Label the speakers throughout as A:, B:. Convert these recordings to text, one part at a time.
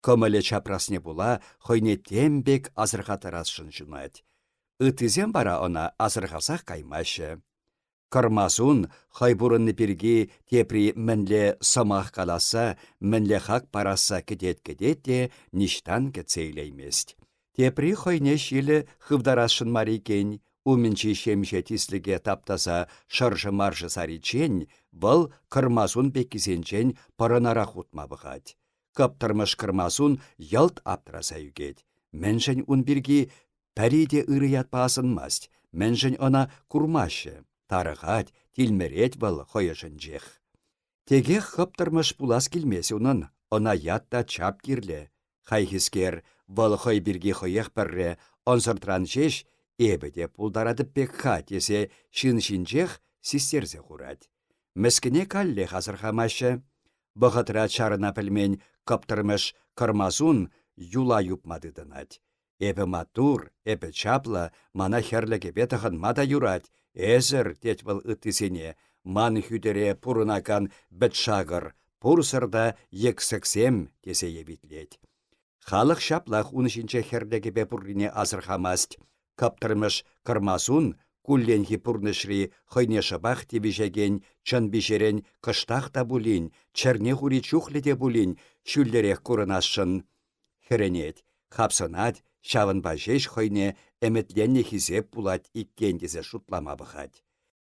A: Көмілі чапрасне була, хойне тембек азырға тарасшын жунать. Ытызем бара она азырғасақ каймашы. Кырмасун хайбурынны пирги тепри мінле самах каласа, мінле хак параса кедет-кедет те ништан кецейлеймест. Тепри хойне шилі хывдарашын марикен, умінчі шемше тисліге таптаса шаржы-маржы саричен, бұл кырмасун пеккізенчен паранара хутма бұғад. Каптырмыш кырмасун ялт аптыраса югет. Меншін ун бірге пәриде ырыят пасынмаст, меншін она курмашы. Тарығат, тілмерет бұл хойышын жех. Теге қыптырмыш пулас келмес унын, она ятта чап кирлі. Хайхискер, бұл хой бірге хойех бірре, онсыртран жеш, эбіде пулдарады пекха десе шын-шынжех систерзе хурад. Мәскіне калле хазырхамашы. Бұғытыра чарына пілмен қыптырмыш кырмасун юла юпмадыдынад. Эбі матур, эбі чапла, мана херліге бетіғын мада юрад. Эзір, дет бұл үттісене, ман хүдере пұрынакан біт шағыр, пұрсырда ексіксем десе ебітлет. Халық шаплақ унышынче херліге бе пұррине азырхамаст. Каптырмыш кырмасун, кулленхи пұрнышри хойне шабақ тебежеген, чын бешерен кыштақ та бұлін, чәрне хури чухлі де бұлін, шүллерек курынашын. Херенет, хапсынат, шавын бажеш хойне әмітленне хизеп булат иккендезе шутлама бұхад.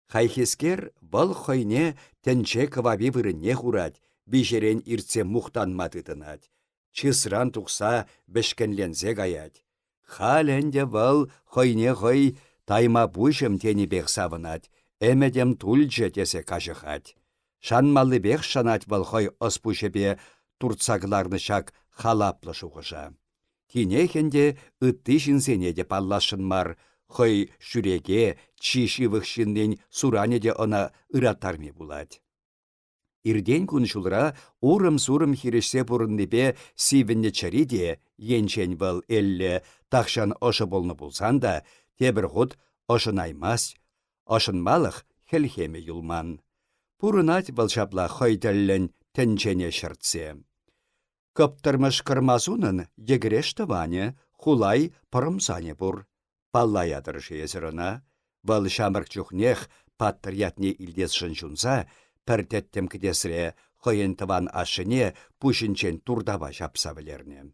A: Хайхискер бұл хойне тәнче кываби вырынне хурад, бешерен иртсе мұқтанмадыдынад. Чысран тұқса бішкенлензе гаят. Халенде бұл хойне хой тайма бұшым тені бек савынад, әмедем тульче десе кажыхад. Шанмалы бек шанат бұл хой оспушебе турцагларны шак халаплы шуғыша. Тинехенде ытты жінсене де паллашын мар, хой шүреге, чиши вықшынден суранеде она ыраттарме булад. Ирден күн шулра урым-сурым хирешсе бұрындыбе сивінне чариде, енчен был әлі тақшан ошы болны болсан да, тебір ғуд ошын аймас, ошынмалық хелхеме юлман. Пурынат бұл шапла хойдәллін тәнчене шыртсе. Каптырмыш кырмасунын егерешті ване, хулай парымсане бұр. Паллаядыр жезіріна. Бұл шамырк жүхнех паттыр ятне илдесшін жунса, пірдеттім кідесіре хойынтыван ашыне пушынчен турдава жапса білерне.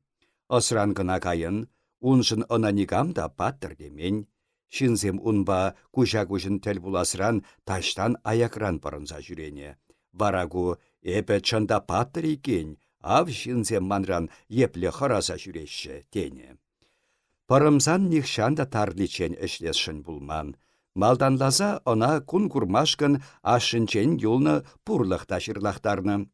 A: Осран гына кайын, уншын онанигамда паттыр демен. Шинзем унба кужа-кужын тәл буласыран таштан аякран парынса жүрене. Варагу эпе чында паттыр екен, ав шинзем манран епле хараса жүрешші тене. Парымсан нихшанда тарличен эшлесшін булман. Малданласа она кун курмашкын ашынчен юлны пурлық ташырлақтарны.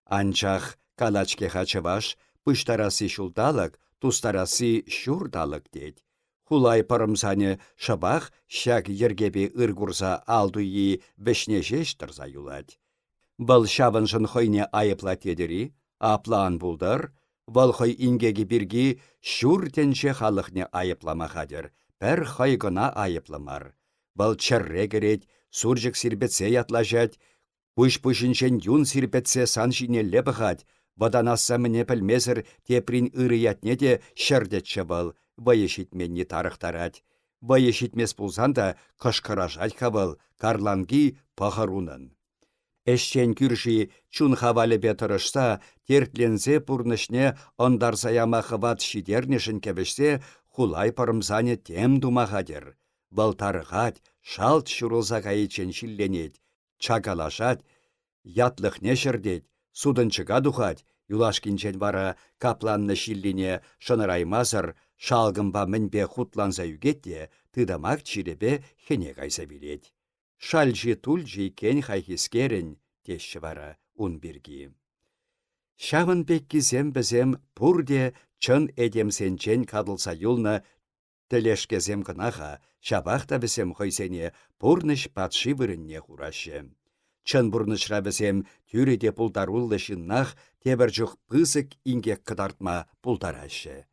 A: Анчах калачке хачываш, пыштарасы шулдалык, тустарасы шурдалык дед. Хулай парымсане шабах шак ергебе ыргурса алдуи вешнежеш тұрза юлад. Бұл шавыншын хойне айыпла тедері, аплан булдар, бұл хой ингеге бірге шүртенше халықне айыпламақадыр, пәр хайгына айыпламар. Бұл чырре керет, суржық сирбетсе ятлажад, пуш-пушыншен юн сирбетсе сан жинелле бұғад, ваданаса міне пілмезір теприн ырыятне де шырдетші бұл, вайышитменне тарықтарад. Вайышитмес бұлсан да кышқыражад қабыл, карланги пағарунын. Эшчен күрші чун хавалі бетырышса, тертлензе пұрнышне ондар саяма хыват шидернешін кебешсе, хулай парымзане тем думағадыр. Бұл тарығад, шалт шурылза кайычен шилленет, чакалашад, ятлық нешірдет, судынчыға дұхад, юлашкинчен бара капланны шиллене шыныраймазыр, шалғымба мінбе хутланза югетте, тыдамақ чиребе хене кайса билет. Шальжи тульжи кен хайхискерін, тешші бара ун біргі. Шавын беккізем бізем пұрде чын эдемсенчен кадылса юлны тілешкезем кынаға, шабақта бізем хойсене пұрныш патши вырынне хурашы. Чын бұрнышра бізем тюреде пулдарулы шыннақ тебір жүқ пызык ингек кыдартма пулдарашы.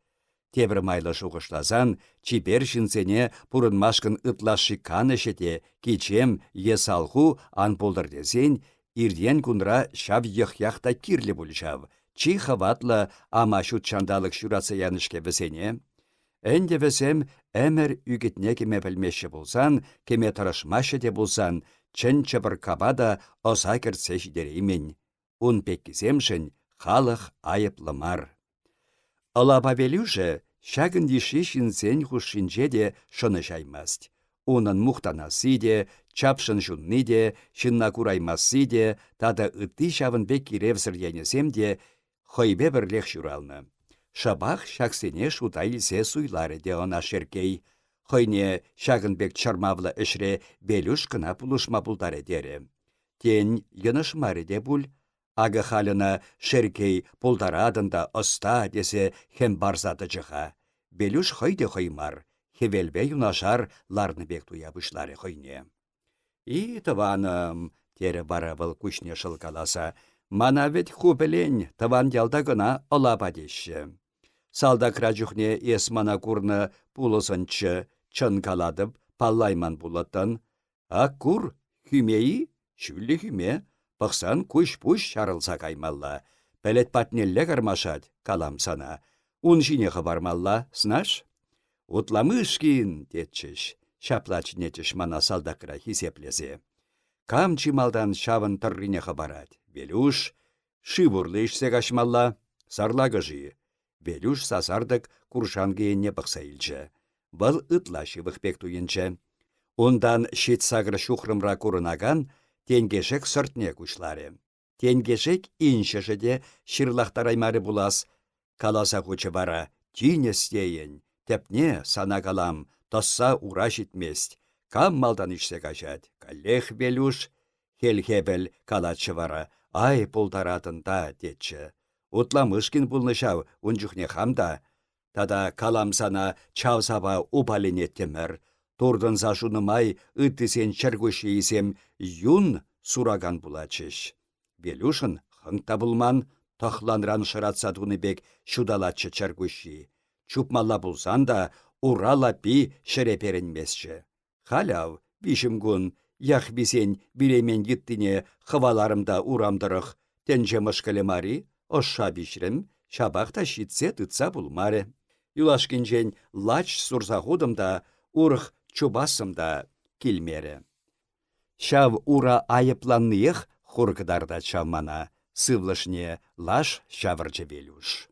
A: Тебір майлы шуғышлазан, чибер жінсене пұрынмашқын ытлашы канышете, кечем есалху ан пулдырдезен, ирден күнра шав яхта кирлі бұлшав, Чи хаватлы ама шут чандалық шурасы янышке весене. Әнде весем әмір үгітне кеме білмеші болсан, кеме тұрышмашы де болсан, чын чыбыр кабада оса кіртсе жидереймен. Ун пеккіземшін халық айыплымар. Алаба велюже, шагын диши шинсен хушинже де шыны жаймаст. Унын мухтанасы де, чапшын жунны де, шынна кураймасы де, тада ытты шавын бек киревсір енесем де, хойбе бірлех журалны. Шабах шаксене шутайлісе суйлары де она шеркей. Хойне шагынбек чармавлы ішре белюш кына пулышма бұлдары дере. Тен йынышмары де бұл, ағы халына шеркей пулдарадында оста десе хем барзады жыға. Белюш хойде хоймар, хевелбе юнашар ларныбек туябышлары хойне. И тываным, тере бара был күшне шылкаласа, мана вет хупелен тыван ялда гына олапа деші. Салда кражухне ес мана курны пулысынчы, чын каладып, паллайман булаттан. А кур, хүмеи, шүлі хүме, пықсан күш-пүш шарылса каймалла. Пәлет патнелле кармашад, калам сана. Ун жине хабармалла, снаш? Утламышкин, детчіш, шаплач нетіш мана салдакра хисеплезе. Кам чималдан шавын тыррине хабарад. Белюш, шивурлы ішсе кашмалла, сарлагы жи. Белюш сасардык куршангыенне пықса илчі. Бұл ытла шивықпек туйынчы. Ондан шет сагры шухрымра курынаган тенгешек сыртне күшлары. Тенгешек иншеші де шырлақтараймары булас. Каласа хучы бара, тине стейін. Тепне сана калам, тосса ура житмест. Кам малдан ішсе кашад. Калех Белюш, хел-хебел калатшы бара. Ай пултаратында, детчі. Утламышкин пулнышав, унчухне хамда. Тада калам сана чавсаба упалинеттемір. Турдын зашунымай ыттысен чыргуши изем юн сураган булачыш. Белюшын хыңта булман, тахланран шыратса бек шудалатчы чыргуши. Чупмалла булсан да урала пи шереперенмесші. Халяв, бишімгун, ях бисен биремен гиттине хываларымда урамдырық. Тенже мышкалемари, ошша бишрем, шабақта шитсе тытса булмаре. Юлашкинжен лач сурзағудымда, урых чубасымда килмере. Шав ура айыпланныйық хургыдарда чавмана, сывлышне лаш шавырчы Белюш.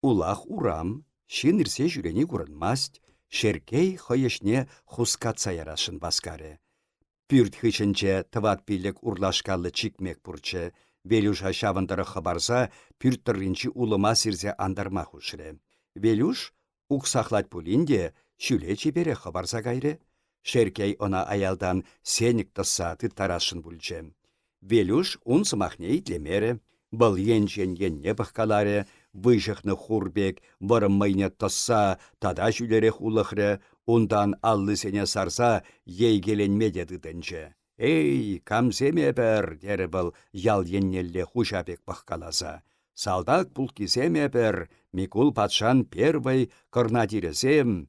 A: Улах урам, шинірсе жүрені көрінмаст, шеркей хойышне хускатса ярашын баскары. Пүрт хышынче тыват пилік урлашкалы чикмек пурчы, Белюша шавындыры хабарса, пүрт тұрринчі улыма сирзе андарма хушыры. Белюш уксахлать пулинде шүле чебере хабарса кайры. Шеркей она аялдан сенік тыса тыттарашын бүлчі. Белюш ун сымахне итлемере, бұл енчен енне бұққалары, выжықны хурбек, варым майне тыса, тада жүлерек улықры, ундан аллы сене сарса, ей келенмеде дыдынчы. Эй, камсеме бәр, дері бұл ял еннелле хушапек бұққаласа. Салдак пул кисеме бәр, Микул патшан первый кырнадиресем.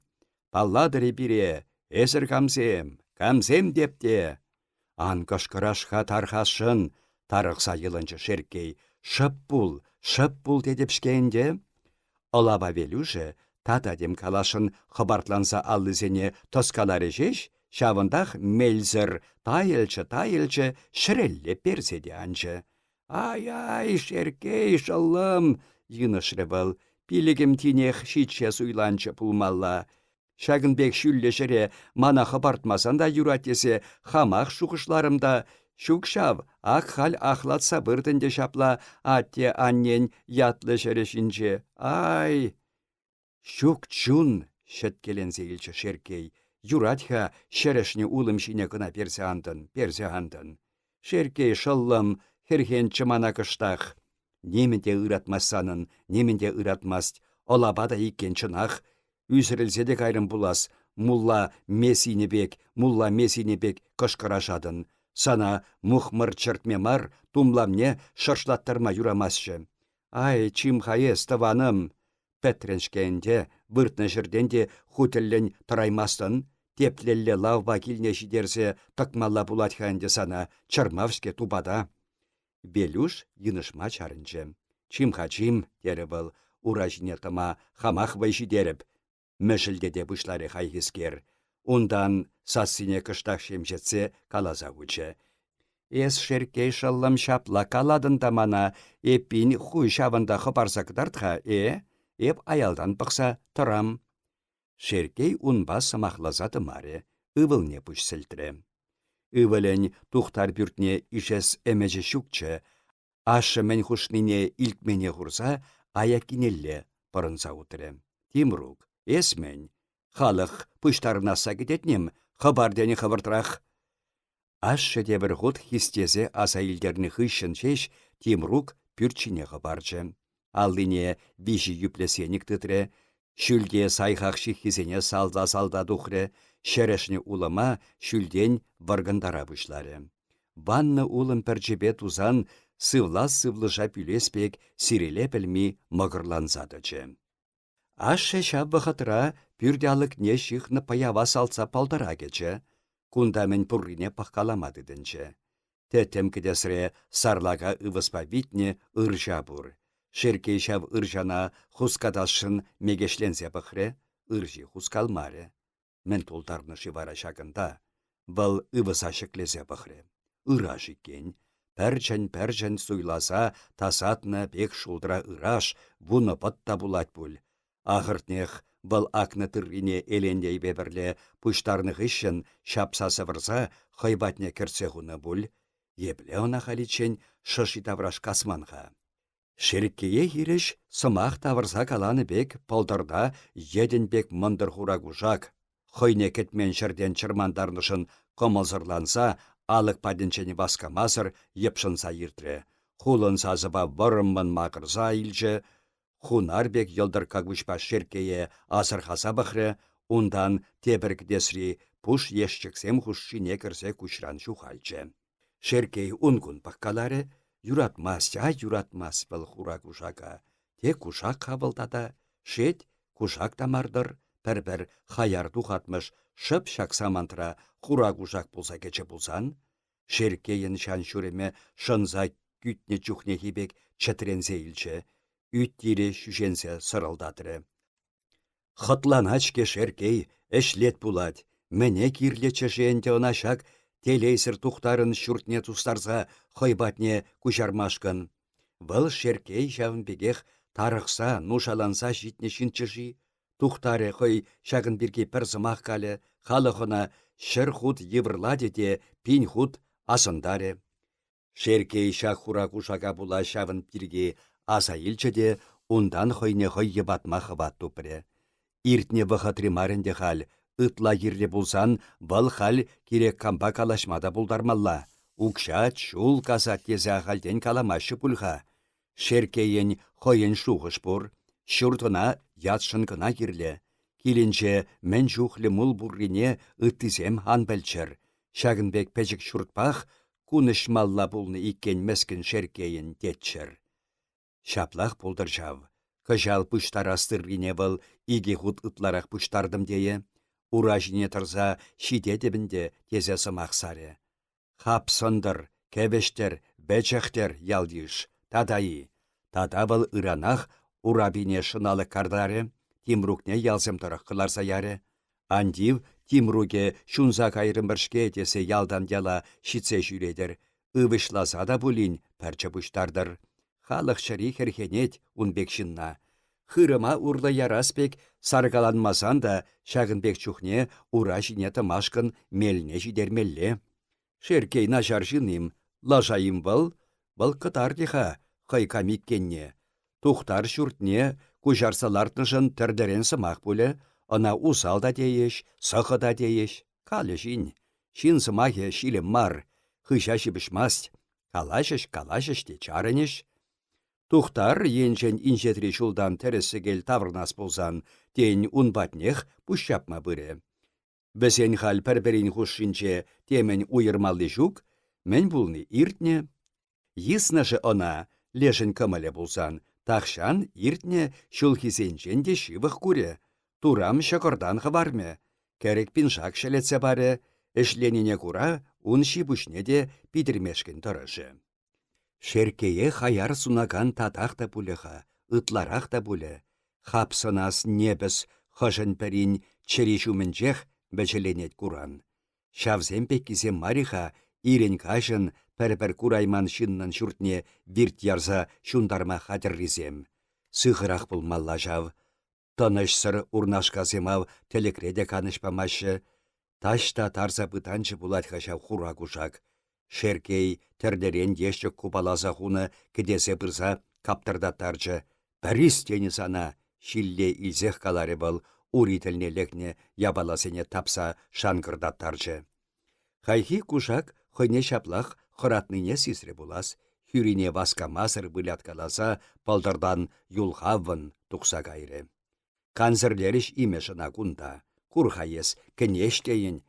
A: Палладыры бире, эсір камсем депте. Ан кышкырашха тархашын, тарықса йылынчы шеркей, шып пул тедепшкенде. Олаба Велюше, татадем калашын хабартланса аллызене тоскалары жеш, шавындах мельзір тайылчы шірелле перседе анчы. Ай, шеркей, шалым, йынышры был, пилігім тинех шитше суйланчы пулмалла. Шагынбек шүллешіре мана хабартмасанда юратесе хамақ шуқышларымда, шукшав ақ хал ахлат сабырдынде шапла атте аннен ятлы шерешінче. Ай! Шук чун, шеткелензе илчі шеркей, юратха шерешне улымшине кына перзе андын. Шеркей шыллым, херхен чымана кыштақ. Неменде ыратмасанын, неменде ыратмаст, олабада иккен чынақ, үзірілзеде кайрым булас, мулла месинебек кышкырашадын. Сана мухмыр чыртмемар, тумламне шыршлаттырма юрамасшы. Ай, чимхайес таваным. Петреншкенде, выртны жерденде хутеллен тараймастын, теплелле лавба килне жидерсе тақмалла булатханде сана чармавске тубада. Белюш йынышма чарынчы. Чим-хачим, дері был, уражине тыма хамах вайши деріп. Мәшілдеде бұшлары хайхискер. Ундан сассине кыштақ шемжетсе калаза вучы. Эс шеркей шаллам шапла каладын тамана, эппин хуй шавында хыпарса кыдартха, эп аялдан пықса тұрам. Шеркей унба самахлаза тымаре, ывылне пуш сілтірі. Ывылен тухтар бүртне ишес әмәжі шукчы, ашы мен хушнине илтмене хурса, аякинелле пырынса утыры. Тимрук, эсмен, халық пуштарнаса кететнем, хабардені хабыртырақ. Ашы дебір ғуд хистезе аса илдерні хыщын шеш Тимрук пүрчіне хабарчы. Алдыне вижі юплесенік тытры, шүлге сайхақшы хизене салда-салда дұхры, шерешні улыма шүлден варгандара бұшлары. Ванны улым пәрчебе тузан сывла-сывлыжа пүлеспек сиреле пілмі мығырланзадычы. Ашы шабы хатыра пүрдялық не шихны паява салса палдара кечі, кундамен пұррине паққаламадыдынчы. Тәттем кедесіре сарлага ывыспа битне ыржа бұр. Шеркей шав ыржана хускадашын мегешлензе бұқре, ыржи хускалмаре. Мен толдарны шивара шагында, бұл ывыса шеклезе бұқре. Ыраш икен, пәрчән суйласа тасатны бек шулдыра ыраш, вуны пытта булат бұл. Ағыртнех бұл акны тыррине элендей бебірле пұштарны ғышын шапсасы вырза хайбатне керсе ғуны бұл. Ебле она халичен шышы тавраш касманға. Шеріккее хиреш сымақ тавырса каланы бек палдарда едін бек мындыр хурак ужак. Хойне кетмен шырден чырмандарнышын комылзырланса, алық паденчені васкамазыр епшынса иртре. Хулын сазыба вырыммын мақырза илчі, хунар бек елдір кагвышпа шеркее асырхаса бұқры, ундан тебіргдесри пуш ешчіксем хушшине кірсе күшран шухальчы. Шеркей унгун паққалары, юратмас был хурак ушака. Те кушак қабылдада, шет кушак тамардыр, пәрбір хаяр тухатмыш шып шаксамантра хурак ушак болса кече болсан, шеркейін шан шуреме шынза күтне чухне хибек чатрензе илче, үттире шүшенсе сырылдатыры. Хытланачке шеркей эшлет булать, мене кирлече жиенде онашак телейсір тухтарын шүртне тустарса хойбатне күшармашкын. Бұл шеркей жавынбегех тарықса, нушаланса житне шинчыжи, тухтары хой шагын бірге пір зымақ калі, халықына шыр худ еврладе де пин худ асындаре. Шеркей шақ хура кушаға була шавын бірге аса илчі де, ундан хойне хой ебатма хыват тупыре. Иртне вахатри маренде хал, ытла ерле булсан, бұл хал керек камба калашмада булдармалла. Укшат шул казат тезе халден каламашы пульха. Шеркейен хойын шуғыш бұр, шүртына ятшын кына кирле. Килінче мен жухлі мул буррине ыттызем хан бәлчір. Шагынбек пәжік шүртпақ, куныш малла булны иккен мәскін шеркейен детчір. Шаплақ бұлдыр жав. Хыжал пұштар астыррине бұл иге худ ытларақ пұштардым дее. Уражине тұрза шиде дебінде тезе сымақсары. Хап сындыр, кәбештер, бәчәқтер ялдиш, тадайы. Тада бұл ыранақ урабине шыналы кардары, Тимрукне ялзым тұрық қыларса яры. Андив Тимруге шунза кайрым біршке тесе ялдан яла шитсе жүредір. Ывышласа да бұлін пәрчі бұштардыр. Халық шыри херхенет унбек шынна. Хырыма урлы яраспек саргаланмасан да шағынбек чухне ура жинеті машқын меліне жидермелле. Шеркей нажар жыным, лажайым бұл қытар деха, хайкамик кенне. Тухтар шүртне, күжарсалартны жын тірдерен сымақ бұлі, ана усал да дейеш, сықы да дейеш. Калі жин, шин сымағы шилім мар, хыша шибішмаст, калашыш де чарынеш. Тухтар енжен инжетри шулдан тәресі кел тавырнас болсан, тен унбатнех пұшшапма бірі. Бізен хал пәрберін хұшшынче темен уйырмалды жүк, мен бұлны иртне. Йыснышы она лешін кымылы болсан, тақшан иртне шулхизенчен де шивық күре. Турам шақырдан хабарме. Кәрек пиншак шелетсе бары, эшленіне кура, ун шибушне де бидірмешкін тұрышы. Шеркее хаяр сунаган татах та пулеха, ытларах та пуле. Хапсынас небіс хыжын пәрін чері жүмінчех бәчеленет куран. Шавзем пеккізе мариха ирен кажын пәрбір курайман шыннын шүртне вирт ярза шундарма хадырризем. Сығырах булмалла жав. Тыныш сыр урнашказемав телекреде канышпамашы. Ташта тарса пытанчы булать хашав хура кушак. Шеркей тәрдерен ешчік купаласа хуны кедесе пырса каптырдаттарчы. Пәріс тені сана шилле илзех калары был ури тілне лекне ябаласене тапса шанкырдаттарчы. Хайхи кушак хойне шаплах хоратныне сисре булас. Хюрине васкамасыр былят каласа палдардан юлхавын тұқса кайры. Канзырлеріш имешіна кунда. Курхайес кенештейін,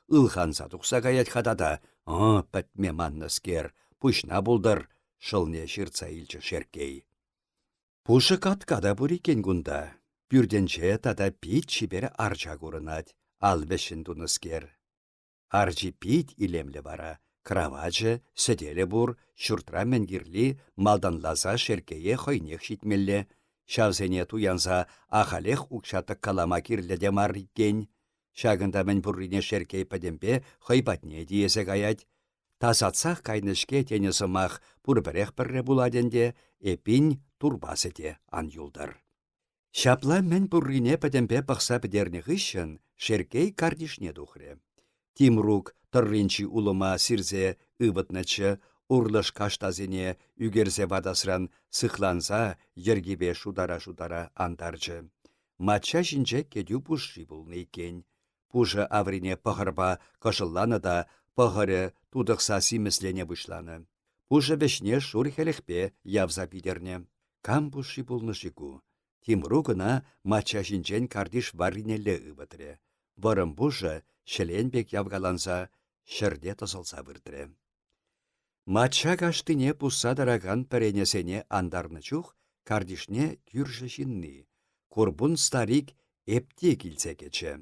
A: ылханса тұқса каят хатада. Пәтме манныскер, пұшна бұлдыр, шылне шырца илчі шеркей. Пушы каткада бұрикен кунда. Бүрденче тада пит шибері арча көрінат, ал вешін туныскер. Арчи пит илемлі бара. Кравачы, седелі бұр, шүртра мәнгірлі, малданлаза шеркее хойнех шитмелле. Шавзене туянса ахалех укшаты калама кирледе марриткен. Шагында мен бұррине шеркей падемпе хойбатне диесе гаять. Тасатсақ кайнышке тені сымақ бұрбірех бірре буладенде, эпин турбасыде ан юлдар. Шапла мен бұррине падемпе пақса бідерні ғышын шеркей кардишне дұхре. Тимрук тұрринчи улыма сирзе ывытнычы, урлыш каштазене үгерзе вадасран сықланса ергебе шудара-шудара антарчы. Матча жинче кедю пұшши бұлны екен. Пұжы аврине пығырба кышылланы да пығыры тудықса симіслене бұшланы. Пұжы бешне шур хелехпе явза бидерне. Кам пұшши бұлны жигу. Тимругына матча жинчен кардиш варринелі ывытыры. Варым пұжы шеленбек явгаланса шырде тысылса вырдыры. Матча каштыне пусса дараган пәренесене андарны чух, кардишне тюржі жинны. Курбун старик эпте килсе кече.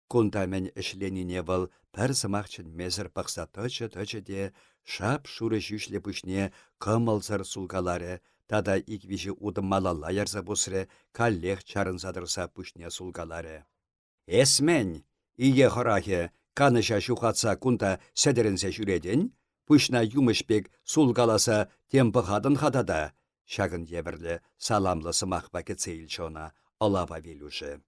A: Кунтамен эшленине вăл пәр сымақчын мезір пақса тычы де шап шуры жүшле пүшне кымылсыр сулгалары, тада иквиші удымалала ярса бұсыры каллех чарынсадырса пүшне сулгалары. Эсмен, ие хорахе, каныша шухатса кунта сәдерінсе жүреден, пүшна юмышпек сулгаласа темпықадын хадада, шагын ебірлі саламлы сымақ пакетсе илчона алава велюші.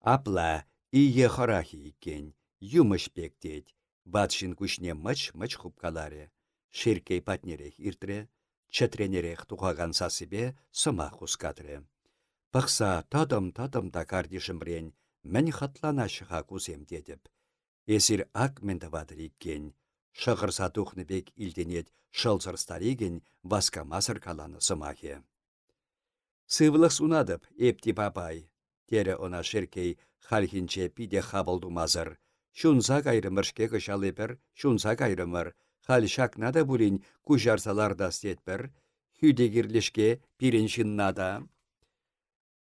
A: Апла, ие хорахи икен, юмышпек дед, батшин күшне мыч-мыч хупкаларе, шеркей патнерех иртре, чатренерех тухаган сасыбе сымақ хускатре. Пықса тадым-тадым да кардишімрен, мен хатлана шыға кузем дедіп. Эсір ак мендавадыр икен, шығырса тухны бек илденет шылсыр стариген васкамасыр каланы сымахе. Сывлық сунадып, эпти папай, тере она шеркей халхинче пиде хабылдумазыр. Шунса кайрымыршке кышалепір, шунса кайрымыр, хал шакнада бурин кужарсаларда стетпір, хүдегірлішке пирен шыннада.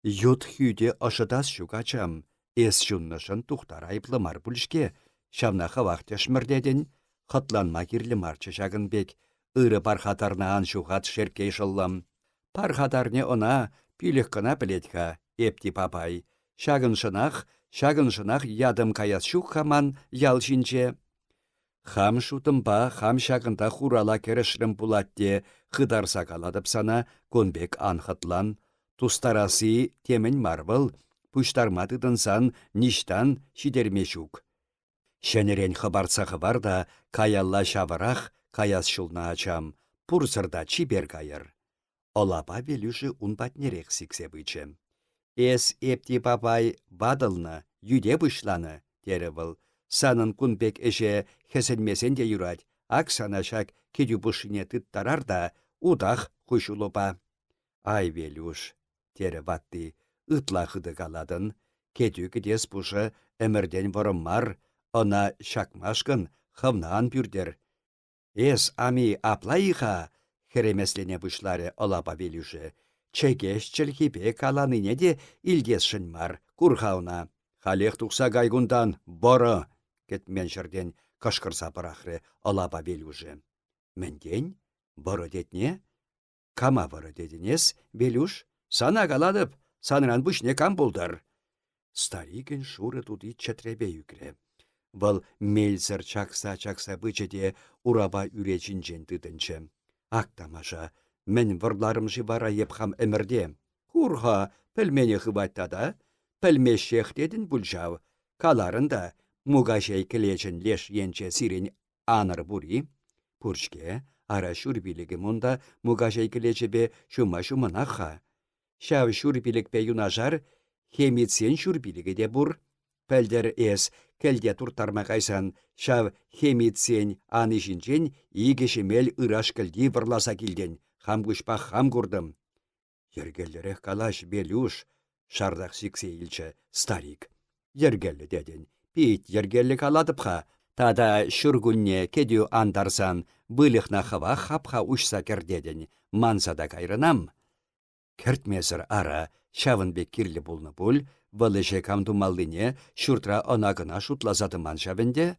A: Ют хүде ашыдас шугачам, эс шуннышын тухтар айплымар бүлішке, шамна хавақтешмірдеден, хатланма кирлі марчы шагын бек, ыры пархатарна ан шухат шеркей шыллам. Пархатарне она пилік кына білетка, эпти папай. Шагын шынақ ядым каяс шух хаман ял шинче. Хам шутымба, хам шагында хурала керешрім пулатте, хыдарса каладып сана, конбек анхатлан. Тустарасы темен марвыл, пуштармадыдынсан ништан шидермешук. Шәнерен хабарса бар да, каялла шавырах, каяс шулна ачам, пурсырда чибер кайыр. Олапа велюші унпатнерек сиксе бычы. Эс эпти папай бадылны, юде бұшланы, дері был. Санын күнбек эше хесенмесен де юрать, ак санашак кеду бұшыне тыттарар да, удах хұшулупа. Ай велюш, дері ватты, ытлахыды каладын, кеду кедес бұшы әмірден вұрыммар, она шакмашкын хывнан бүрдер. Эс ами аплайыха, херемеслене бұшлары олапа велюші. Чекеш чілхипе каланыне де илдесшін мар, курхауна. Халех тұқса гайгундан боры, кетмен жерден кашқырса бірақры олапа велюші. Менден? Бородетне? Кама бородетінес, Белюш? Сана каладып, саныран бүшне кам болдар. Стариген шуры туды чатребе юкре. Вăл мельзір чакса бычеде ураба үречінчен тытынчы. Актамаша, мен вăрларымжы вара епхам әмірде. Хурха, пӹлмене хываттада, пӹлмешех дедін бүлжав. Каларында мугашай кілечін леш енче сирен аныр бури. Пуршке, ара шурбилігі мұнда мугашай кілечебе шума-шуманаха. Шав шурбилікпе юнажар, хемитсен шурбилігі де бур. Пәлдер эс, кәлде туртарма кайсан, шав хемитсен анышинчен игешемел ыраш кәлді вăрласа килден. Хам күшпах хам курдым. Ергеллерек калаш Белюш, шардақ сиксе илчі старик. Ергеллі деден, пейт ергеллі каладыпха, тада шүргүнне кедю андарсан, былықна хава хапха ұшса кердеден, мансада кайрынам. Кертмезір ара, шавынбек кирлі болны бұл, вылыше камдумаллыне шүртра онагына шутлазадыман шавынде.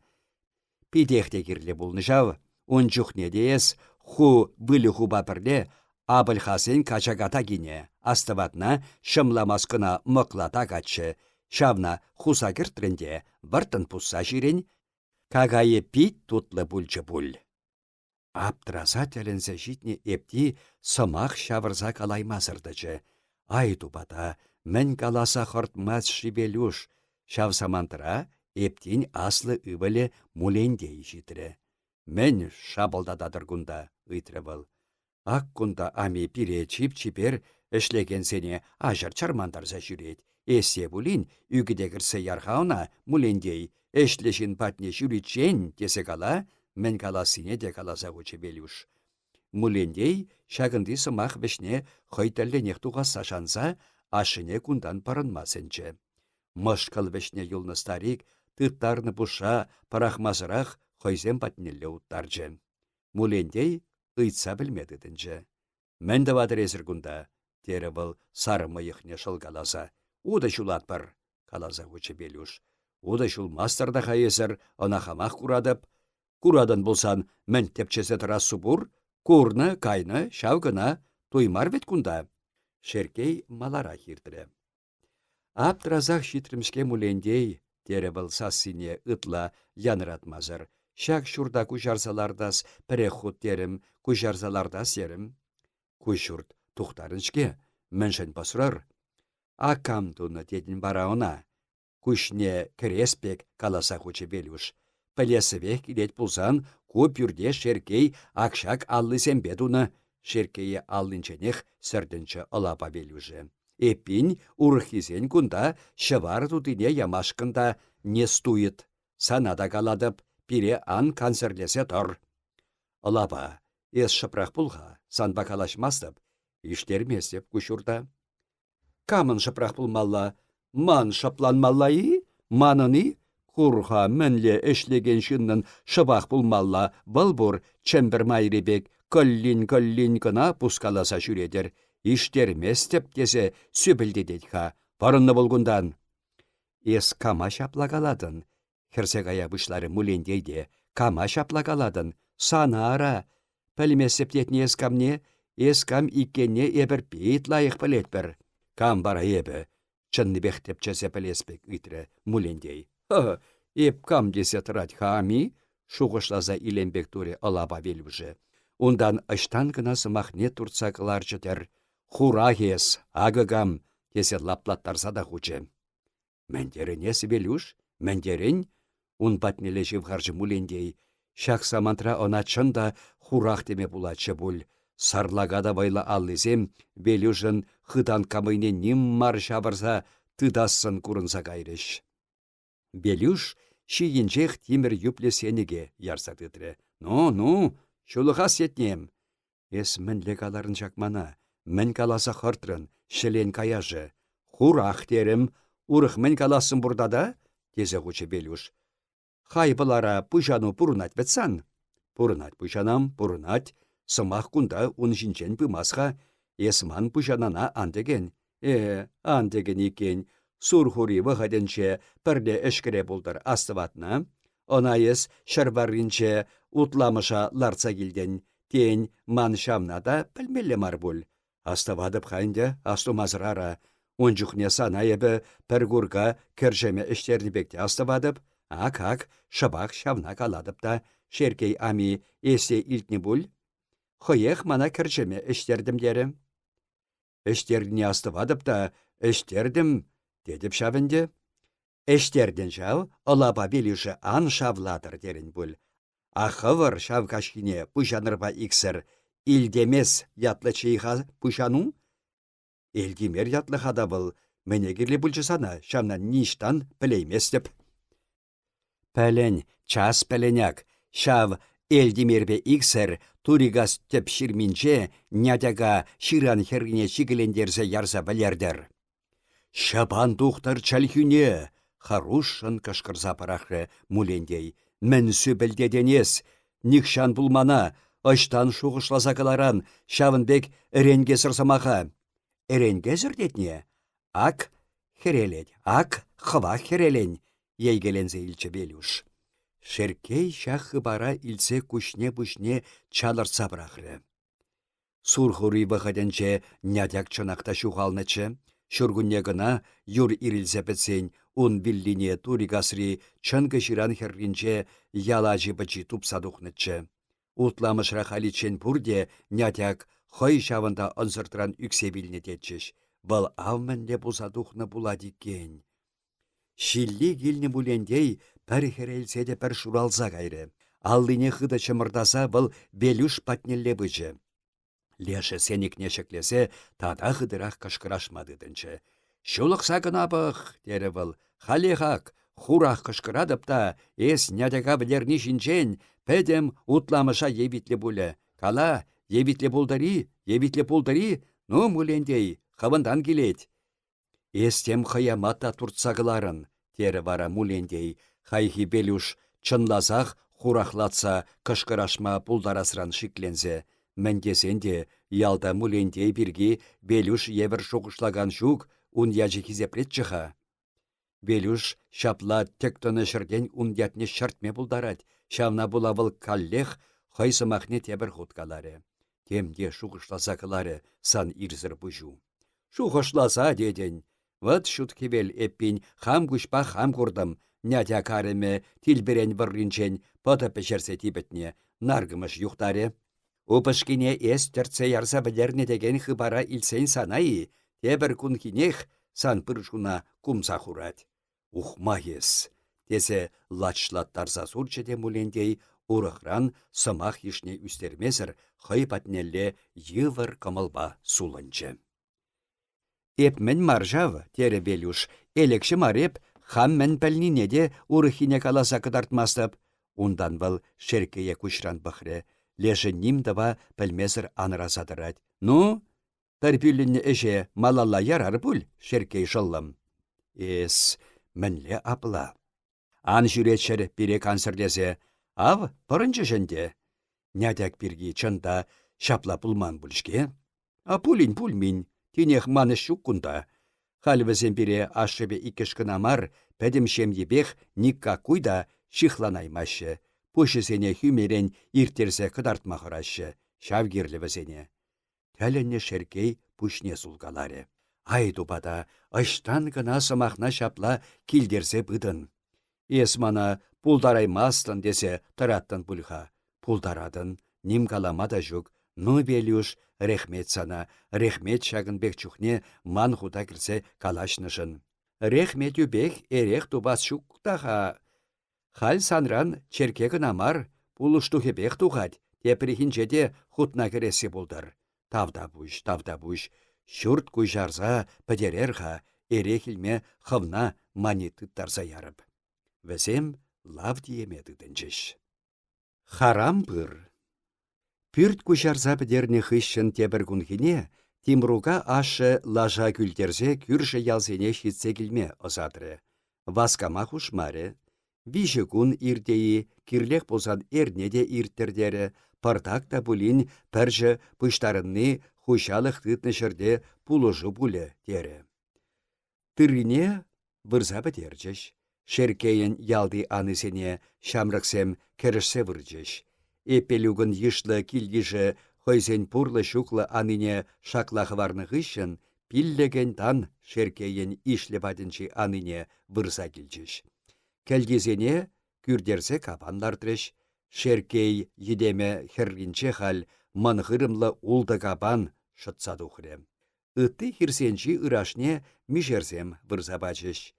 A: Пидехте кирлі болны жав, он жүхне дейес, ху былы хуба бірле, Абылхасен качагата гине, астыватна шымламаскына мықлата качы, шавна хуса кіртрінде вартын пусса жирен, кагайы пит тутлы бүлчі бүл. Аптыраса тәлінсе житне епти сымақ шавырза калаймасырдычы. Ай тупата, мен каласа хортмас шибелюш, шав самантыра ептин аслы үбілі мулендей житірі. Мен шабылдададыр күнда, ыйтры был. Ак кунда ами пире чип-чипер эшлеген сене ажар чармандарса жүрет. Эссе булин үгідегірсе ярхауна мулендей эшлешін патне жүрітчен десе кала, мен каласыне де каласа көче Белюш. Мулендей шагынды сымақ вешне хойтәлленех туғаса шанса, ашыне кундан парынмасынчы. Мышкыл вешне юлны старик тыттарны буша парахмазырақ хойзен патнелле уттарчы. Мулендей ыйтса білмедідінчі. Мен де вадыр ezір күнда, тері бұл сары мыйықне шыл каласа. Уда шулат бар, каласа көчі Белюш. Уда шул мастарда хайезір, она хамақ курадып. Курадан болсан, мен тепчесе тұрас субур, курны, кайны, шаугына, туймар бет күнда. Шеркей малара хиртірі. Аптыразақ шитрімшке мулендей, тері бұл сассине ытла яныратмазыр. Шак шурда кушарсалардас пірек худ терім, кушарсалардас ерім. Кушурд тухтарыншке, міншін басырар. Акам туны дедін бара она. Кушне креспек каласа хучы Белюш. Пілесівек килет пулсан, көп юрде шеркей акшак аллы сембе туны. Шеркейі аллынченех сәрдінші алапа Белюші. Эппин урхизен күнда шывар тутыне ямашкында не стуйыт. Санада каладып, пире ан канцерлесе тор. Алапа, ес шыпрақ пулға, санба калашмастып, іштермесеп күшурда. Камын шыпрақ пулмалла, ман шапланмаллайы, маныны, курха мінле эшлеген шыннын шыбақ пулмалла, валбур чембір майребек, коллин кына пускаласа жүредер. Іштерместеп десе сөбілдедетха, парынны болғындан. Ес кама шаплагаладын. Херсегая бұшлары мулендейде, кама шаплагаладын, сана ара. Пәлімесептетіне ескамне, ескам иккенне ебір пейт лайық пілетбір. Кам бара ебі, чынны бектепчесе пілеспек үйтірі мулендей. Еп кам десе тұрат хами, шуғышлаза иленбек туре алаба велбіжі. Ундан ыштан гына сымахне турца кыларчытер. Хура хес, агыгам, десе лаплаттарса да хучы. Мәндерінесі Белюш, мәндерін, ун батнеле живғаржы мулендей. Шақ самантра она чында хурах деме булачы бұл. Сарлагада байла аллызем, Белюшын хыдан камыйне ниммар шабырса тыдасын курынса кайрыш. Белюш шиінчех тимір юпле сенеге ярса тытры. Ну, шулыға сетнем. Эс мінле каларын чакмана, мін каласа хыртрын, шелен каяжы. Хурах терім, урых мін каласын бұрдада, тезе ғучы Белюш. Хай бұлара пұжану пұрынат бетсан. Пұрынат пұжанам, пұрынат, сымақ күнда ұн жинчен пымасға, есман пұжанана андеген. Андеген екен, сурхури вғаденче пірле әшкіре бұлдар астыватна, она ес шарбарынче утламыша ларца келден, Тень ман шамнада пілмелі марбул. Аставадып хайнде астумазырара. Онжухне сана ебі піргурга кіржеме іштерні бекте аставадып, ак шабақ шавна каладып та, шеркей ами есе илтні бұл. Хоех мана кіржеме іштердім дерім. Іштердіне аставадып та, іштердім, дедіп шавынде. Іштерден жау, олаба біліші ан шавладыр дерін бұл. Ахывыр шавкашкине пұжанырба иксір, илдемес ятлы чейға пұжану? Элдимер ятлы хада бұл, мәне керлі бұлчысана, шамнан ништан пілейместіп. Пәлен, час пәленяк, шав элдимербе иксір, туригас теп ширминче, нядяга ширан хергіне чигілендерзе ярса білердер. Шабан тухтар чалхюне, харушын кашкырза парахры мулендей. Мәнсі білдеденес, никшан бұлмана, аштан шуғышласа каларан, шавынбек әренгесір самаға. Әренгесір детне? Ак херелет, ак хыва херелен, ейгелензе илчі белюш. Шеркей шахы бара илсе күшне-бүшне чалырса бірақыры. Сурхури бұғаденче нядяк чынақта шуғалнычы, шүргінне гына юр ирілзе бітсен, он биллине туригасри чынғы жиран херринче ялажы бычы тупсадухнычы. Утламышра халичен бұрде нядяк хой шавында онсыртыран үксе біліне детчіш. Бұл авменде бұзадухны булади кен. Шилли келні бұлендей пір херелседе пір шуралза кайры. Аллине хыда чымырдаса бұл белюш патнелле бычы. Леші сенікне шеклесе тада хыдырақ кашкырашмадыдынчы. Шулықса гынабық, дері бұл. Халехак, хурах кышкырадып та, ес нядяга білерні жінчен, пәдем утламыша ебітлі бұлі. Кала, ебітлі бұлдари, ну мулендей, хавындан келет. Естем хаямата туртсағыларын, дері вара мулендей, хайхи белюш чынлазақ хурахлатса кышкырашма бұлдарасыран шиклензе. Мәндесенде ялда мулендей бірге белюш евір шоғышлаган жүк, ун яжы кизепрет чыға. Белюш шапла тектоны шырден ундятне шартме бұлдарад, шавна бұлавыл каллех хайсымахне тебір хуткалары. Темде шуғышласа кылары сан ирзір бұжу. Шуғышласа деден. Вот шут кебел эппин хам күшпа хам курдым, нядя кареме тилберен вырринчен пота пешерсе тибетне, наргымыш юхтаре. Упышкине эс терце ярса білерне деген хыбара илсен санайы, тебір күн кинех сан пыршуна кумса хурать. Ухмайыз, десе лачлаттарса сурчеде мулендей, урықран сымақ ешне үстермезір хай патнелле йывыр кымылба сулынчы. Эпмен маржав, тере белюш, элекші мареп, хаммен пәлнинеде урықине каласа кыдартмастып. Ундан был шеркее күшран бұхре, леші нимдава пәлмезір анырасадырад. Ну, тарпюлінне эше малалла ярар бұл, шеркей жылым. Мінле апла. Ан жүретшір бире консерлезе, ав пырынчы жэнде. Нядяк бірге чында шапла пулман бүлшке. А пулин пульмин, тенех маны шуккунда. Халвізен бире ашшыбе икішкінамар, пәдім шемдебех никка куйда шихланаймашы. Пушысене хүмерен иртерсе кыдартмахырашы, шавгерлівізене. Тәлінне шеркей пушне сулгалары. Ай тупада, аштан гына сымахна шапла килдерсе быдын. Ес мана пулдараймастын десе тараттын пульха. Пулдарадын, ним каламада жүк, ну белюш, рехмет сана, рехмет шагын бек чухне ман худа кірсе калашнышын. Рехмет юбек эрех тубас шуктаха. Хал санран черке гынамар, пулуштухе бек тухать, теприхинчеде хутна кересе булдар. Тавда буш. Шүрт куйжарза пәдерерға, ерекілме хывна маниты тарса ярып. Вәсем лав диемеді дінчіш. Харам пыр. Пүрт куйжарза пәдерне хыщын тебір күнгіне, Тимруга ашы лажа күлдерзе күрші ялзене шитсе келме озадры. Васкама хушмары, виші күн ирдейі, кирлек болсан эрнеде ирттердері, пардакта бұлін пәржі пұштарынны хушалық тытны шырде пулыжы бұлі дері. Тырыне вырза бідерчіш, шеркейін ялды анысене шамрықсем керішсе вырчыш. Эпелюгін йышлы килдижі хойзен пурлы шуклы аныне шаклағы варнығы үшін пиллеген тан шеркейін ишлі бадынчы аныне вырса килчіш. Кәлгезене күрдерсе капанлардырыш, шеркей едеме херринче хал мынғырымлы улды капан шытса тухры. Үтті хирсенчі ырашне мишерсем вырса бачыш.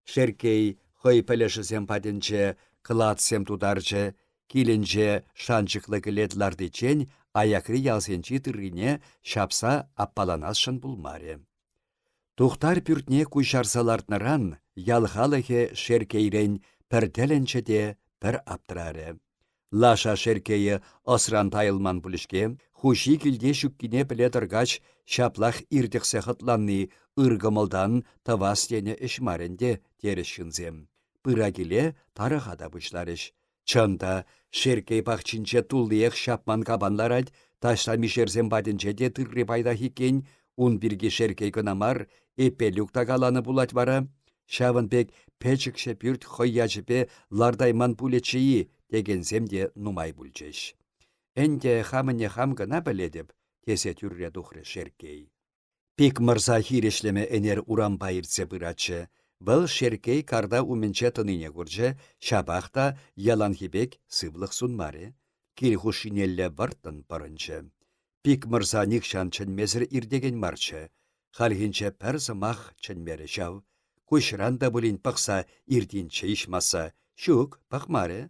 A: Шеркей хой пілішісем падынче кылатсем тударчы, килінче шанчықлы кілетларды чен аякры ялсенчі тыррине шапса аппаланасшын булмаре. Тухтар пүртне куйшарсалартныран ялхалыхе шеркейрен піртеленче де пір аптырары. Лаша шеркейі осран тайылман бүлішке, хуши кілде шүккіне біле тұргач шаплах иртіқсе хытланны ыргымылдан тавас тене ішмаренде терішінзем. Пыра келе тарығада бұшларыш. Чында шеркей пақчинче туллиех шапман кабанларад, ташта мишерзем бадынче де тырри пайда хикен, ун бірге шеркей кынамар, эпелюк тагаланы булать вара. Шавынбек печікше пүрт хойячіпе лардайман пулечейі дегензем де нумай бүлчеш. Энде хамыне хам гына біледіп, тесе түрре дұхры шеркей. Пик мырза хирешлеме энер урам байыртсе бұрачы. Бұл шеркей карда уменче тыныне күрже, шабақта ялан хибек сывлық сунмаре. Кирхушинелле варттын парынчы. Пик мырза никшан чынмезір ирдеген марчы. Халхинче пәр зымақ чынмері жау. Кушранда бұлін пақса ирдинче ишмаса. Шук пақмаре.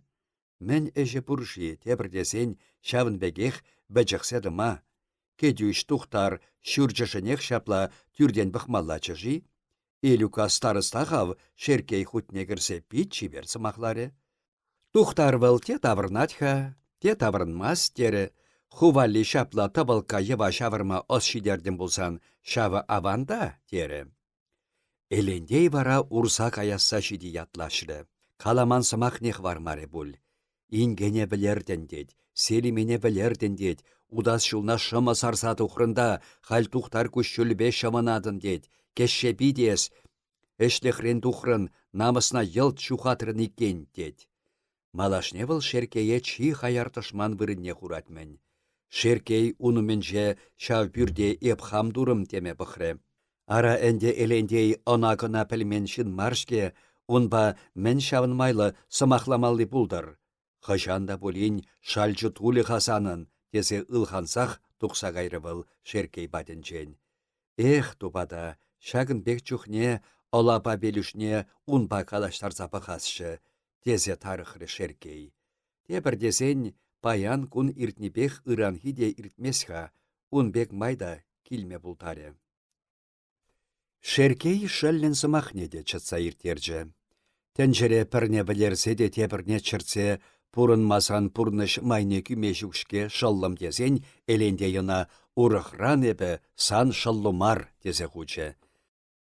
A: Мен әже бұржи тебірдесен шавынбегех бәжіқседіма. Кедюш тухтар шүржішінех шапла түрден бұқмалла чыжи. Элюка старыстағав шеркей хутне кірсе пит чибер сымақлары. Тухтар выл те тавырнатха, те тавырнмас тері. Хувалли шапла табылка ева шавырма ос шидерден болсан шавы аванда тері. Элендей вара урса каясса шиди ятлашыры. Каламан сымақнех вармары бұл. Ингене білерден дед, селимене білерден дед, удас шулна шыма сарса тухрында, хал тухтар күшшүлбе шыманадын дед, кешше бидес, эшлехрен тухрын, намысна йылт шухатрын икен дед. Малашне был шеркее чи хаяртышман вырынне хуратмен. Шеркей унуменже шав бюрде еп хамдурым теме бұхры. Ара энде элендей онакына пілменшін маршке, унба мен шавынмайлы сымақламалли булдыр. Хашанда болин шалчы тулы хасанын, тесе ылхансақ тұқса ғайры был шеркей бадынчен. Эх, тупада, шагын бек чухне, олапа белюшне унба калаштар запахасшы, тесе тарықры шеркей. Тепір десен, паян кун иртнебех ыранхиде иртмесха, унбек майда килме бултаре. Шеркей шәллен сымахнеде чатса иртерже. Тенжере пірне білерсе де тепірне чыртсе, пурын масан пурныш майне күмешукшке шаллым десен, эленде йына урықран ебі сан шаллумар десе хуче.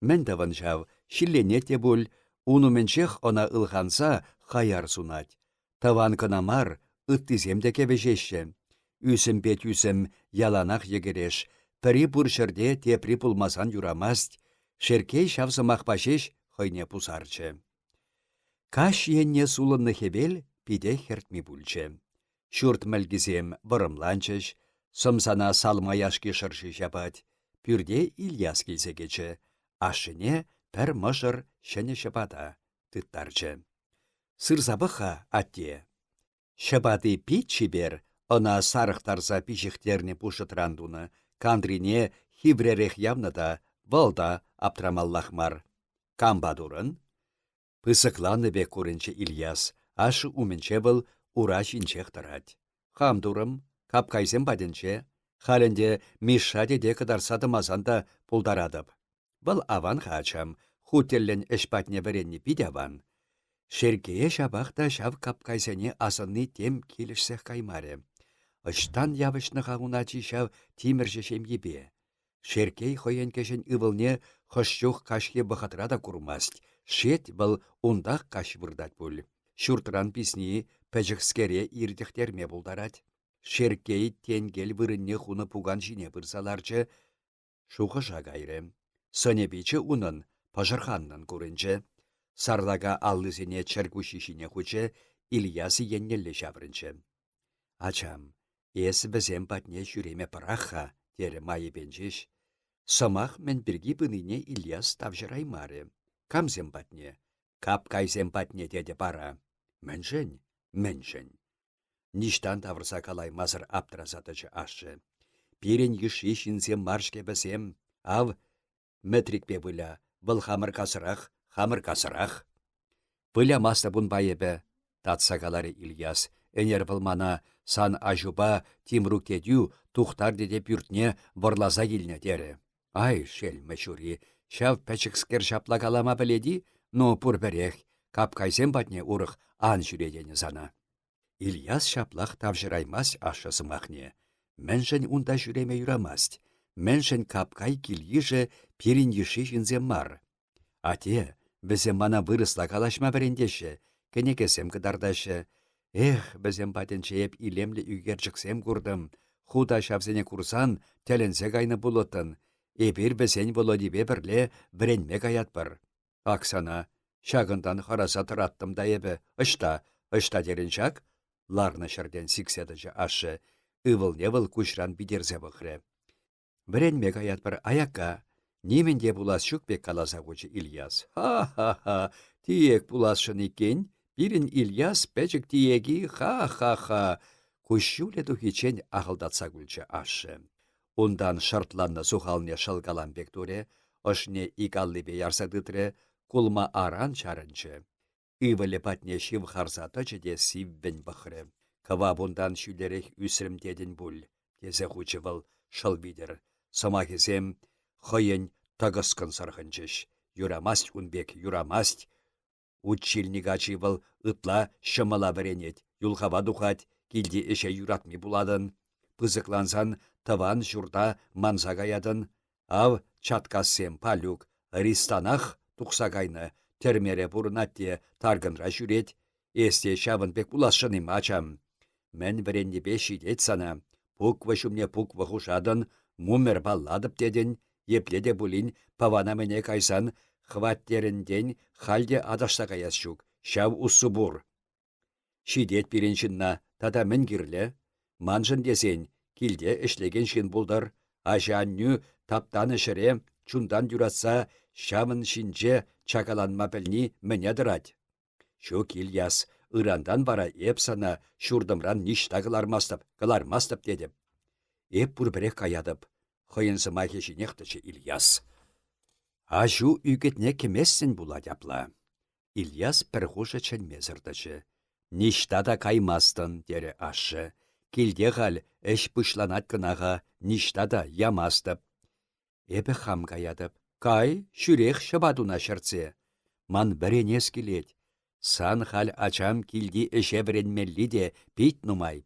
A: Мен даван жав, шиллене те бұл, унуменчех она ылханса хаяр сунать. Таван кынамар, ыттиземде кевежешше. Үсім пет үсім яланақ егереш, пірі бұршырде тепри пулмасан юрамаст, шеркей шавсымақ пашеш хойне пусарчы. Каш енне сулынны хебел пиде хертми бүлче. Шурт мәлгізем бұрымланчыш, сымсана салмаяшки шыршы жапат, пүрде Ильяс келсе кече, ашыне пәр мұшыр шәне шапата тыттарчы. Сырзабыха атте. Шапаты пит чибер, она сарықтарса пишіхтерне пушытрандуны, кандрине хивререх явнада, валда аптрамаллахмар. Камбадурын? Пысықланы бек көрінче Ильяс, ашы уменче был ура жинчех тарать. Хамдурым, капкайзем бадынче, халінде мишаде де кадарсады мазанда пулдарадып. Был аван хачам, хутеллен эшпатне веренне пидяван. Шеркее шабақта шав капкайзене асынны тем келішсех каймаре. Ыштан явышны хауначи шав тиміржешем ебе. Шеркей хойен кешен ывылне хышчух кашхе бұхатрада курмаст. Шет был ундақ каш вырдат бұл. Шуртран писни пәжікскере ирдіхтерме бұлдарат. Шеркей тенгел вырынне хуны пуган жіне бұрсаларчы шуғы жағайры. Сөнебечі унын пажырханнан көрінчі. Сарлага аллызіне чәргушишіне хучы Ильясы еннелі жаврынчы. Ачам, есі бізем патне жүреме пыраха, тере майы бенжеш. Сымақ мен біргі бұныне Ильяс тавжыраймары. Камзем патне, кап кайзем патне деді бара. Міншін. Ништан тавырса калай мазыр аптыразатычы ашы. Пирен еші шинзем маршке бізем, ав мәтрикпе бұля, бұл хамыр касырақ. Бұля маста бұн байыбы, татса калары Ильяс, энер мана сан ажуба тимрук тедю тухтар деде пюртне борлаза келіне дері. Ай, шел мәшури, шав пәчікскер шапла калама біледі, но пұрбәрех, кап кайсем батне урық ан жүредені зана. Ильяс шаплах тавжыраймас ашысымахне. Міншін унда жүреме юрамаст. Міншін капкай килйіжі пирин еші жінзем мар. Ате, бізем мана вырысла калашма бірендеші, кенекесем кыдардашы. Эх, бізем патенчееп илемлі үгерчіксем курдым. Худа шавзене курсан, тәленсе кайны булытын. Эпир бізен володибе бірле біренме каят бір. Аксана, шағындан хараса тұраттым да ебі. Ышта дерін шак, ларны шырден сикседіжі ашы. Ывыл-невыл кушран бидерзе бұқыры. Біренме каят бір аяққа, неменде булас шүкбек каласа көчі Ильяс. Ха-ха-ха, тиек буласшын екен, бірін Ильяс пәчік тиеги, ха-ха-ха. Күшшуле дұхичен ағылдатса күлчі ашы. Ондан шартланны сухалне шылгалан бектуре, ошне икаллыбе ярсадытыры, кулма аран чарынчы. Ивылі патне шив харзатычы де сиввен бұқыры. Кыва бұндан шүлерек үсірім дедін бұл, тезе хучывыл шыл бидір. Сама кезем, хойын тағысқын сарғынчыш. Юрамаст унбек, юрамаст. Училник ачывыл ытла шымала біренет. Юлхава духат, келде эше юратми буладын. Пызыклансан таван журда манзага ядын. Ав чаткасем палюк, ристанах тұқсагайны. Термере бұрынатте таргынра жүрет. Есте шавын бек булашыным ачам. Мен біреннебе шидет сана. Пуква шумне пуква хушадын, мумер балладып дедін, епледе бұлін павана мене кайсан, хваттерінден халде адашта каяс жүк, шав ұсы бұр. Шидет біріншінна, тада мен кирлі, манжын десен, килде ішлеген шын бұлдар, ажанны таптаны шыре, чундан дүратса, шавын шинже чакаланма пілні мене дырад. Шук Ильяс, ырандан бара епсана шурдымран ништа кылармастып дедім. Еп бұрбірек каядып, хойынсыма кешінектіші Ильяс. Ажу үгетне кемессін була дяпла. Ильяс пірхушы чәнмезірдіші. Ништа да каймастын, дері ашы. Келде ғал әш пышланат кынаға, ништа да ямастып. Эпі хам каядып. Кай, шүрех шабадуна шырце. Ман біренес келет. Сан хал ачам килди эше біренмелі де пит нумай.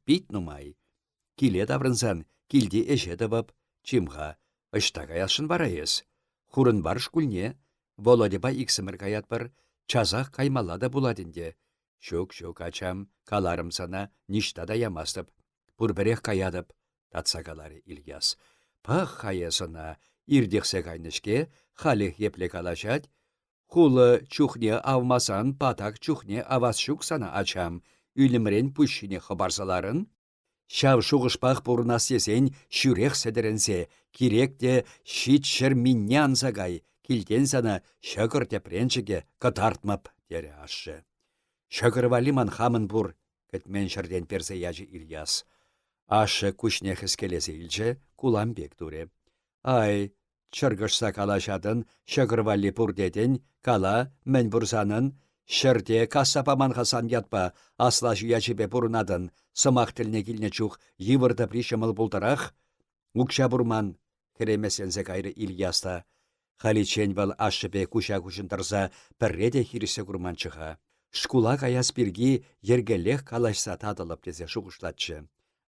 A: Килет аврынсан, килди эше дыбып, чимға, ышта каяшын бара ес. Хурын бар шкульне, Володеба иксімір каят бір, чазақ каймалада буладынде. Шук ачам, каларым сана, ништа да ямастып. Бұрбірех каядып, татса калары Ильяс. Пах каясына, ирдексе кайнышке, халех епле калашат, хулы чухне авмасан патак чухне авас шук сана ачам, үлімрен пүшіне хабарсаларын. Шав шуғышпақ бұрына сесен шүрех седеренсе, керекте шит шыр миннян сагай, келден сана шықыр тепреншіге кытартмап, дері ашы. Шықыр валиман хамын бұр, кітмен шырден персе яжы Ильяс. Ашы күшне хіскелесе илчі, кулам бек туре. Ай, чыргышса калашадын, шықыр вали бұр деден, кала, мен бұрсанын, шырде кассапаман хасан ятпа, асла жуячебе бұрынадын, сымақ тіліне келіне чух, евырды пришымыл бұлтырақ. Укша бұрман, керемесензе кайры Ильяста. Халичен вал ашшыбе куша күшіндірса, бірреде хирісе күрман чыға. Шкула каяс бірге ергелех калашса тадылып дезе шуғышлатшы.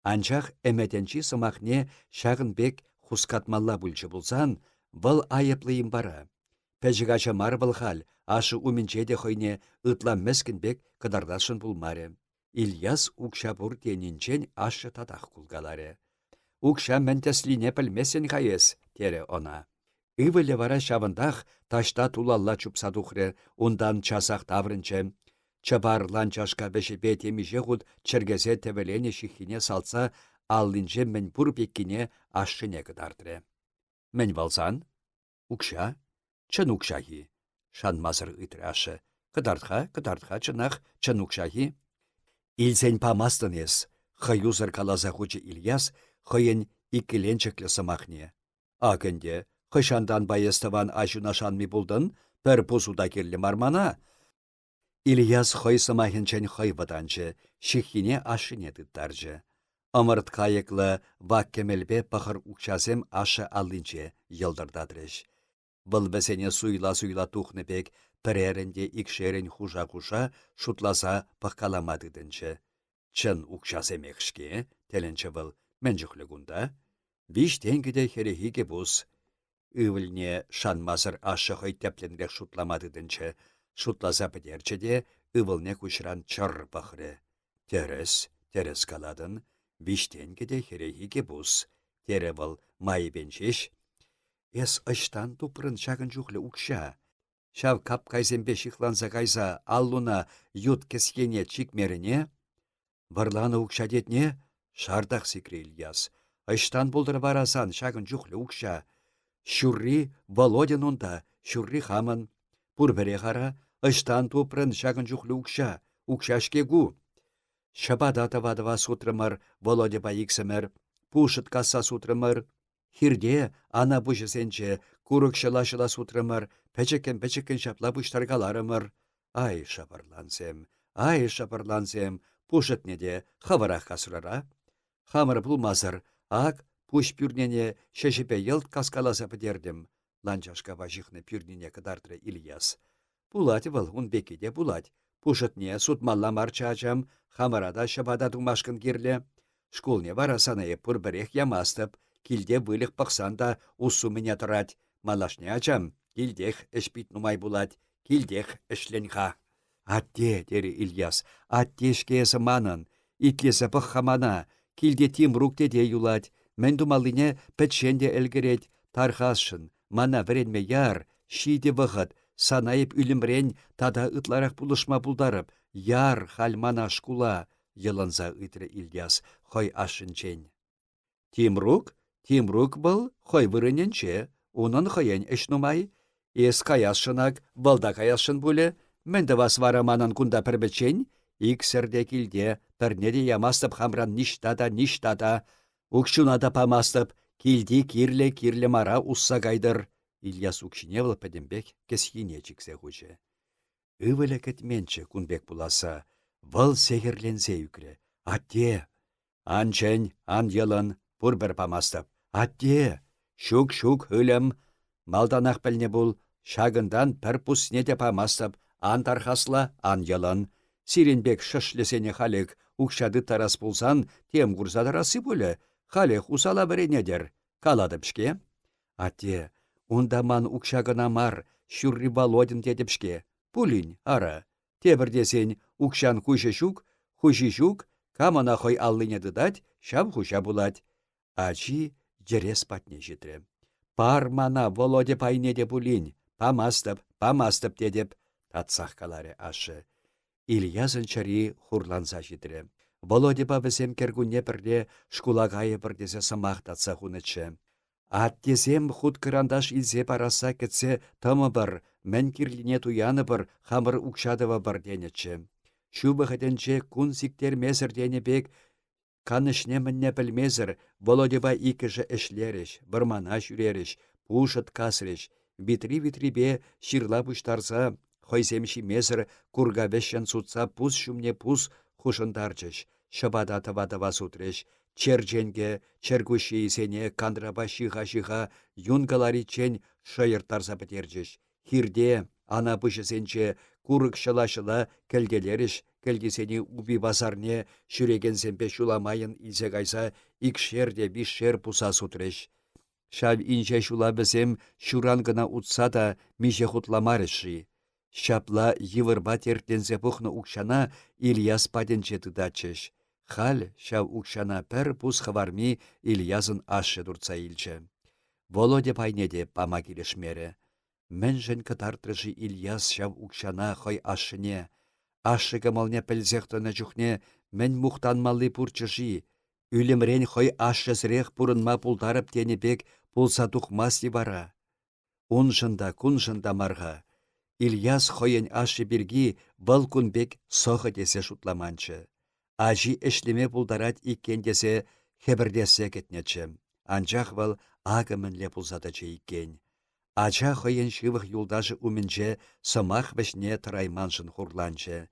A: Анчақ әмәтенчі сымақне шағынбек хускатмалла бүлчі бұлсан, бұл айыплыйым бара. Пәжігача мар бұл хал, ашы умінчеде хойне ытла мәскінбек кыдардашын бұлмары. Ильяс укша бұр тенінчен ашы тадақ кулгалары. Укша мәнтәслине пілмесен қайыз, тере она. Ивылі вара шавындақ ташта тулалла чупсадухры, ондан часақ таврынчы. Чабар ланчашка бешепе темиже хут чергезе тевелене шихине салса аллинже мен пур пеккине ашшыне кыдардыры. Мен валсан? Укша? Чын укшахи. Шанмазыр ытряшы. Кыдардха чынах чын укшахи. Илсен памастынес. Хаюзыр каласа хучы Ильяс хыйын иккіленчіклі сымахне. Акынде, хышандан байыстыван ашунашанми булдын, пір пусуда келі мармана. Ильяс хой сымахынчен хой ваданчы, шихине ашыне дыттаржы. Амырт кайыклы ваккемелбе пахыр укшасем ашы аллинче йылдырдадырыш. Бұл бәсене суйла тухны пек, пірерінде икшерін хужа-хужа шутласа паққаламадыдынчы. Чын укшасем екшке, теленчі бұл мәнжіқлі күнда. Биш тенгіде херехиге бұз. Үвілне шанмазыр ашы хой тәпленрек шутламадыдынчы. Шутласа бідерчі де үвілне күшіран чыр пақыры. Терес каладын. Виштенге херехиге бұз. Тере бұл майы бенчеш. Эс ыштан тупрын шагын жүхлі укша. Шав кап кайзембе шихланса кайса аллуна ют кескене чикмеріне. Варланы укшадетне шардақ секре Ильяс. Ыштан болдыр барасан шагын жүхлі укша. Шурри Володин онда, шурри хамын. Пурбере қара, ыштан тупрын шагын жүхлі укша. Укшашке гу. Шабадатавадава сутрымыр, Володя байиксымыр, пушыт касса сутрымыр. Хирде ана бұжысенче, курык шыла сутрымыр, пәчекен шапла бұштаргаларымыр. Ай шапырлансем, пушыт неде хаварақ касырара. Хамыр бұлмазыр, ак пуш пюрнене шешіпе елт каскаласа бідердім. Ланчашка важихны пюрнене кыдардыры Ильяс. Булать был, он бекеде булать. Пушытне сутмалла марчачам, хамарада шабада думашкын кирле. Школне вара санае пурбірех ямастып, килде вылық пақсанда усу мене тұрад. Малашне ачам, килдех эшпит нумай булать, килдех эшленха. Атте, дері Ильяс, аттешкесі манын, итлесі пық хамана, килде тим руктеде юлать, мен думалыне пәтшенде әлгерет, тархасшын, мана вренме яр, шиде вғыт, санайып үлімрен тада ытларақ бұлышма бұлдарып, яр хальмана шкула, йылынса ытры Ильяс, хой ашынчен. Тимрук был, хой вырыненче, унын хойен эшнумай, ес каясшынак, балда каясшын бұлі, менді вас вараманын кунда пірбічен, иксірде килде, пірнеде ямастып хамран ништада, укшунада памастып, килди кирле мара усса гайдыр. Ильяс укшине был пәдембек кесхине чиксе хучы. Ывылі кәтменчі кунбек буласа, выл сехерленсе үкре. Атте! Анчен, ан йылын, пурбір памастып. Атте! Шук hülім. Малданақ пәлне бұл, шагындан пір пусне де памастып, ан тархасла, ан йылын. Сиренбек шышлесене халек, укшады тарас пулсан, тем гурзадарасы бұлі, халек усала біренедер. Калады пішке? Атте! Ундаман укшагына мар, шүрри Володин дедіпшке. Пулин, ара. Тебірдесен укшан хуши шук, камана хой аллыне дыдать, шап хуша булать. Ачи жерес патне житрі. Пармана Володя пайнеде пулин, памастып дедіп, татсақ каларе ашы. Ильязын чари хурланса житрі. Володя бавысем кергуне бірде шкулагайы бірдесе сымақ татса хунычы. Аттесем худ кырандаш илсе параса кетсе тымы бір, мен кирлине туяны бір, хамыр укшадыва бір денечі. Шубы хытенче кун сиктер месір дене бек, канышне мінне білмезір, Володева икіжі эшлеріш, бірмана жүреріш, пушыт касырыш, витри-витрибе ширла пуштарса, хойсемші месір курга вешен сутса пус шумне пус хушындарчыш, шабада тава сутрыш, Чердженге, чергуши сене кандраба шиха юнгалари чен шайыртарса бітержіш. Хирде, ана пышысенче курык шыла келгелеріш, келгесені уби базарне шүреген сенпе шуламайын илсе кайса икшерде бишшер пуса сутреш. Шав инше шула бізем шуран гына утса да миже хутламарыши. Шапла йывырба тертенсе пухны укшана Ильяс паденче тыдачыш. Хал шав укшана пір пус хаварми Ильязын ашы дурца илче. Володя пайнеде пама килешмере. Мэнжен катартрыжы Ильяс шав укшана хой ашыне. Ашы кымылне пілзектіні жүхне мен мұқтанмалы пұрчыжи. Үлімрен хой ашшызрех пұрынма пулдарып тенебек пулса тухмаси бара. Уншында куншында марға. Ильяс хойын ашы біргі вăл күнбек сохы десе шутламанчы. Ажи эшлеме пулдарат иккен десе хебірдесе кетнечі. Анчах вăл агымынле пулсатачы иккен. Ача хойын шывых юлдашы умінче сымах вешне тырайманшын хурланчы.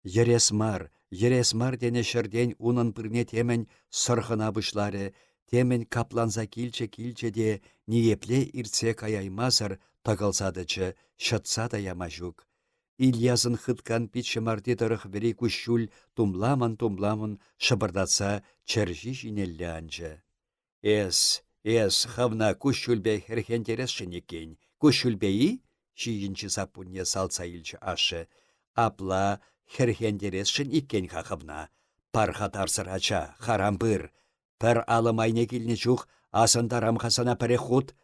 A: Ересмар дене шырден унын пырне темен сырхына бұшлары, темен капланса килче де ниепле иртсе каяймасыр тағылсадычы, шытса да ямажук. Ильясын хыткан питші марте тұрық вері күшшул тумламын шыбырдатса чәржі жинелі анжы. Эс, хавна күшшулбе херхентерес шынекен. Күшшулбеи? Шиінші сапунне салса илчі ашы. Апла херхендересшін иккен хақыбна. Парха тарсырача, харамбыр. Пір алымайне келіне чух, асындарам хасана пірі худ.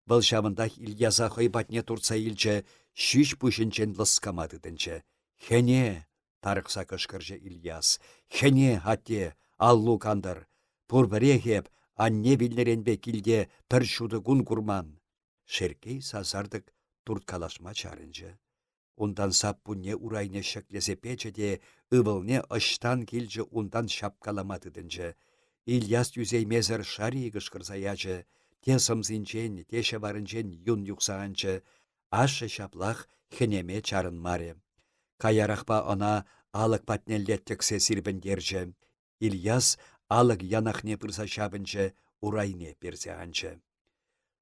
A: Бұл шавындақ Ильяза хойбатне турца илчі, шүш пүшінчен лыскамадыдынчы. Хене, тарықса кышкыржы Ильяс. Хене, атте, аллу кандыр. Пұрбіре хеп, анне білнеренбе килде пір шуды күн курман. Шеркей сазардық турткалашма чарынчы. Ундан саппунне урайне шеклесе печеде, ывылне ыштан килчі ундан шапкаламадыдынчы. Ильяс юзеймезір шари кышкырсаячы, те сымзинчен, те шеварынчен юн юқсағанчы, ашы шаплах хенеме чарын маре. Каярахпа она алық патнеллеттіксе сирбендерчі. Ильяс алық янахне пырса шабынчы, урайне персеанчы.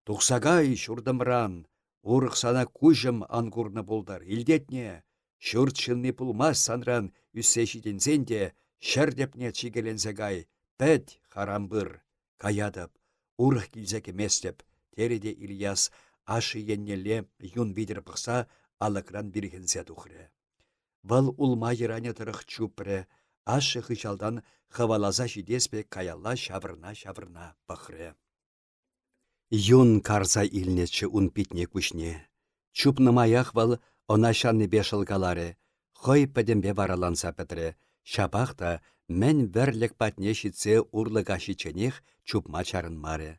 A: Тухсагай шурдымран, урық сана күжім ангурны болдар. Илдетне, шүрт шынны пулмас санран үссешиденсен де, шәрдепне чигеленсегай, пәт харамбыр, каядып, урық килзеке местеп, тереде Ильяс ашы еннеле юн бидір пықса, алықран біргенсе тухры. Вал улма еране тұрық чупры, ашы хычалдан хавалаза жидеспе каялла шавырна пықры. Юн карса илнечче ун питне күшне. Чупнымаях вал она шанны бешылгалары, хой пәдембе бараланса пәтірі, шапақта мен вәрлік патне шитсе урлыға шиченех чупма чарын маре.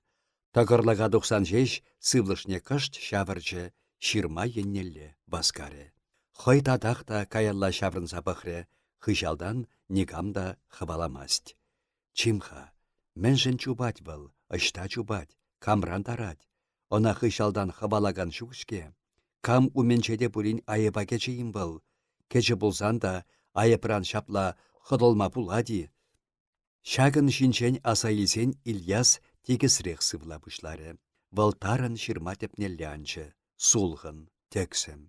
A: Тағырлыға 96 сывлышне кышт шавырчы, ширма еннелле баскары. Хой тадақта каялла шаврынса пықры, хыжалдан нигамда хываламасть. Чимха, мен жын чубать вал, ышта чубать. Камран тарать. Она хышалдан хабалаган шукшке. Кам уменчеде пулин айыпа кечейін был. Кече булсан да айыпран шапла хыдылма пулади. Шагын шинчен асайлсен Ильяс тегісірек сывла бұшлары. Валтарын шырма тепнелі анчы. Сулғын, тексім.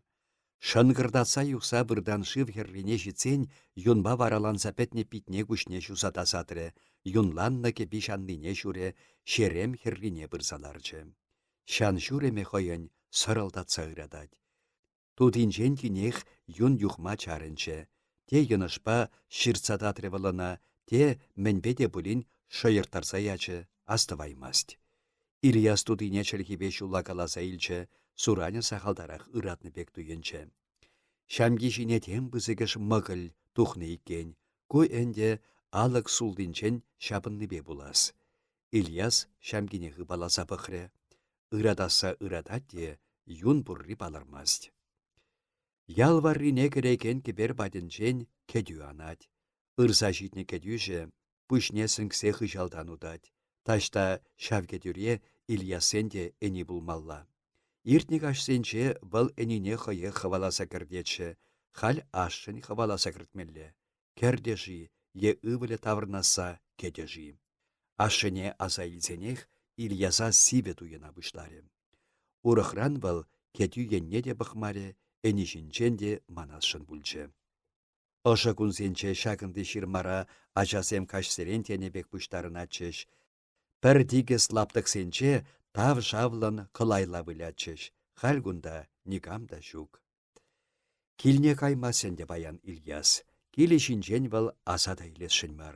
A: Шынгырдатса юқса бірдан шыв херрине житсен, юнба вараланса пәтне питне күшне шусатасатры. Юнланна кепи шанныне шуре, шерем херрине бірзаларчы. Шан шуреме хойын сырылдатса ырадать. Тудинчен тинех юн юхма чарынчы. Те юнышпа шырцадатры валына, те мәнбеде бұлін шойыртарса ячы, астываймасть. Ильяс тудине чәрхебе шула каласа илчі, Сураня сахалдарах ыратны бек туйынчы. Шамги жинетем бізігіш мығыл тухны иккен. Ку әнде алық сулдинчен шабынны бе булас. Ильяс шамгине ғыбаласа пықры. Ырадаса ырадат де юн бұрри балармаст. Ялваррине керекен кебер бадынчен кедю анат. Ырса житне кедюже пүшне сіңксе хыжалдан удать. Ташта шавгедюре Ильясен де әні булмалла. Иртник ашсенче бұл әнине хойы хываласа кірдетші, хал ашшын хываласа кіртмелі. Кердежі, е ывылы тавырнаса кедежі. Ашшыне аза илзенех Ильяза сиве туйына бұшлары. Урықран бұл кедю енне де бұқмары, әнішінчен де манасшын бүлчі. Ошы күнсенче шакынды шырмара ажасем кашсерен тенебек бұштарын атчыш. Пір дигес лаптықсенче тав жавлан кылайла вылячыш, хальгунда никамда жук. Килне каймасен де баян Ильяс, килі шинчен вал асада илесшін мар.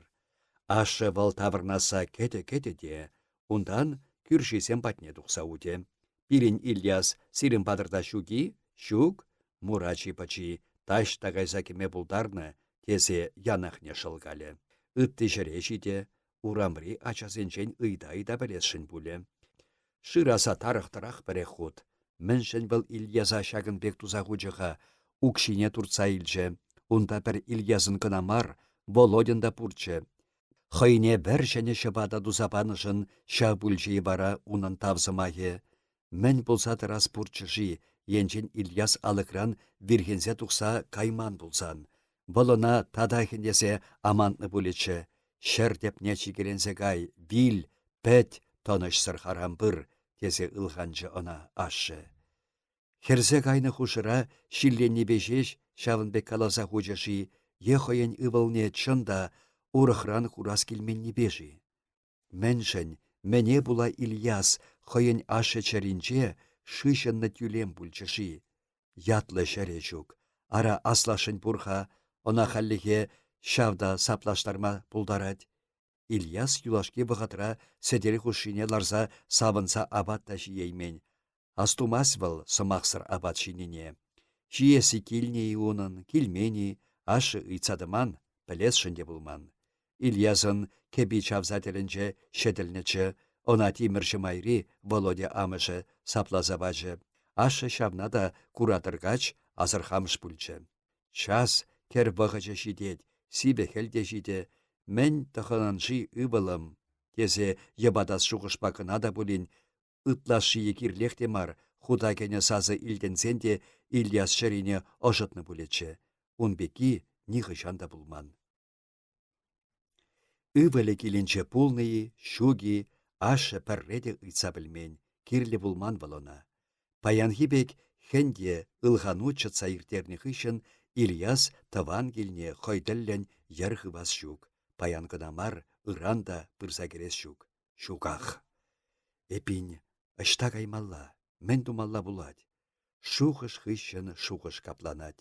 A: Ашы вал тавырнаса кете-кете де, ундан күршесен патне тұқса уде. Пирин Ильяс сирин падырда шуги, шук, мурачи пачи Таш тагайса кеме булдарны, тесе янахне шылгалі. Ытты жіре жиде, урамри ачасенчен ыйда білесшін бұлі. Шыраса тарықтырақ бірі худ. Міншін бұл Ильяза шагын бек туза ғуджыға, укшине турца илже. Унда бір Ильязын кынамар, Володинда пурчы. Хыйне бір және шыбада дузапанышын ша бүлжей бара унын тавзымайы. Мен болса тырас пурчыжи, енчен Ильяс алыкран виргензе тұқса кайман болсан. Болына тадахіндесе амантны бұлечі. Шер деп не чигерензе гай, вил, пәт, тоныш сырхарам бір, тесе ылғанчы она ашы. Херзе кайны хушыра, шилленні бешеш, шавынбек каласа хучаши, ехойын ывылне чында, урықран хурас келменні беші. Мэншін, мене була Ильяс, хойын ашы чаринче, шышынны тюлем бүлчыши. Ятлы шәре жүк. Ара аслашын бұрха, она халлихе шавда саплаштарма пулдарад. Ильяс юлашке бұғатыра седері хушине ларза сабынса абат та жиеймен. Астумас был сымақсыр абат шинине. Жиесі келней унын, келмени, ашы ыйцадыман, білесшінде бұлман. Ильясын кеби чавзателінче шетілнечі, она тимірші майри Володя амышы саплаза бажы. Ашы шавна да куратыргач азырхамыш бүлчі. Час кер бұғычы жидет, сибе хелде жиде, мен тұхынанжи үбілім. Тезе ебадас шуғышпақына да бұлін, ытлашы екірлехте мар, худа кене сазы илденсенде Ильяс шарине ожытны бұлечі. Унбеки нихышанда бұлман. Үбілі келінче пулныя, шуги, ашы пәрреде ұйтса білмен, кирлі бұлман бұлына. Паянхибек хенде ылғану чытса иртерніх ішін Ильяс таван келіне хойділлен ярғы бас жүк. Паянғынамар ыранда пырса керес жүк. Шуғақ. Эпин, ашта каймалла, мен думалла булад. Шуғыш хышын шуғыш капланад.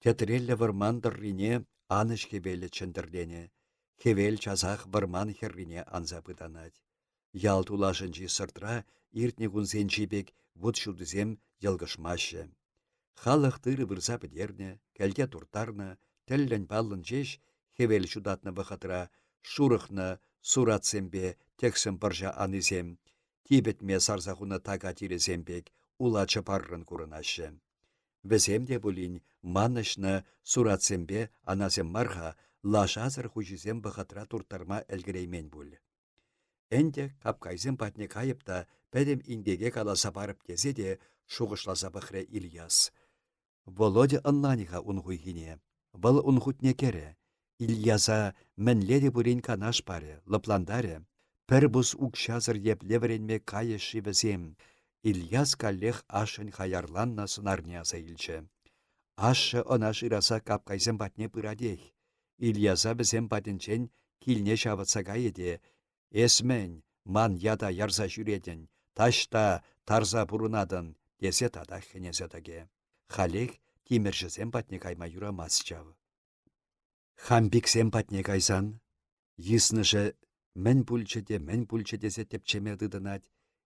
A: Тетреллі вырмандыр рине аныш хевелі чындырлене. Хевел чазақ вырман херрине анза пытанад. Ял тулашынчи сыртра иртне кунсен жибек вуд шудызем йылгышмашы. Халық тыры вырса бідерне, кәлге туртарны, тәллен баллын жеш, хевел шудатны бұқытыра, шурықны, суратсембе, тексім біржа анызем, тибетме сарзахуны тага тирезембек, улачы паррын курынашы. Візем де бұлін манышны суратсембе аназем марха, лашазыр хучизем бұқытыра туртарма әлгіреймен бұл. Әнде капкайзем патне кайыпта, пәдем индеге каласа барып тезе де шуғышласа бұқыры Ильяс. Володя анланиға ұнғуйгіне. Бұл ұнғутне кере. Ильяза мәнлері бүрін канаш бары, лыпландары. Пір бұз ұқшазыр еп левіренме кайы шивізем. Ильяс каллех ашын хаярланна сынарняса илчі. Ашы она шыраса капкайзем батне пырадех. Ильяза бізем батынчен килне шаватсага еде. Эсмен, ман яда ярза жүредін, ташта тарза бұрынадын, десе тада хенезетаге. Халех тиміршізем батне кайма юрамас жавы. Хамбиксем батне кайсан, йысныжы мен бүлчі десе тепчемедыдынат,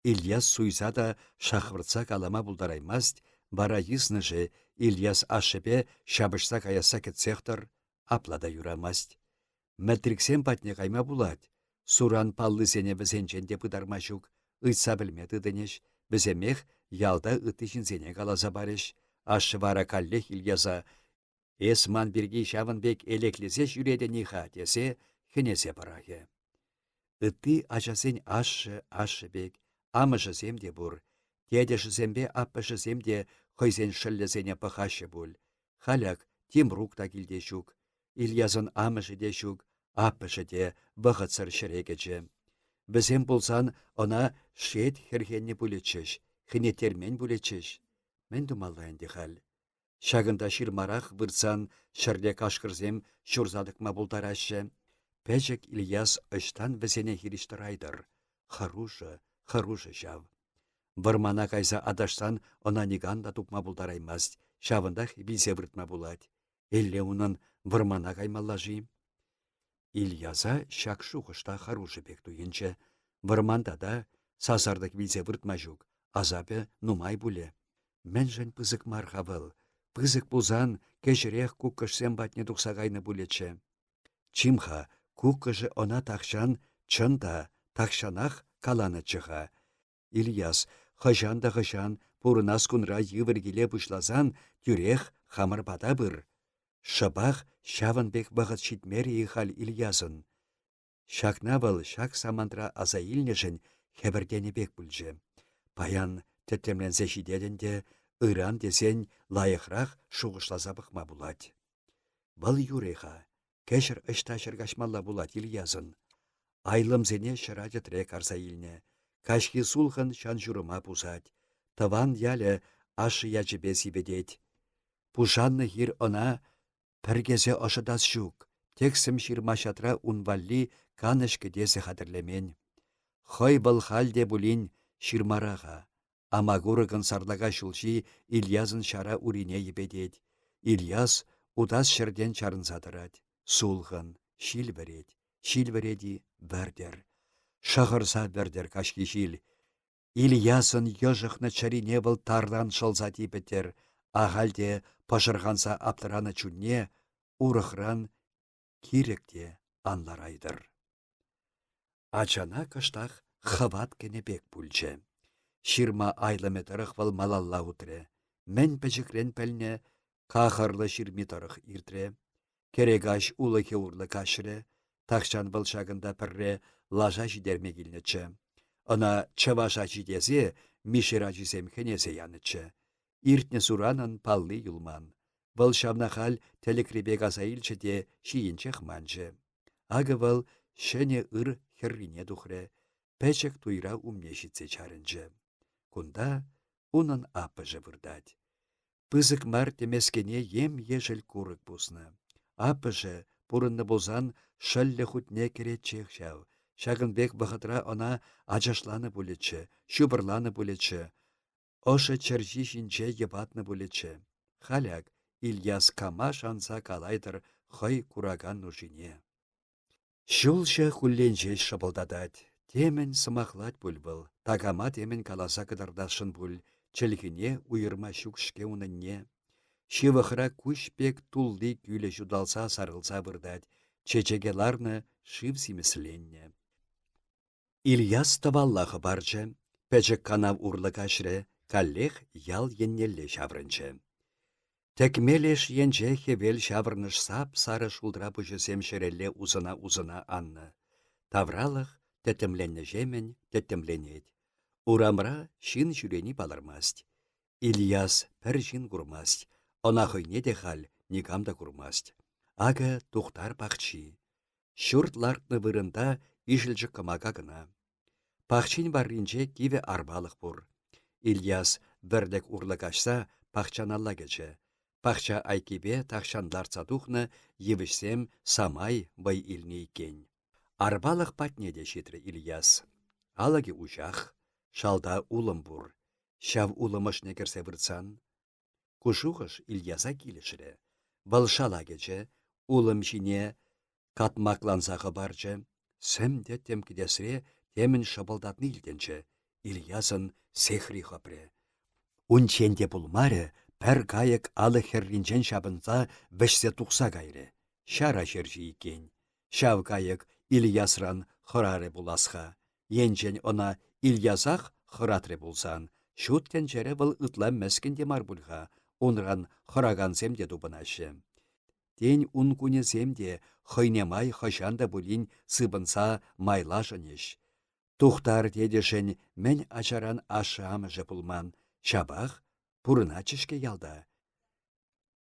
A: Ильяс суйса да шахвырца калама бұлдараймаст, бара йысныжы Ильяс ашыбе шабышса каяса кетсектор, аплада юрамаст. Мәтриксем батне кайма булат, суран паллы сене бізенченде пыдармашук, ыйтса білмеді дінеш, біземех ялда ытышын сене каласа барыш, ашы вара каллех Ильяза, эсман бірге шавынбек элеклесе жүреден иха десе, хенесе барахе. Ыты ачасен ашы бек, амышы земде бұр, дедеші зембе аппышы земде хойзен шыллесене пахашы бұл. Халяк Тимрук та келде жүк, Ильязын амышы де жүк, аппышы де бұғытсыр шірегечі. Бізем болсан, она шет херхенне бүлечіш, хінетермен бүлечіш. Мен думалайынды хал. Шагында шырмарақ вырсан, шырле кашқырзем шурзадықма бұлдарашы. Пәжік Ильяс ұштан візене хириштырайдыр. Харушы жав. Вармана кайса адаштан она ниганда тупма бұлдараймаст. Шавындақ бизе выртма бұлад. Элле унын вармана каймаллажи. Ильяза шак шуғышта харушы бек туйынчы. Варманда да сазардық бизе выртма жүк. Азабы нумай бұле. Мен жын пызык мархавыл. Пызык пузан кешірех куккышсем батне тухсагайны булечче. Чимха куккыжы она тахшан чында тахшанах каланы чыха. Ильяс хыжан да хыжан пурынас кунра йывыргиле пушлазан тюрех хамыр бада бір. Шыбах шавынбек бағыт шитмері ихал Ильясын. Шакна был шак самантра аза илнешін хебірдені бек бүлже. Паян теттемленсе шидедінде ыран десен лайықрақ шуғышлаза бұқма бұлад. Бұл юреха кешір ішта шыргашмалла бұлад Ильясын. Айлымзене шыраджы трек арса илне. Кашки сулхын шан журыма пузад. Таван ялі ашы яжыбе сибедет. Пушанны хир она піргезе ошыдас шук. Тексім ширмашатра унвалли канышкы десі хадырлемен. Хой бұл халде бұлін ширмараға. Амагурыгын сарлага шулши Ильязын шара урине ебедет. Ильяс удас шырден чарынсадырад. Сулғын, шилвереди вәрдер. Шағырса вәрдер кашки шил. Ильясын ежықны чарине был тардан шылзати бітер. Ағалде пашырғанса аптыраны чүнне, урықран киректе анларайдыр. Ачана кыштақ хыват кенебек бүлче. Ширма айлы тұрық вал малалла утре. Мен пәжікрен пәлне қақырлы ширми тұрық иртре. Керегаш улы кеурлы кашыры. Тақшан бұл шағында пірре лажа жидермегілнечі. Она чаваша жидезе мишера жізем хенезе янычы. Иртне суранын паллы юлман. Бұл шавнахал телекребек азаилчі де шиінчех манчы. Ағы бұл шәне ыр херрине дұхре. Пәчек туйра умнешітсе чарынчы. Кунда унын апыжы вырдать. Пызык мар темескене ем ежел курык бусны. Апыжы пурынны бозан шәллі хутне керет чехшау. Шагынбек бұғытра она ажашланы бұлетші, шубырланы бұлетші. Ошы чәржі жінче ебатны бұлетші. Халяк Ильяс кама шанса калайдыр хой кураган нужине. Шулшы хулленже шабылдадад. Темен сымақлад бұлбыл. Тагама темен каласа кыдардашын бұл. Челгіне уйырма шукшке унынне. Шивықыра күшпек тулды күлі жудалса сарылса бұрдад. Чечегеларны шив симесленне. Ильяс таваллағы барчы. Пәчік канав урлы кашры. Каллех ял еннелле шаврынчы. Тәкмелеш енче хевел шаврыныш сап сары шулдра бұжысем шерелле узына анны. Тавралық тәтімленне жемен тәтімленет. Урамра шин жүрені балырмаст. Ильяс пір жин курмаст. Она хойне де хал никамда курмаст. Ага тухтар пахчи. Шурт лартны вырында ишілчі кымаға гына. Пахчин барринче киве арбалық бұр. Ильяс вірдік урлы кашса пахчаналла кече. Пахча айкибе тахшанларца тухны евішсем самай бай илне иккен. Арбалық патнеде шитрі Ильяс. Алаги ужах, шалда улым бұр. Шав улымышне керсе вырцан. Кушуғыш Ильяса килішірі. Бұл шала кече, улым жіне катмаклансағы барчы. Сәмде темкідесіре темін шабылдатны илденче. Ильясын сехри хапре. Унченде бұлмары пәр кайык алы херринчен шабынса вішсе тұқса кайры. Шара жержі икен. Шав кайык Ильясран хырары буласха. Енчен она Ильясах хыратры булсан. Шуттен жере бұл ытлам мәскінде мар бұлға. Онран хыраган земде дубынашы. Тен ункуне земде хойнемай хышанда бұлін сыбынса майлашынеш. Тухтар дедешен мен ачаран ашамыжы пулман. Шабах пурына чешке ялда.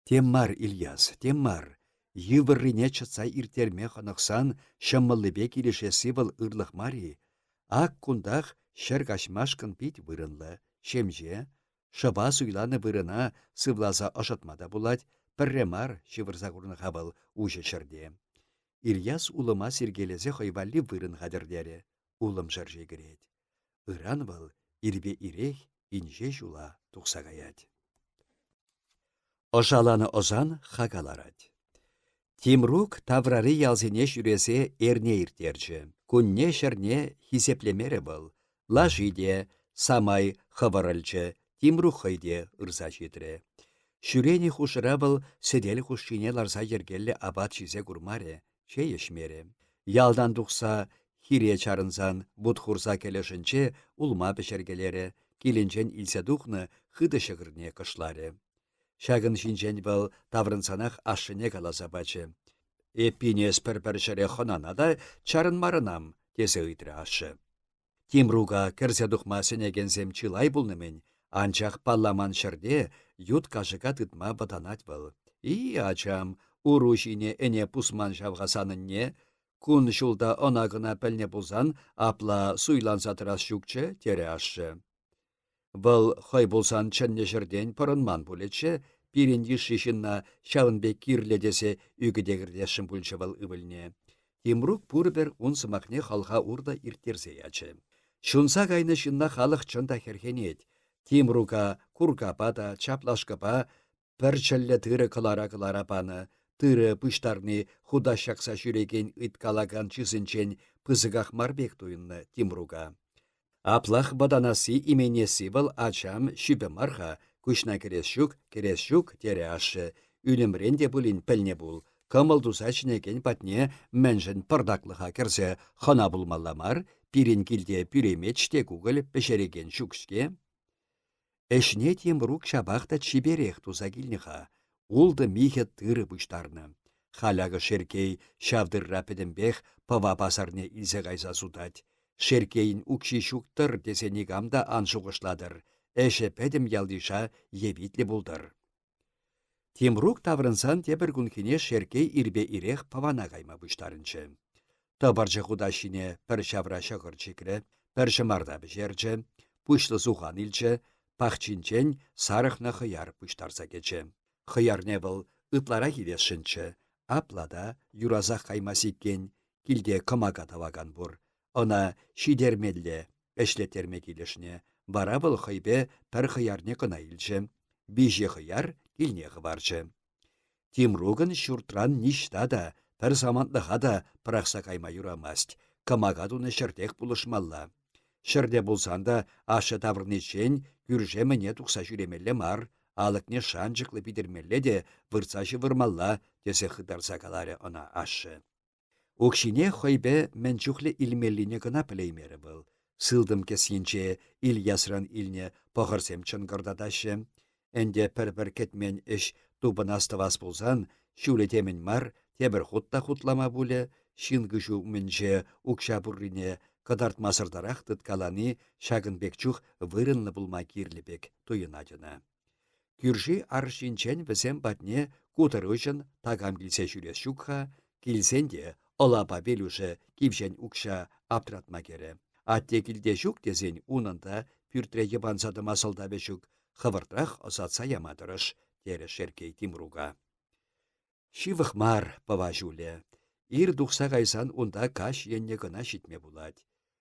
A: Теммар Ильяс, теммар. Йывыррине чытса иртерме ханықсан шыммыллыбе келешесі был ырлық мари. Ак кундах шәргашмашкын пит вырынлы. Шемже, шыба суйланы вырына сывлаза ошатмада булать, пірремар шывырза курны хабыл уже шырде. Ильяс улыма сергелезе хойвалли вырын хадырдері. Улым жаржы керет. Иран был ирбе ирех инже жула тухсагаят. Ошаланы озан хагаларад. Тимрук таврары ялзине жүресе эрне иртерчі. Күнне шырне хисеплемері был. Лажиде, самай хывырылчы, Тимрук хайде ырза жетірі. Шүрені хушырабыл седел хушшине ларса ергелі абат чизе курмаре, чейешмере. Ялдан тухса хире чарынсан бұд хурса келешінче улма пешергелері, киленчен илсе тухны хыды шығырне кышларе. Шагын шинчен был таврынсанах ашыне каласа бачы. Эппинес пір-піршіре хонанада чарын марынам, тесе ыйтры ашы. Тимруга кірсе дұқма сенегенсем чылай бұлнымен, анчақ палламан шырде ют кажыка тытма баданат был. И ачам, урушине эне пусман шавғасанынне, күн шулда онағына пәлне бұлзан, апла суйлан сатырас шукче тере ашы. Бұл хой бұлсан чынне жырден пырынман бұлетші, пиренді шишінна шавынбек кирледесе үгідегірдешін бұлчы бұл үбілне. Тимрук пұрбір ұнсымақне халға урда иртерзе ячы. Шунса кайны шынна халық чында херхенет. Тимрука куркапа да чаплашкапа бір чәллі тыры кылара паны, тыры пыштарны худа шақса жүреген ыткалаган чызынчен пызығақ марбек туынны Тимрука. Аплах баданасы именесі был ачам шүбі марха, күшна кересшук тере ашы, үлімренде бұлін пілне бұл. Кымыл дусачнеген патне мәнжін пырдаклыға керсе хана булмалламар, пирин килде пюремечте кугыл пешереген шукшке. Эшне Тимрук шабақта чиберех туза килнеха, улды михе тыры бұштарны. Халагы шеркей шавдырра педембех пава пасарне илзе кайса судать. Шеркейін укши шуктыр десенигамда аншуғышладыр. Эше педем ялдиша ебитлі бұлдыр. Тимрук таврынсан тебір күнкене шеркей ирбе ирех павана кайма бұштарынчы. Табаржы худашине пір шавра шағыр чекірі, пір шымарда бішерчі, пұшлы сухан илчі, пахчинчен сарықна хыяр бұштарса кечі. Хыярне бұл ытлара келесшінші, аплада юразақ каймасиккен, килде кымаға таваган бұр. Она шидермелле, эшлетерме келешне, бара бұл хыйбе пір хыярне кына илчі, бейже хыяр келнеғі барчы. Тимругын шуртран ништа да, пір заманлыға да пырақса кайма юрамаст, кымаға дуны шыртек бұлышмалла. Шырде болсан да ашы таврнечен күрже міне тұқса жүремелле мар, алықне шанжықлы бидермелле де вырцашы вырмалла, десе хыдарса каларе она ашы. Укшине хойбе менчухле илмеллине гына пілеймері был. Сылдым кесінче ил ясран илне похырсем чынгырдадашы. Энде пір-пір кетмен іш тубынастывас болсан, шуле темен мар, тебір хутта хутлама буле, шингышу мінже укша буррине кадартмасырдарақ тыткаланы шагынбекчух вырынны булма кирлібек туйынадына. Күржи аршинчен візем батне кутыр үшін тагам білсе жүрес шукха, килсенде олапа белуші кивжен укша аптратма кере. Атте килде шук дезен унында пүртре ебансады масылда бешук, хывыртрақ осатса ямадырыш, дері шеркей Тимруга. Шивых мар пава жуле. Ир дұқса қайсан унда каш енне гына шитме булад.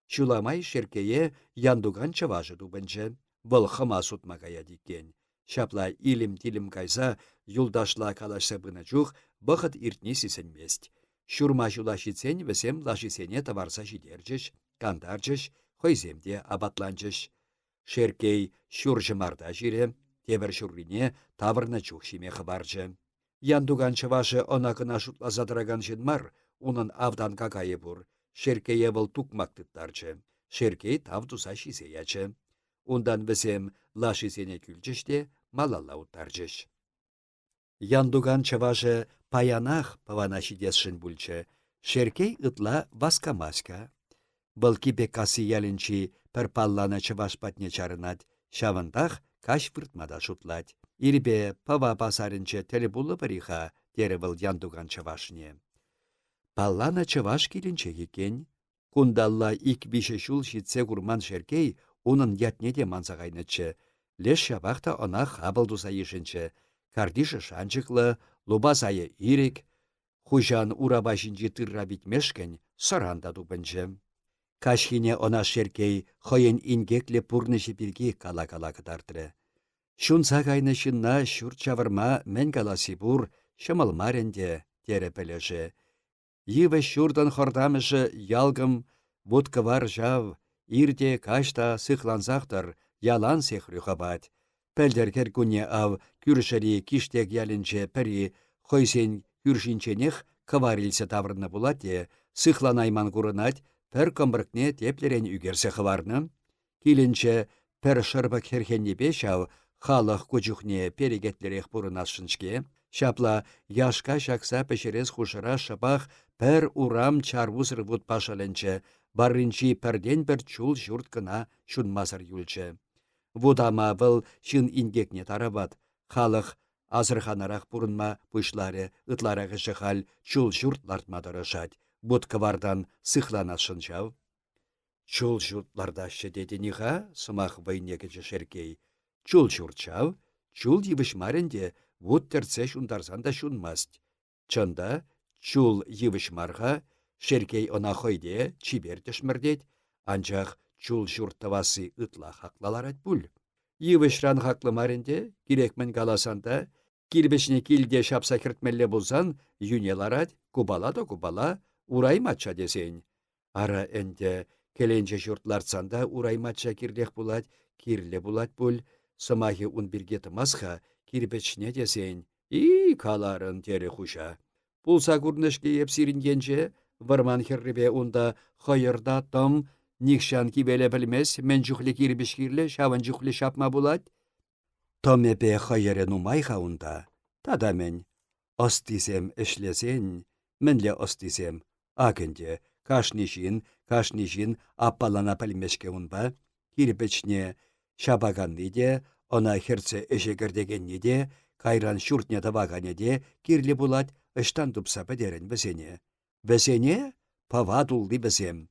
A: Шуламай шеркее яндуган чаважы дубынчы, бұл хыма сутма кая дикен. Шапла илім-тилім кайса юлдашла калашса бына чух, бұқыт иртне сесенмест. Шурма жула шитсен весем лашисене таварса жидерчіш, кандарчыш, хойземде абатланчыш. Шеркей шуржы марда жире, тебір шуррине тавырна чух шиме хыбарчы. Яндуган чывашы онакына шутла задыраган жинмар, унын авдан какайы бур. Шеркее был тукмактыттарчы. Шеркей тавдуса шисеячы. Ундан весем лашисене күлчіште малалла уттарчыш. Яндуган чывашы паянах павана шидесшін бүлчі. Шеркей ытла васка-маска. Был кипе касы ялінчі пір паллана чываш патне чарынат, шавындах каш выртмада шутлать. Ирбе пава пасарынче телебулы бариха, дері был яндуган чывашне. Паллана чываш келінче екен. Кундалла ик бише шул шитсе курман шеркей, унын ятнеде мансағайнычы. Леш шабақта она хабылдуса ешінчі. Кардишы шанчықлы, лубасайы ирек, хужан урабашинчі тырра битмешкен, саранда дубынчы. Кашхине она шеркей хойын ингекле пурнышы бірге кала-кала кытартыры. Шунса кайнышынна шур чавырма мен каласи бур, шымылмаренде, тере пілеші. Йывы шурдан хордамышы ялгым, вудкывар жав, ирде кашта сыхлансақтыр, ялан сехрюхабат. Пәлдеркер күне ав күршәри киштек ялінче пәрі хойсен күршінченех кыварилсе таврны булате, сыхланайман курынать, пәр көмбіркне теплерен үгерсе хыварны. Килінче пәр шырбык херхеннепе шав халық көчухне перегетлерек бұрынашшыншке, шапла яшка шакса пешерес хушыра шапах пәр урам чарвузыр вуд пашалынче, барринчи пәрден бір чул журт кына шунмазыр юлче. Вудама выл шын ингекне тарабат, халық азырханарах бұрынма пушлары ытларағы жығал чул журт лартмадырышать, бұд кывардан сыхланашын жау. Чул журтларда шедедениға сымақ вайнекече шеркей. Чул журтчау, чул йывышмаренде вуд терце шундарсан да шунмаст. Чында чул йывышмарға шеркей она хойде чибер тешмірдет, анчақ чул журттавасы ытла хақлаларат бүл. Йывышран хақлымаренде керекмен каласанда, кирбешне килде шапса кіртмелле болсан, юнеларат, кубала да кубала, урайматша десен. Ара энде келенче журтларцанда урайматша кирлех булат, кирле булат бүл, сымахи ун бирге тымасха кирбешне десен. И каларын тере хуша. Пулса курнышке епсирингенче, варман херребе унда хайырда там, никшан кибеле білмес, мен жүхле кирбеш кирле, шаван жүхле шапма булат. Том епе хайыры нумайха унда. Тада мен остисем эшлесен, менле остисем. Акенде кашнишин аппалана пілмешке унба, кирбечне шабаганны де, она херце эшегірдегенне де, кайран шуртне тавагане де, кирле булат, ыштан тупса бедерен бізене. Бізене павадулды бізем.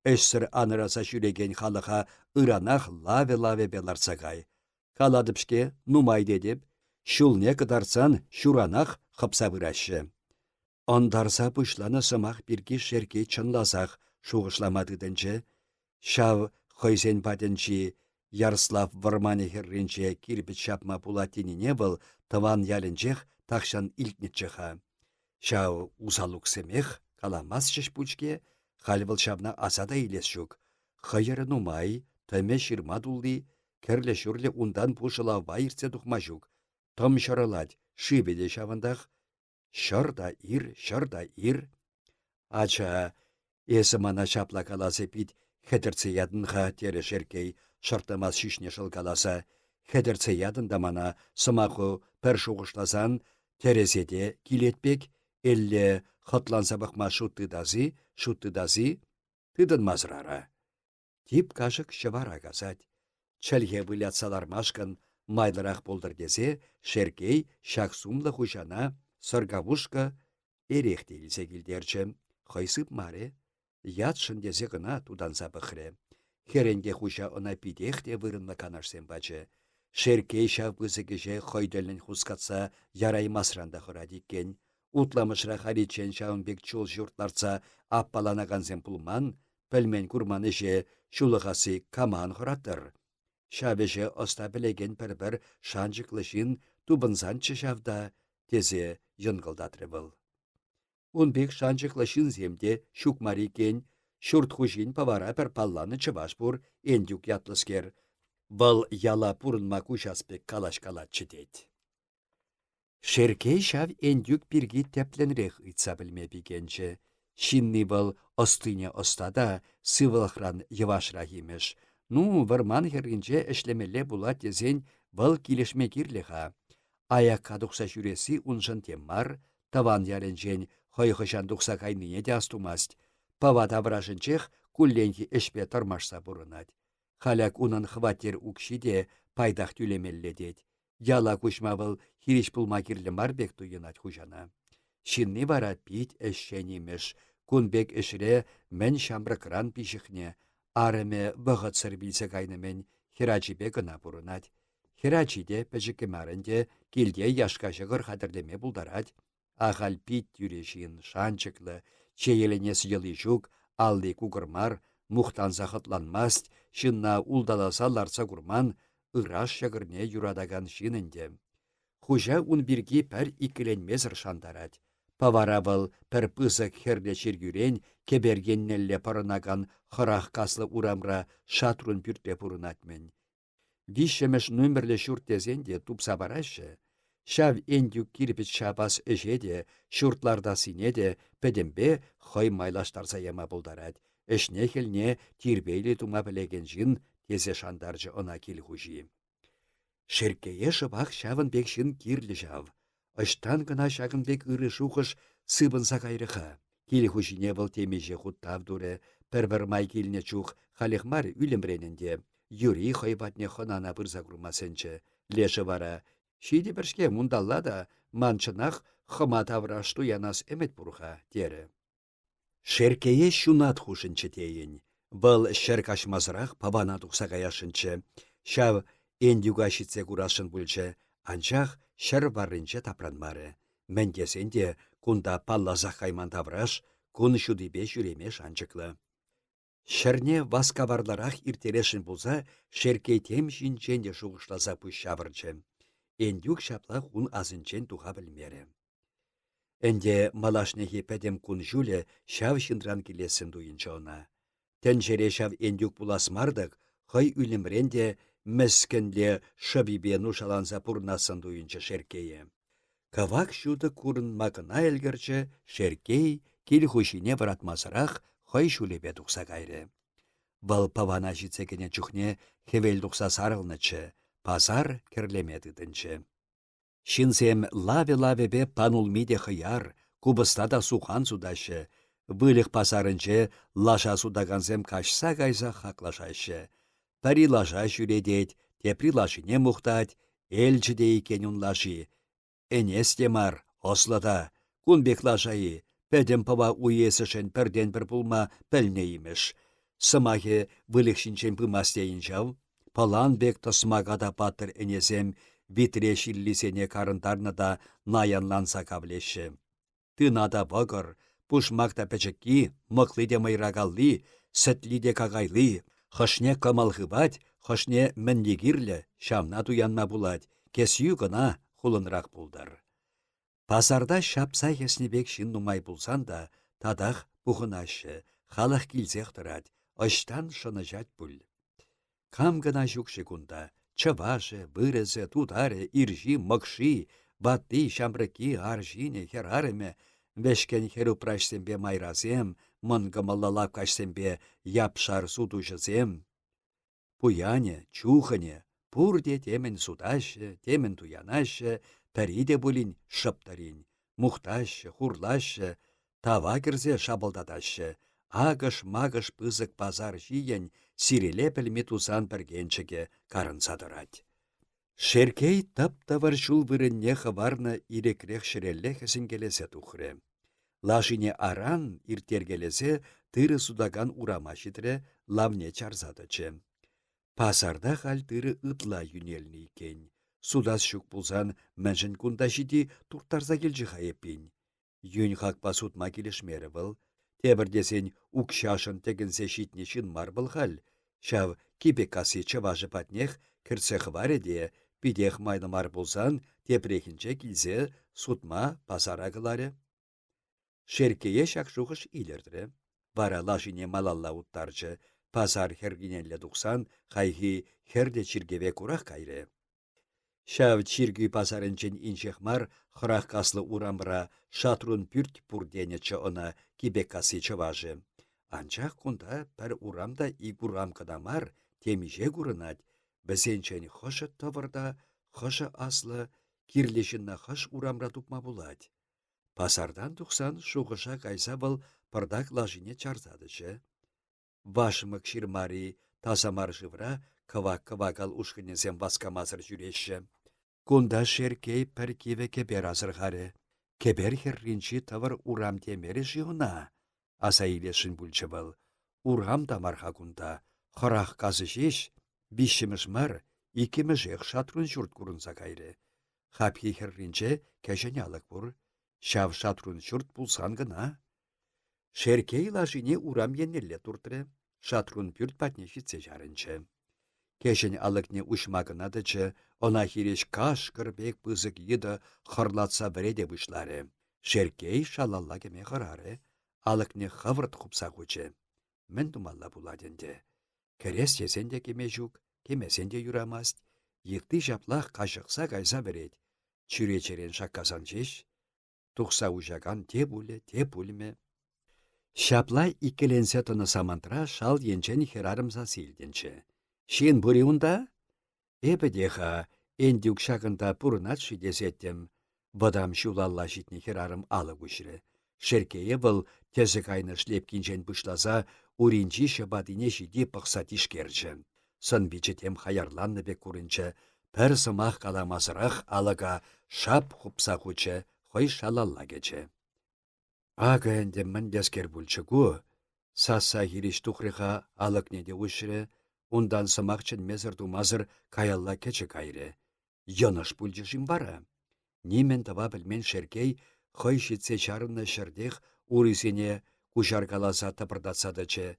A: Эшсір аныраса жүреген халыға ыранах лаве-лаве беларсагай. Каладыпшке нумай дедіп, шулне кыдарсан шуранах хыпса вырашы. Ондарса пышланы сымақ бірге шерке чынласақ шуғышламадыдынчы, шав хойсен патенчи Ярслав вармане херренче кирпич шапма пулатинине был тыван ялінчех тақшан илтнетчеха. Шав усалук семех каламас шеш пучке, хальвыл шабна асада илес шук. Хайыры нумай, төме ширма дулды, керле шурле ундан пушыла вайырце тухма жук. Том шарылать, шибеде шавындах. Шырда ир. Ача, эсі мана шапла каласы пит, хедірце ядынға тере шеркей, шыртымас шишне шыл каласа. Хедірце ядында мана сымақы пір шуғышласан, терезеде килетпек, элле хотланса бақма шуттыдази, тыдын мазрара. Тип кашык шывара казать. Чәлге вылятсалар машкан, майлырақ болдыр десе, шеркей шақсумлы хушана, сыргавушка эрехтелісе келдерчі. Хайсып маре, ятшын десе гына туданса бұқыры. Херенге хуша она пидехте вырынна канашсен бачы. Шеркей шавбызы кеже хойдөлін хускатса ярай масранда хорадиккен. Утламышра харичен шаунбек чул журтларца аппаланағанзен пулман, пәлмен курманы же шулығасы каман хораттыр. Шабеже оста білеген бір шанжықлышын тубынзанчы шавда тезе йынгылдатры был. Унбек шанжықлышын земде шукмари кен, шурт хужин павара пір палланы чываш бур ендюк ятлыскер. Бұл яла пурынма кушаспек калаш-калатчы дед. Шеркей шав ендюк пирги тепленрех ыйтса білме бігенчі. Шинны бұл остыне остада сывылықран йывашра химеш. Ну, варман хергенче эшлемелле була тезен бұл килешме кирлеха. Аякка дұқса жүресі уншын теммар, таван яренчен хойхышан дұқса кайныне де астумаст. Пават аврашынчех кулленхи эшпе тармашса бұрынат. Халяк унын хватер укшиде пайдақ түлемелле дед. Яла кушма бұл хириш пулма кирлі марбек туйынат хужана. Шинны вара пит эшшенемеш, кунбек эшре мен шамрыкран пишіхне, арыме вғытсыр білсе кайнымен хирачибе гына бұрынат. Хирачиде пәжікемарынде келде яшка жығыр қадірлеме бұлдарад. Ағал пит юрешин шанчыклы, чейеленес йылы жүк, алды кугырмар, мухтан захытланмаст, шынна улдаласа ларса курман, ыраш шагырне юрадаган шинінде. Хужа ун бирги пәр икіленмезір шандарад. Павара был пәр пызык херле чергюрен, кебергеннелле парынаган хырах каслы урамра шатрун пүртпе пурынатмен. Вишемеш нөмірлі шүрттезенде тупса барашы. Шав ендюк кирпич шапас эшеде, шүртларда синеде, пәдембе хой майлаштарса яма бұлдарад. Эшне хелне тирбейлі тума білеген жын тезе шандаржы она кел хужи. Шеркее шыбақ шавын бек шын кирлі жав. Ыштан гына шағын бек ыры шуқыш сыбын сақайрыға. Кел хужине бұл темеже хуттав дуры, пір-бір май келіне чух халықмар үлімренінде. Юрий хойбатне хонана бұрза күрмасынчы. Леші вара. Шиді біршке мұндалла да манчынақ хыма таврашту янас әмет бұрға, дері. Шеркее шунат хушынчы тейін. Бұл шеркашмазырақ пабана тұқса қаяшынчы. Шав эндюга шитсе курашын бүлчі, анчах шыр барынчы тапранмары. Мәндесенде кунда паллазақ қайман тавраш, кун шудибе жүремеш анчықлы. Шырне васкаварларах иртерешін болса, шеркей тем жинченде шуғышласа пұш шавырчы. Эндюк шаплақ ұн азынчен туға білмері. Энде малашнехи пәдем кун жүлі шав шындран келесін дуйынчы она. Тәнжере шав эндюк буласмардық, хай үлімренде мәскінле шабибе нушаланса пурнасын дуйынчы шеркейі. Кавак шуды курын мақына әлгірчі, шеркей кел хушине баратмасырақ хай шулебе тұқса қайры. Вал павана житсекене чухне хевел тұқса сарылнычы, пазар керлемедідінші. Шинсем лаве-лавебе панулмиде хыяр, кубыстада сухан судашы, вылық пазарынче лаша судаганзем кашса кайса хаклашашы. Пари лаша жүредет, тепри лашыне мұқтад, әлчіде екен ұнлашы. Энес темар, ослада, кунбек лашайы, пәдем пава уесішін пірден бір пулма пәлнейіміш. Сымахе вылықшынчен пымастейін жау, палан бек тосмағада паттыр энесем, витре шиллисене карындарны да наянланса кавлеші. Тынада бағыр, пушмақта пәчекки, мұқлиде майрагалли, сәтлиде кағайлы, хышне камалғыбат, хышне міннегірлі, шамна туянма булад, кесю гына хулынрақ булдар. Пазарда шапса еснебек шын нумай булсан да, тадақ бұғынашы, халық килзех тұрад, ыштан шыныжат бүл. Кам гына жүкші күнда, чывашы, бұрызы, тутары, иржи, мықши, батты, шамрыки, аржине, херарыме, вешкен херу прашсембе майразем, мұнгымалалап кашсембе япшар судушызем. Пуяне, чухане, пурде темен судашы, темен туянашы, пәриде бұлін шыптарин, мұқташы, хурлашы, тава кірзе шабылдадашы, агыш-магыш пызык пазар жиен сиреле пілме тузан біргенчіге карынсадырад. Шеркей тап-тавар жул вырынне хыварны ирекрех шірелле хесін келесе тухры. Лашине аран иртергелесе тыры судаган урама житре лавне чарзадычы. Пазарда хал тыры ытла юнелні кен. Судас шук пулсан мәншін кунда жиди туртарза келжі хайеппин. Юн хакпа судма келешмері был. Тебірдесен укшашын тегінсе шитнешін мар был хал. Шав кипекасы чыважы патнех кірсе хваре де, пидех майды мар булсан, тепрехінче келзе судма пазара кыларе. Шеркее шақшуғыш илердірі. Вара лашине малалла уттарчы, пазар хергинелле дұқсан, хайхи херде чиргеве курах кайры. Шав чиргі пазарынчен иншехмар хырах каслы урамбыра шатрун пүрт пурденечі она кибекасы чыважы. Анчах кунда пәр урамда и урам кадамар темиже курынат, бізенчен хышы тавырда, хышы аслы, кирлешінна хыш урамра тупма булать. Пазардан тұқсан шуғыша кайса был пырдак лажине чарзадычы. Вашымык ширмари тазамар жывра кывак-кывакал ушқынезем васкамазыр жүреші. Кунда шеркей пір кеве кебер азырғары. Кебер херринчи тавыр урам темері жиуна. Аса илешін бүлчі был. Урам тамарха кунда. Хырах казы жеш, бишіміш мар, икіміжек шатрун жұрт күрінса кайры. Хапхи херринче кәженялық бұр. Шав шатрун жұрт бұлсан гына. Шеркей лажине урам еннелле туртыры. Шатрун пүрт патнешітсе жарынчы. Кешен алыкне ушмагынадычы, она хиреш кашкыр бек пызык еді хырлатса біреде бұшлары. Шеркей шалалла кеме қырары, алыкне хывырт құпса құчы. Мен думалла буладенде. Керес езенде кеме жүк, кемесен де юрамаст. Екті жаплах қашықса кайса берет. Чүречерен шаққасан жеш. Тұқса ұжаган те пулме. Шапла иккеленсе тұны самантра шал енчен херарымса силденче. Шен бұри унда? Эпі деха, әндюк шағында пұрынат шидесеттім. Вадам шулалла житні херарым алы күшірі. Шеркее бұл тезі кайны шлепкінжен бұшлаза уринчи шабадине жиде пықса тишкерчі. Сын бичетем хаярланны бек күрінчі, пір сымақ каламазырақ алыға шап хупса хучы, хой шалалла кече. Ага әнде міндескер бүлчі ку, саса хириш тухрыға алықнеде ұшыры, ундан сымақчын мезір думазыр каялла кече кайры. Йоныш бүлчі жим бара. Немен тава білмен шеркей, хой шитсе чарынны шырдех урисене кушаргаласа тапырдатсадычы.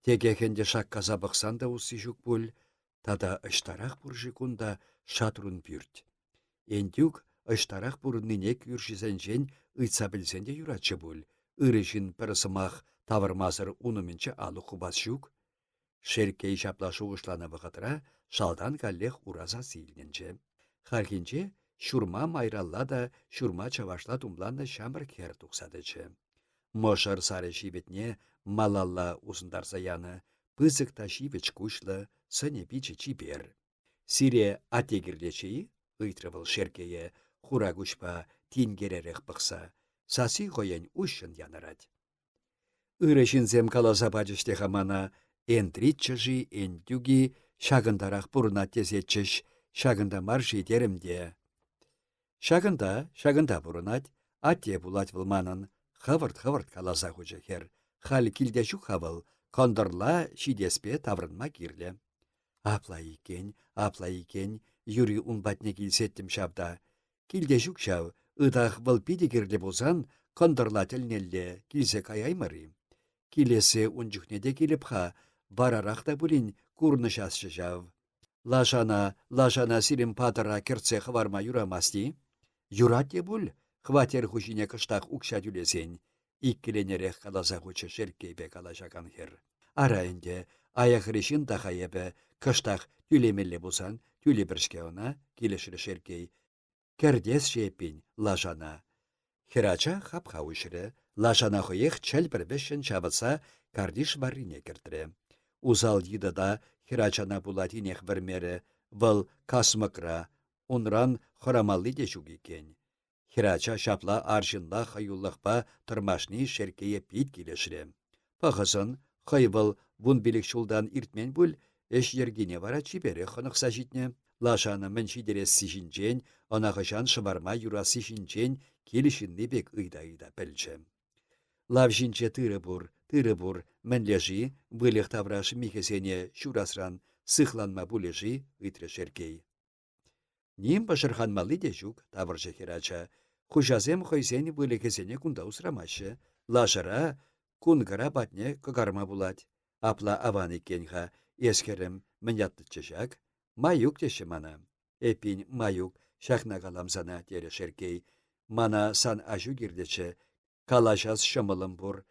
A: Тегехенде шакказа бақсанда усы жүк бүл, тада ыштарақ бұржы күнда шатрун бүрт. Эндюк ыштарақ бұрынныне күршізен ыйтса білсенде юратчы бүл, ырышын пірісімақ тавырмазыр унымынчы алы құбас жүк. Шеркей шаплашу ұшланы бұғытыра шалдан каллех ураза сейілненче. Хархинче шурма майралла да шурма чавашла тумланны шамыр кер тұқсадычы. Мошыр сары шибетне малалла узындарса яны, пызык та шибеч кушлы, сыне бичі чибер. Сире атегірлечі, ыйтрывыл шеркее, хура күшпа тингеререк бұқса, саси қойен ұшын янырад. Үрішінзем каласа бачыште хамана, энтритчыжи, энтюги, шагындарақ бұрына тезетчіш, шагында марши деремде. Шагында бұрынат, атте булат вылманын, хавырт каласа хучы хер. Хал килдешук хавыл, кондырла шидеспе таврынма кирле. Апла икен, юри унбатне килсеттім шабда. Килдешук шав, ыдах был пиде кирле болсан, кондырла тілнелле килсе каяймары. Килесе унчухнеде киліпха, барарақта бұлін курнышасшы жав. Лашана сирим патыра керце хварма юрамасти. Юратте бұл, хватер хушине кыштақ укша дүлесен. Иккеленерех каласа хучы шеркейбе калашакан хер. Арайынде аяқырышын тахайебе кыштақ түлемелле болсан, түле біршке она келешірі шеркей. Кердес шеппин лашана. Херача хапха ұшыры, лашана хойех чәл бірбешін чабыса кардиш баррине кертірі. Узал йдыда херачана буладинех бірмері, выл касмыкра, унран хорамалли де жүгекен. Херача шапла аршынла хаюллықпа тұрмашни шеркее пит келешірі. Пахысын, хайвыл вун билік шулдан иртмен бүл, эш ергене вара чибері хынықса житне. Лашаны міншидерес сишінчен, онағышан шыварма юрасы шинчен, келішінні бек ыйда пілчі. Лавжинче тыры бұр, мінлежі, вылық тавраш михесене шурасран, сықланма бұлежі ыйтры шеркей. Ним башырханмалы де жүк, тавыржы херача. Хужазем хойсені вылықесене күнда усрамашы. Лашыра, күнгіра батне кыгарма булать. Апла аван екенға, ескерім міняттычы жак. Маюк деші мана. Эпин маюк, шахна каламсана тере шеркей. Мана сан ажу кирдечі. Калашас шымылым бұр.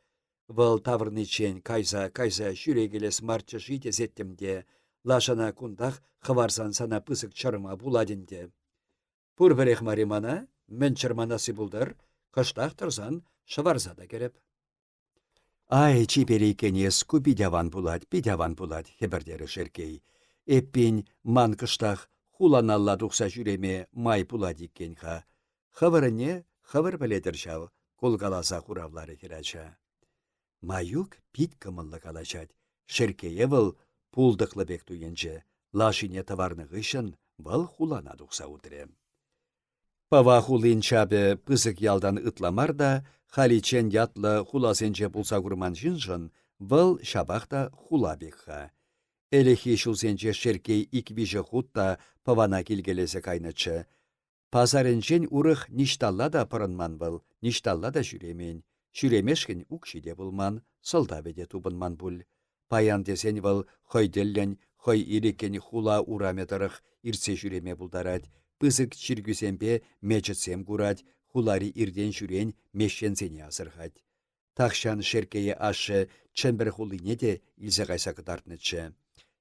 A: Вăл таврничен кайса шүрегелес марчы жите зеттімде. Лашана кундах хварсан сана пысык чарма буладинде. Пур берех маримана, мен чарманасы булдар, кыштах тұрсан шыварзада кереп. Ай, чиперейкенес ку бидяван булад, хебердері шеркей. Эппин ман кыштах хуланалла тухса жүреме май буладиккенха. Хывырыне хывыр біледір жау, кулгаласа хуравлары херача. Маюк пит кымыллы калачат, шеркее выл пулдықлы бек туенче, лашине товарны ғышын выл хулана тухса утре. Пава хулин чабы пысык ялдан ытламар да, халичен ятлы хуласенче пулса курман жинжын, выл шабақта хула бекха. Элехи шулсенче шеркей иквижі хутта павана келгелесе кайнычы. Пазаренчен урых ништалла да пырынман был, ништалла да жүремен. Жүремешкен укшиде булман, сылда веде тубынман бұл. Паян десен выл хойделлен, хой ирекен хула ураметарых ирсе жүреме булдарад. Пызык чиргюсембе мечетсем курать, хулари ирден жүрен мешшенсене азырхать. Тахшан шеркее ашы ченбір хулине де илзе кайса кытартнычы.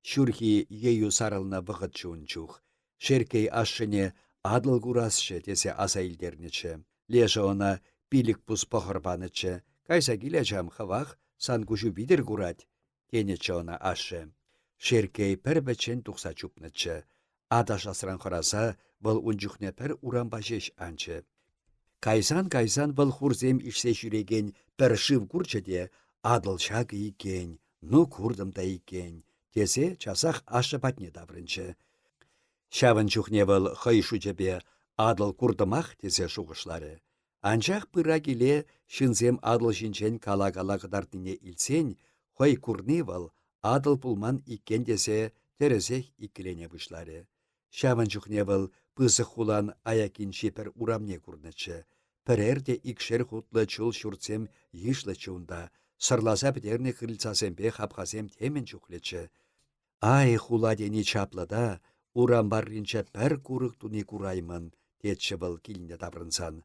A: Шүрхи ею сарылна вғыт чунчух. Шеркей ашшыне адыл курасшы тесе аса илдернічі. Леже она пилік пус похырбанычы. Кайса килечам хывах сан кужу бидер курать. Тенечі она ашы. Шеркей пір бәчен тұқса чупнычы. Ада жасыран қыраса бұл унчухне пір уран бажеш анчы. Кайсан бұл хурзем ішсе жүреген пір шыв күрчеде адыл шаг икен, ну курдымда икен. Тесе часах ашы батне даврынчы. Шавын чухне бұл хайшу жебе адыл курдымах тесе шуғышлары. Анчах пыра келе шынзем адыл жинчен кала-кала қыдардыне илсен, хой курны бұл адыл пулман икен десе терезех икілене бұшлары. Шавын чухне бұл пызы хулан аякин шепер урамне курнычы. Пірерде икшер хутлы чул шурцем ишлы чунда, сырласа бідерне крыльцасембе хапхасем темен чухлечы. Ай хуладени чаплыда, урам барринче пір курық туни кураймын, детші бұл килінде табрынсан.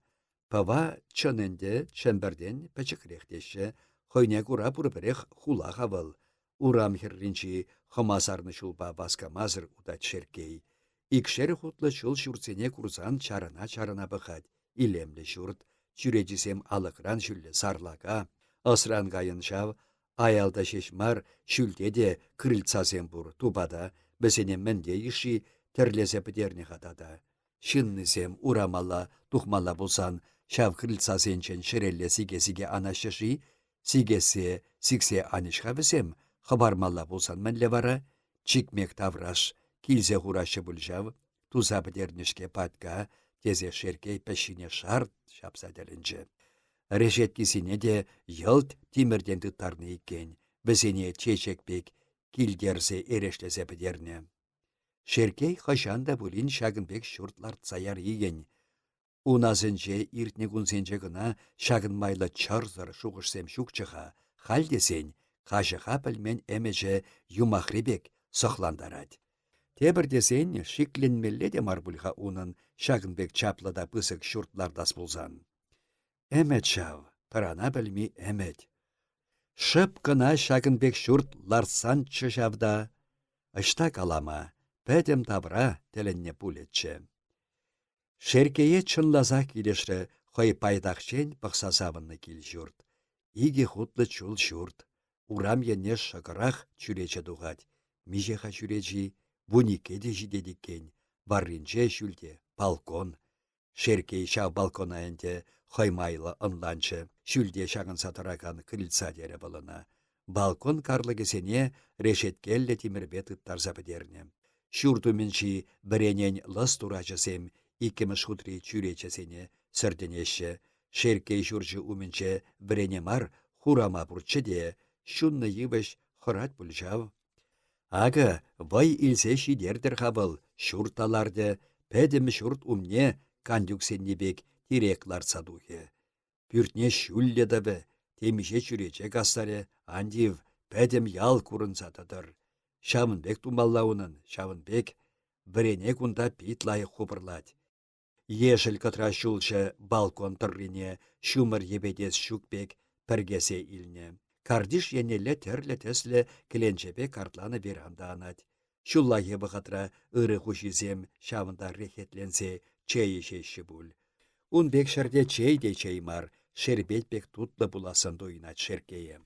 A: Пава чынынде чемберден пәчікрехтеші, хойне кура бұрбірех хулаға бұл. Урам херринчи хымасарны шулба баскамазыр удат шеркей. Икшер хутлы чул шурцене курсан чарына бұхад. Илемлі шурт, жүрежісем алықран жүлі сарлаға. Осран ғайын шав, аялда шешмар шүлдеде крыльцасем бұр тубада, бізене мінде іші тірлезе бідерне қадада. Шыннызем урамала, тухмала болсан, шав крыльцасенчен шірелле сигесіге анашышы, сигесе, сиксе анышға бізем, хабармала болсан мінле вара, чикмек тавраш, килзе хурашы бұлжав, туза бідернішке патка, тезе шеркей пәшіне шарт шапсаделінчі. Решеткісіне де йылт тимірден тұттарны екен, бізіне чечекпек килдерсе ерешлесе бідерне. Шеркей қашанда бұлін шагынбек шуртлар цаяр еген. Уназынче иртне күнсенче гына шагын майлы чарзыр шуғышсем шукчыға, халдесен, қажыға пілмен әмеже юмахребек соқландарад. Тебірдесен шикленмелле де марбульға унын шагынбек чаплыда пысык шуртлардас болзан. Әмет шав, пырана білмей әмет. Шып кына шагынбек шурт ларсан чышавда. Ашта калама, пәдем табра теленне пулетче. Шеркее чынлаза келешрі хой пайдақчен пықсасавынны кел журт. Иге хутлы чул журт. Урам енне шықырақ чүречі дуғад. Межеха чүречі, буникеде жидедіккен. Барринче шүлде, балкон. Шеркей шау балкона әнде хоймайлы ынланчы. Шүлде шағын сатыраган крыльца дере болына. Балкон карлыгесене решеткелле тимірбет ыттарза бідерне. Шүртуменші біренен лыс турачысем, иккіміш хутри чүречесене сірденеші. Шеркей шүрчі уменче бірене мар хурама бұрчы де, шүнны ебіш хырат бүлжав. Ага, вай илсе шидердір хабыл, шүрталарды, пәдім шүрт умне кандюксеннебек тиреклар садухе. Пүртне шүлледі бі, темеше чүрече кастаре, андив, пәдім ял курын сатыдыр. Шавынбек тумаллауынын, шавынбек, бірене күнда питлайы хупырлад. Ешіл кытра шулшы балкон тұррине, шумыр ебедес шукбек, піргесе илне. Кардиш енелі терлі теслі кіленчепе картланы веранда анат. Шулла ебі қытра ыры хушизем шавында рехетленсе чейі шеші бұл. Унбек шырде чейде чеймар, шербетбек тутлы буласын дуйнат шеркейі.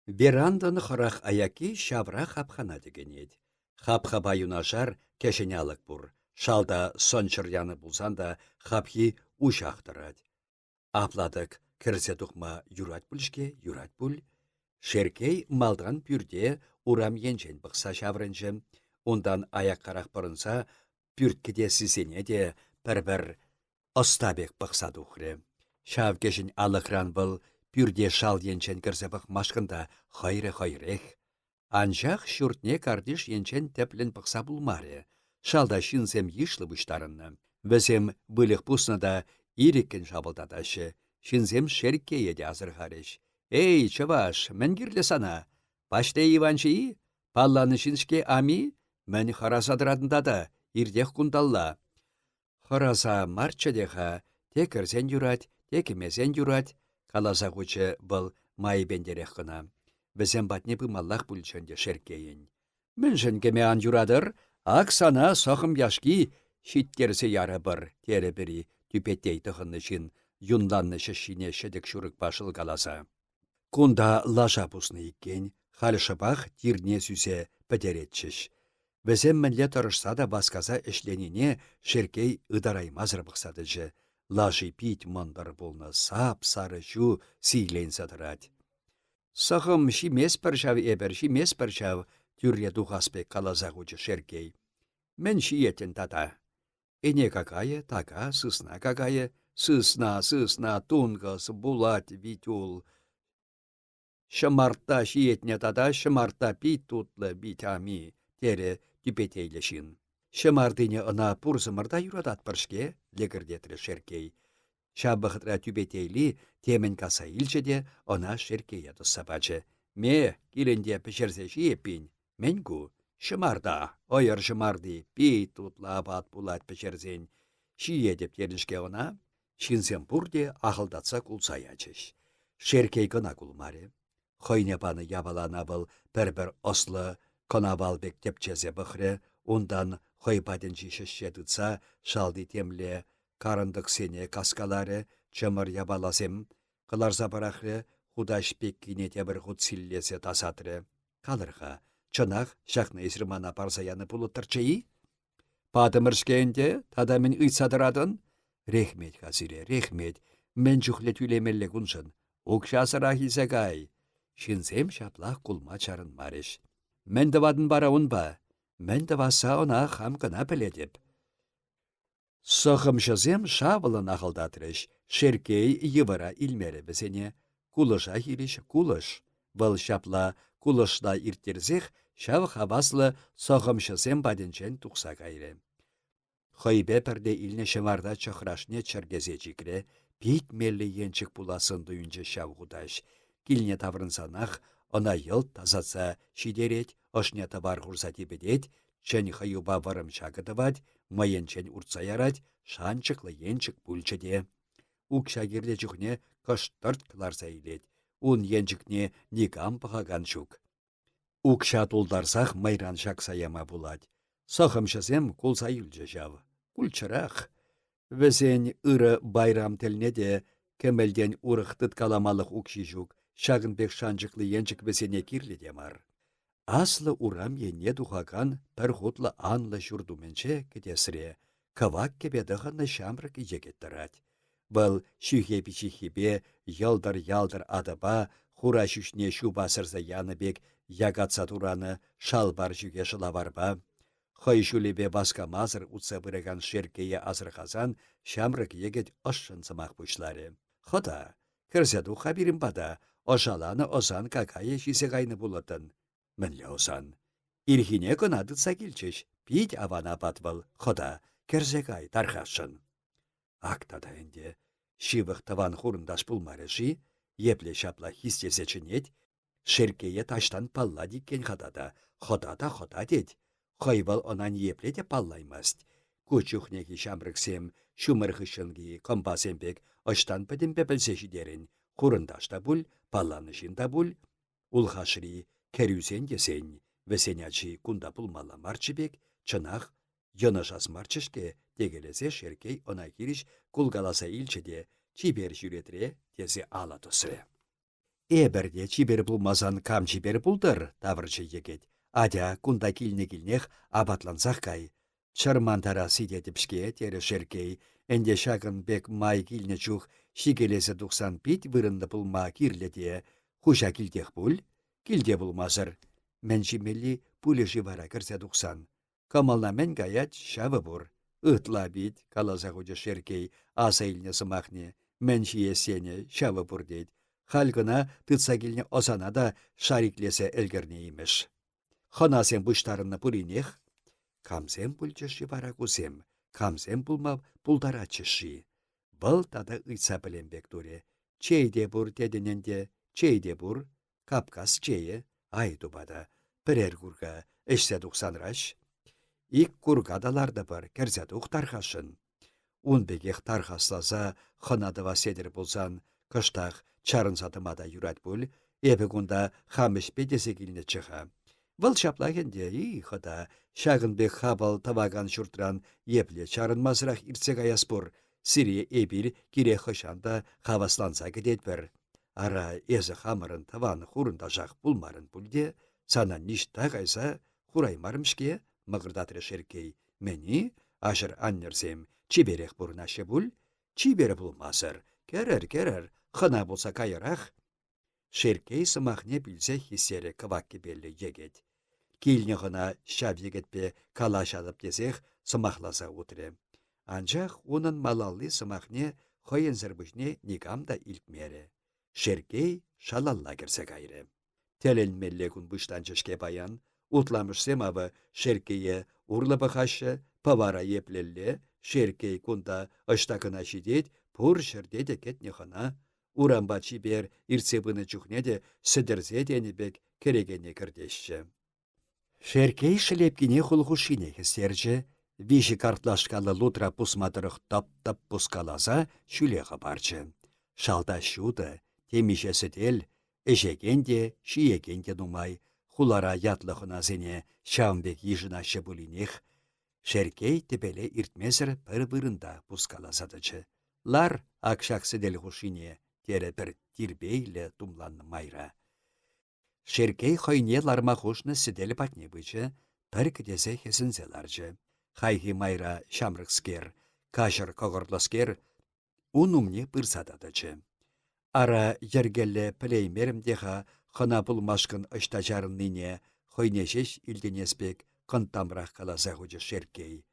A: Верандын хырах аяки шавра хапхана дегенет. Хапхаба юнашар кешенялық бұр. Шалда сончыр яны бұлсан да хапхи ушақтырад. Апладык кірсе тұқма юрат бүлшке, юрат бүл. Шеркей малдан пүрде урам енчен бұқса шаврынчы. Ондан аяқ қарақ бұрынса пүрткеде сізене де бір-бір остабек бұқса дұқыры. Шав кешін алықран бұл пүрде шал енчен кірсе бұқ машқында хайры-хайрех. Анжақ шүртне кардиш енчен тәплін бұқса бұлмары. Шалда шинсем ишлы бұштарынны. Візем бұлық бұсны да иреккен жабылдадашы. Шинсем шеркке еді азырғарыш. Эй, чываш, мен кирлі сана. Паште Иванчы, палланы шиншке ами, мен харасадырадында да, ирдех кундалла. Хараса марчадеха, текірзен юрат, текімезен юрат, каласа құчы бұл май бендерек қына. Візем батне бұмаллақ бүлчөнде шеркейін. Міншін кеме ан юрадыр, ак сана сохым яшки шиттерсе яры бір, тере бірі түпеттей тұхынны жин, юнданны шешіне шедік шүрік башыл қаласа. Кунда лажа пусны иккен, халшыбақ тирне сүзе пәдеретчіш. Візем мінле тұрышса да басқаза ішленіне шеркей ыдараймазыр бұқсадыжы. Лажи пить мандыр болны сап сары жу сийлен садырад. Сахым шимес піршав эбір, шимес піршав түрре дұғаспек қалазағучы шеркей. Мен шиетін тата. Эне какая, така, сысна какая, сысна, тунгас, булат, витюл. Шымарта шиетне тата, шымарта пит тутлы битами, тере түпетейлешін. Шымардыне ына пұрзымырда юрадат піршке, легірдетрі шеркей. Шабықытра түбетейлі темен каса илчеде она шеркея тұссапачы. Ме, киленде пішерсе шиеппін, менгу, шымарда, ойыр шымарды, пей тутла абат булат пішерзен. Шие деп терішке она, шинсен бұрде ақылдатса кулсаячыш. Шеркей кына кулмаре. Хойне паны ябалана был бір-бір ослы, конавалбек тепчезе бұхре, ондан хойпаден жишешше тұтса, шалды темле, карындық сене каскалары, чымыр ябаласем, қыларса барақры, худаш пеккине тебір худ силлесе тасатры. Қалырға, чынақ жақны есірмана парзаяны пулыттырчыйы? Падымыршкенде, тада мен ұйтсадырадын? Рехмет, хазире, рехмет, мен жүхле түлемелі күншын. Укшасыра хизегай. Шинсем шаплақ кулма чарын мареш. Мен давадын бара унба, мен даваса она хам кына піледеп. Сохымшызем шавылын ақылдатырыш, шеркей йывыра илмері бізене. Кулыша хириш кулыш. Бұл шапла кулышла ирттерзех шав хаваслы сохымшызем баденчен тұқса кайры. Хойбе пірде илне шымарда чықрашне чыргезе жикре, пейт мелі енчік пуласын дүйінче шав құдаш. Килне таврынсанах, она йыл тазатса шидерет, ошне табар ғурса тепедет, чен хаюба варым шагытывать, майенчен уртса ярать, шанчықлы енчік пульчеде. Укша керле жүхне кыштырт кыларса илет, ун енчікне никам пахаган шук. Укша тулдарсах майран шакса яма булать. Сохымшызем кулса юлчы жав. Кульчырақ. Візен ыры байрам телне де кемелден урықтыт каламалық укши жук, шағынбек шанчықлы енчік візене кирлі демар. Аслы урам ене духаган пір хутлы анлы жүрдуменче кедесіре, кавак кебедіғанны шамрық егеттірат. Бұл шүйхе-пичихебе ялдар адыба, хура шүшне шу басырза яныбек ягатса тураны шалбар жүге шылаварба. Хой шулебе баска мазыр утса вырыган шеркее азырхазан шамрық егет ошшын сымақ бұшлары. Хода, кірзеду хабирім бада, ошаланы озан какая шисе қайны бұлытын. Мінле озан. Ирхине кынадытса келчеш, пить авана батвыл, хода, керзегай тархашын. Актада энде, шивық таван хурындаш пулмарыши, епле шапла хистезечінет, шеркее таштан палла диккен хадада, хода дед. Хойвал онан епле де паллаймаст. Кучухнеги шамрыксем, шумырхышынги, компасембек, оштан пәдімпе білсеші дерін, хурындашта бұл, палланышында бұл, улхашри, кәрюзен десен, весенячи кунда пулмала марчыбек, чынақ, йонашас марчышке, дегелесе шеркей она кириш кулгаласа илчеде, чибер жүретре, тезе ала тұсы. Эберде чибер пулмазан кам чибер пулдыр, тавырчы егет. Адя кунда килнех абатлансақ кай. Чармантара сидетіпшке тері шеркей, энде шағын бек май килне чух, шигелесі 95 вырынды пулма кирледе, хуша килдех пул, килде пулмазыр. Мен жимелі пулі живара кірсе 90. Камална мен гаят шавы бур. Ытла бит, калаза худжа шеркей, аса илне сымахне, мен шиесене шавы бур дейд. Халгына тытса килне осана да шариклесе элгерне имеш. Ханасем бұштарынны пулинех, камсем пульчыши бара кусем, камсем пулма пулдарачыши. Бұл тада ұйтса білембек дуре. Чейде бұр дедіненде, чейде бұр, капкас чейе, ай дубада, бірер күрға, ішсе 90 раш. Ик күргадаларды бар, керзет ұқтархашын. Унбегех тархаслаза, ханадыва седір болсан, кыштақ чарын сатымада юрат бұл, ебі күнда хамыш бедесе келіне чыға. Вăл çаплагенде хăта çакăнбек хапал таваган çуртран епле чарынмасырах иртсе каяспур. Сире эпир кире хăçанда хавасланса кететпір. Ара эзі хамырын таваны хурында жақ пулмарын пульде, сана ништа кайса хураймарымшке мăгырдатры шеркей. Мені ашыр аннерсем чиберех бурнашы пуль, чибері пулмасыр. Керер, хына болса кайырах. Шеркей сымахне білсе хисере кывакки беллі егет. Килне хына шап егетпе калашадып десех сымахласа утре. Анчах унын малалли сымахне хойынзырбышне никамда илтмере. Шеркей шалалла керсе кайры. Теленмелле күн бұштанчышке баян, утламышсем авы шеркейе урлы бахашы, павара еплелле, шеркей кунда ыштакына шидет, пур шырдеде кетне хына. Урамба чибер ирцебыны чухнеде сідірзе денебек керегене кірдешші. Шеркей шелепкіне хулхушине хестерчі, виші картлашкалы лутра пусматырық тап-тап пускаласа шүлеға барчы. Шалда шуды, темише сетел, эшекенде, шиекенде нумай, хулара ятлығына зене шамбек ежінашы бұлінех. Шеркей тепеле иртмезір бір-бірында пускаласадычы. Лар акшак сетел хушине, тере бір тирбейлі тумланны майра. Шеркей хойне ларма хушны сетел патне бычы, бір кідесе хесінзе ларчы. Хайхи майра шамрыкскер, кашыр коғырласкер, унумне пырсададычы. Ара ергелле пілеймерімдеға хына пулмашкын ыштачарынныне хойнешеш илденеспек қынтамрақ қаласа хучы шеркей.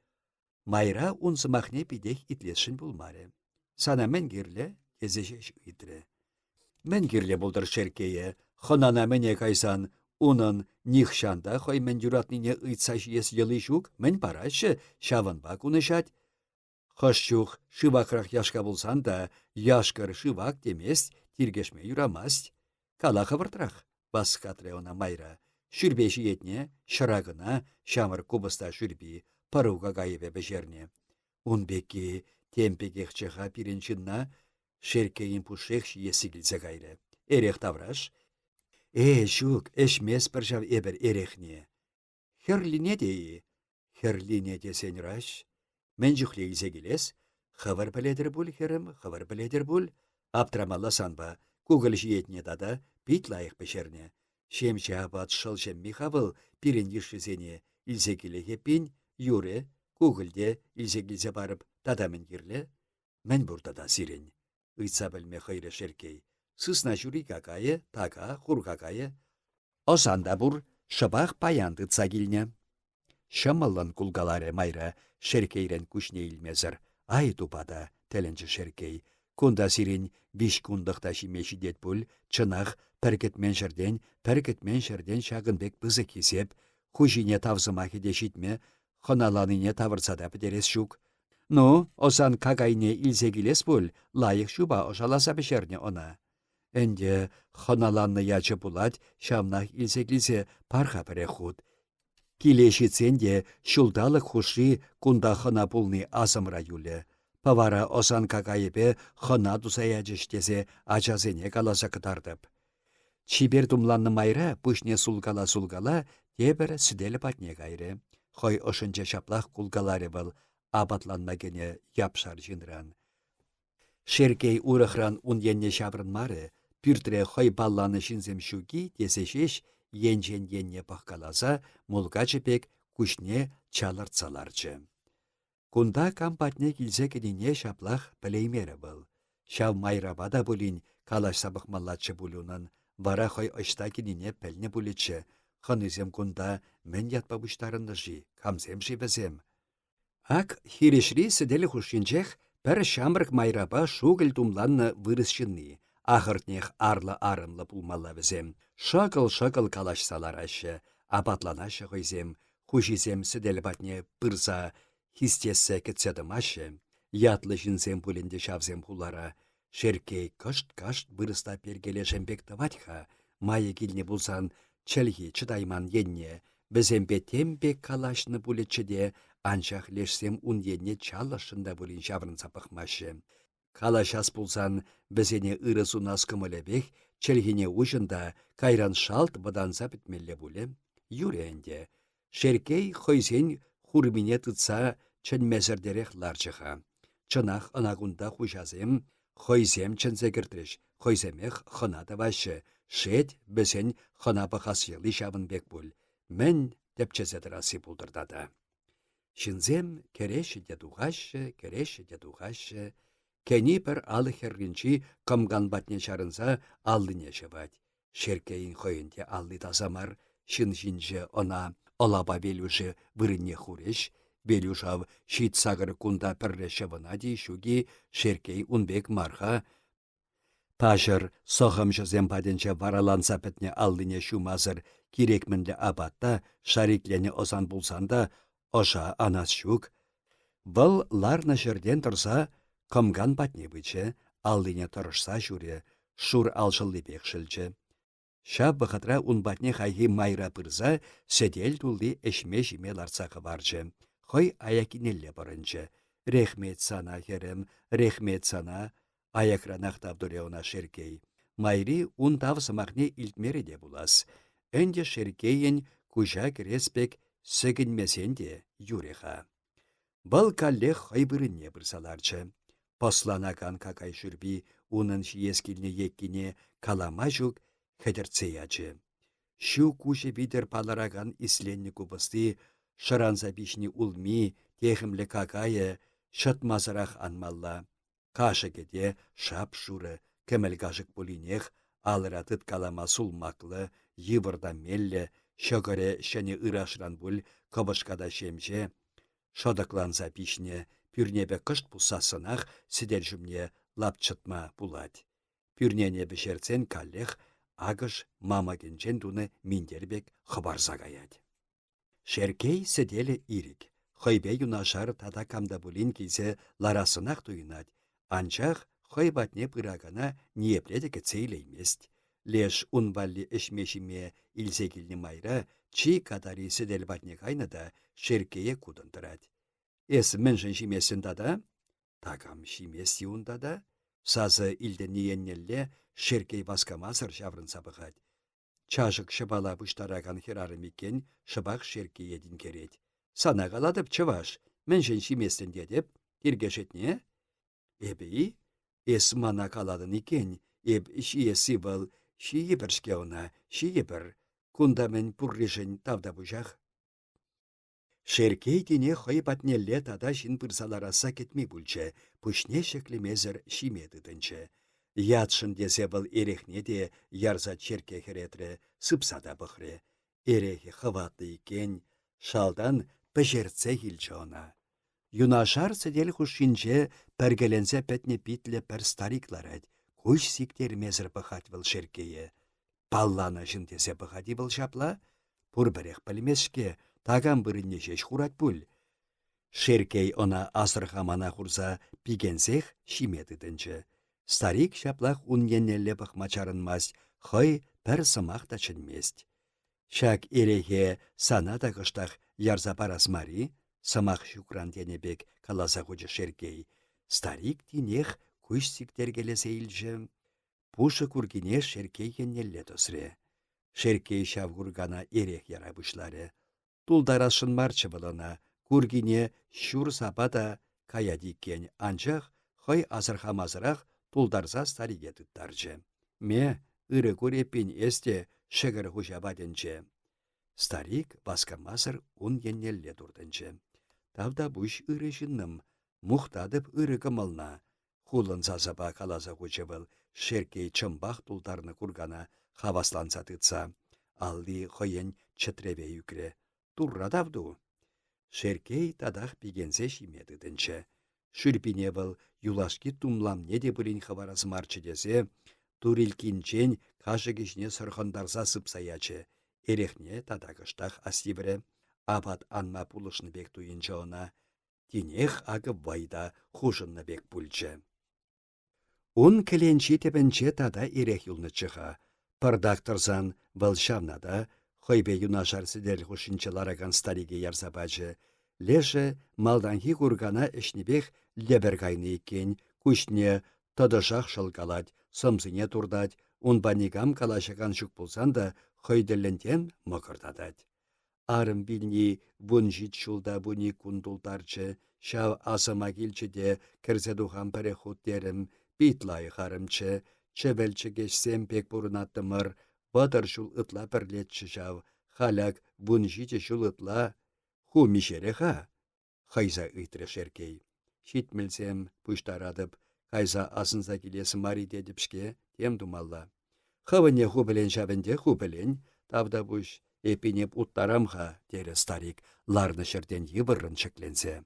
A: Майра унсымахне пидех итлешін булмары. Сана мәнгерлі езешеш үйтірі. Мәнгерлі бұлдыр шеркейе, хынана мәне кайсан, унын нихшанда хой мен юратныне ыйтсаш ес йылы жук, мен парашы шавынба кунышать. Хышчух шывакрах яшка булсан да, яшкар шывак демес, тиргешме юрамасть. Кала хавыртрах, бас катре она майра. Шүрбеші етне, шырағына, шамыр кубыста шүрбі, паруға гайыбе бешерне. Унбеки темпегехчыға пиренчинна, шеркейін пушехші есігілзе гайры. Эрех тавраш? Шук, эшмес піржав эбір эрехне. Херлине дейі? Херлине десен раш? Мен жүхлейзе келес? Хавар біледір бұл, херім, хавар біледір бұл? Аптрамалла санба, кугыл жиетне дада, бит лайық бешерне. Шемші абат шылшем михавыл, пирен ешізене, илзе келе хеппен, юре, кугылде, илзе келзе барып, дадамын керле? Мен бұрда да сирен. Ыйтса білме хайры шеркей. Сысна жюри какая, така, хур какая. Осанда бур, шыбақ паянды цагилне. Шымылын кулгаларе майра, шеркейрен күшне илмезір. Ай тупада, теленчі шеркей. Кунда сирен биш кундықта шимеші дет бұл, чынақ, пәркетмен жерден шағынбек бізі кесеп, хужине тавзымахи дешітме, хыналаныне тавырсада бідерес шук. Ну, осан кагайне илзегілес бұл, лайық шуба ошаласа бішерне она. Энде хыналанны ячы булать, шамнах илзеглізе парха пірі худ. Килешіценде шулдалық хуши кунда хына пулны азымра юлі. Павара осан кагайыбе хына дусаячыштезе ачазене каласа кытардып. Чибер думланны майра пүшне сулгала, дебір сүделі патне гайры. Хой ошынче шаплах кулгалары был, абатланмагене япшар жинран. Шеркей урыхран уненне шабрынмары, пүртре хой балланы шинзем шуги десешеш енчен-енне пахкаласа, мулгачы күшне чалыртсаларчы. Кунда кампатне килсе кедине шаплах пілеймері был. Шав майрабада булин калаш сабықмаллачы булунан, вара хой ышта кедине пәлне буличы. Хынызем кунда мен ятпа буштарынды жи, камзем шибезем. Ак хирешри сіделі хушинчех пір шамрық майраба шугіл тумланны вырысшынны. Ахыртнех арлы-арынлы пулмалла візем. Шакыл-шакыл калашсалар ашы, апатланашы ғойзем, хушизем сіделі батне пырса, хистессе кетседім ашы. Ятлы жінзем пулінде шавзем хулара. Шеркей кышт-кашт бұрыста пергеле жембек таватха. Майы келіне бұлсан чәлгі чыдайман енне. Бізембе тембек калашны пулетчіде, анчах лешсем ун енне чалышында бұлін шаврын сапықмашы. Калашас пулсан бізене ырысу наскымылебек, чәлгіне ұжында кайран шалт бұданса бітмелі бұлі. юренде. Шеркей хойсен хурмине тытса чӹнмесердерех ларчыха. Чынах ынакунда хужазем, хойсем чӹнсе кіртреш, хойсемех хына тавашы, шет бізен хына пахас йыли çавын бек пуль. Мӹн тепчесе тăраси пултыртата. Çынсем кереші те тухашы, кені пір алы херринчи кымган батне чарынса аллине çывать. Шеркейін хойынте алли тазамар, çын çинче она олаба велюші вырынне хуреш, велюшав çит сагыр кунда пірре çывына ди çуги шеркей унбек марха. Пажыр сохымшызем паденче вараланса пӹтне аллине çумазыр кирекмінлі абатта шариклене озан булсанда оша анас çук. Вăл ларнă çрден тұрса, кымган патне бычче, аллине тұрышса çуре, шур алшыллипех шӹлчче. Ша бăхытра унпатне хайхи майра пырса, седел тулли эшме çиме ларса хыварчче. Хăй аякинелле пырынчче. Рехмет сана, херем, рехмет сана, аякранах тавдуре она шеркей. Майри ун тав сымахне илтмере де булас. Ӹнде шеркейен кужа креспек сӹгінмесен де юреха. Бұл каллех хайбырынне бұрсаларчы. Посланакан какай шүрби унын шиескіліне еккіне калама жүк хедерцеячы. Шу куші бидер палараган исленні кубысты шыранса бишні улми техімлі какайы шытмазырақ анмалла. Кашыкеде шап шуры кемел кажык полинех алыратыт калама сулмаклы, йывырда мелле, шөгіре шәне ырашран бүл кыбышкада шемже, шодакланса пишне, пүрнебе кышт пусасынах сидер жүмне лапчытма булать. Пүрнене бішерцен каллех агыш мамагенчен туны миндербек хыбарса гаять. Шеркей сиделе ирик. Хойбе юнашар тада камда булин кейсе ларасынах туйынать. Анчах хойбатне пырагана ниепледеке цейлеймест. Леш унвалли эшмешиме илсекилни майра чи кадари сидел батне кайнада шеркее кудындырать. Эс міншін шимесін тада? Такам шимес юндада? Сазы илде ниеннелле шеркей баскамасыр шаврынса бұғад. Чашык шыбала бұштараган херарым екен шыбақ шеркей едін керет. Сана қаладып чываш, міншін шимесін дедіп, тиргешетне? Эбі, эс мана каладын екен, эб шиесі бұл, шиі біршке она, шиі бір, кунда мен пұррешін тавда бұжақ. Шеркей тене хой батнелле тада шин пырсалараса кетмей бүлче, пүшне шеклемезір шимедідінші. Ятшын десе бұл ерехне де ярза черке херетре, сыпсада бұхре. Ерехе хыватлы екен, шалдан пәжерце хилчі она. Юнашар сідел хушинче пәргеленсе пәтне битле пәр старикларад, күш сиктер мезір бұхат бұл шеркее. Паллана жын десе бұхади бұл шапла, пұрбірех пілмешке, таган бірінне жеш хурат бүл. Шеркей она асырхамана хурса пигенсех шимедідінші. Старик шаплах уненнелле бұхмачарынмас, хой пәр сымақ та чынмест. Шак ерехе сана да кыштах ярза парасмари, сымақ шукран денебек каласа хучы шеркей. Старик тинех күш сиктергелесе илжі. Пушы кургине шеркей еннелле тосре. Шеркей шавгургана ерех яра бұшлары. Тулдарашын марчы бұлына, кургине шур сапада каядикен анчах хой азырхамазырақ тулдарса стариге тұттарчы. Ме ыры көреппен есте шығыр хужабаденче. Старик баскамазыр ун еннелле турдынчы. Тавда бұш ыры жынным, мұқтадып ыры кымылна. Хулын зазаба каласа хучевыл, шеркей чымбақ тулдарны кургана хавасланса тытса. Алли хойен чытреве юкре. Турра давду. Шеркей тадах пигенсе шимедідінші. Шүрпине был юлашки тумлам неде бірін хаварас марчы десе, турилкинчен кашы кешіне сырхындарса сыпсаячы. Ерехне тадағыштақ асибірі, абат анма пулышны бек туйынчы она, тинех ағы вайда хушынны бек пульчы. Ун кіленчі тепенче тада ерех юлны чыға. Пырдақтырзан вылшавнада, хойбе юнашар сидел хушинчылараган стариге ярзабачы, леше малданхи кургана эшнебех лебергайны екен, күшне тодышақ шылгалать, сымсыне турдать, унбанигам калашаган жүк болсан да хойделлентен мықырдадать. Арым билни вунжит шулда буни кундултарчы, шав асыма килчіде кірзе духам пірі хуттерім, битлай харымчы, чевелчі кешсем пек бұрынаттымыр, бадыр шул ытла пірлетчі жав, халяк вунжиті шул ытла, ху мишереха? Хайза ыйтры шеркей. Шитмілсем пұштарадып, хайза асынса келесі мари дедіпшке, тем думалла. Хавыне ху білен жавінде ху білен, тавда бұш, эпинеп уттарамха, дері старик, ларны шерден евырын шекленсе.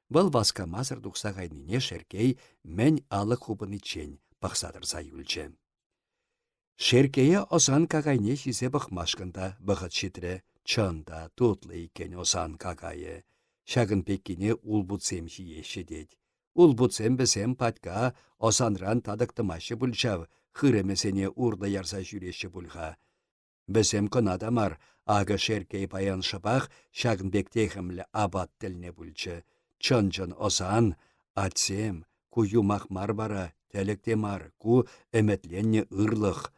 A: Бұл васка мазыр дұқса ғайнине шеркей мен алық хубыны чен, бақсадырса юлче. Шеркее осан кагайне шизе бақмашқында бұғыт шитре, чында тутлы екен осан кагайы. Шагын пеккіне улбутсем жиеші дед. Улбутсем бізем патка осанран тадықтымашы бұлчав, хыремесене урда ярса жүреші бұлға. Бізем кынадамар, ағы шеркей баян шыбақ, шагын бектехімлі абат тіліне бұлчы. Чын-чын осан, атсем, ку юмақ мар бара, тәліктемар, ку әметленне ырлық.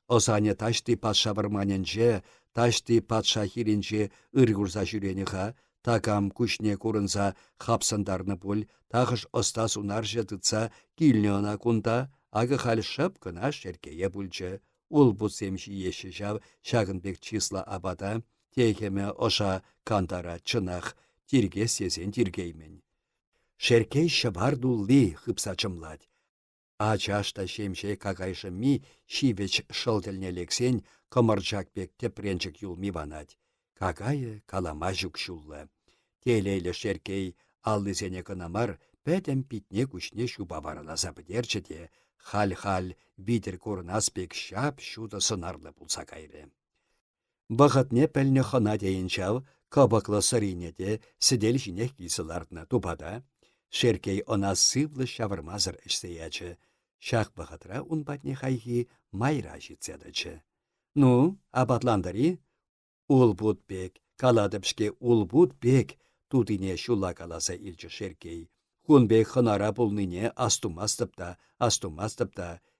A: Осане ташты патша варманенже, ташты патша хиренже ыргурса жүреніға, такам күшне курынса хапсандарны пуль, тағыш остас унаржы тұтса килнеона кунда, ағы хал шып кына шеркее бүлчі. Ул бұтсемші еші жав, шағынбек числа абада, текеме оша кантара чынақ, тирге сезен тиргеймен. Шеркей шыбар дулли хыпса чымлад. Ачашта шемше какайшы ми шивеч шылтылне лексен, кымырчакбек тепренчік юлми ванать. Какайы калама жүк шуллы. Телейлі шеркей аллызене кынамар, пәтім питне күшне шуба бараласа бідерчі де, хал-хал битер көрінаспек шап шуды сынарлы бұлса кайры. Бұғытне пәліне хына дейін жау, кабықлы сыринеде сідел жинек кисылардына тупада, шеркей она сывлы шавырмазыр ішсеячі, шақ бұғытра ұнбатне хайхи майра житседачы. Ну, абатландари? Улбут бек, каладыпшке улбут бек, тудине шула каласа илчі шеркей. Хунбек хынара пулныне астумастыпта,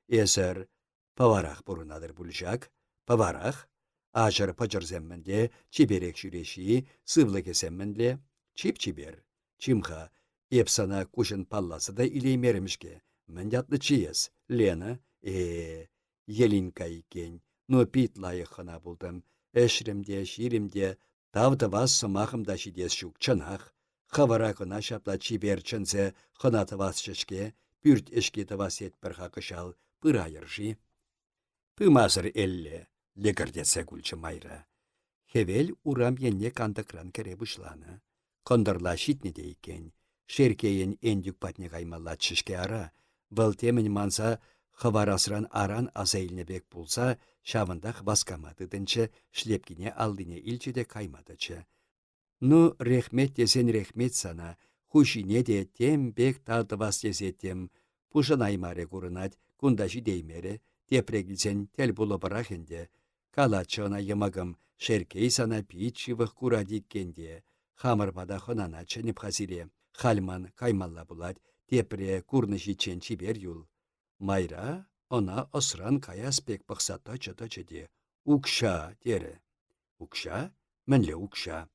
A: эсір паварах бұрынадыр бүлжак, паварах, ажыр пачырземмінде, чиберек жүреші, сывлы кесеммінде, чип-чибер, чимха, епсана кушын палласы да илеймерімішке, міндятлы чиес, Лена, елинка икен, но пит лайық хына бұлдым, әшірімде, ширимде, тавдывас сымақымда шидес шук чынақ, хавара кына шапла чибер чынсе хынатывас шешке, пүрт ешкетывас етпір хақышал, пырайыржи. Пымазыр әлле, легірдетсе күлчі майра. Хевел урам енне кандықран кере бұшланы. Кондырла шитне дейкен, шеркейін ендік патне қаймалла чішке ара, бұл темін манса хаварасран аран азайлне бек болса, шавындақ баскамадыдынчы, шлепкіне алдыне илчіде каймадычы. Ну, рехмет десен рехмет сана, хушине де тем бек тадывас десетем, пушын аймаре курынат, кундаши деймере, тепрегілсен тел бұлы барахенде, калачына емагым шеркей сана пичивых курадиккенде, хамырбада хынана чынып хазире, хальман каймалла булат, тепре курныжи чен чибер юл. Майра, она осран каяспек пықсата чыда-чыде. Укша, дере. Укша? Мінле укша.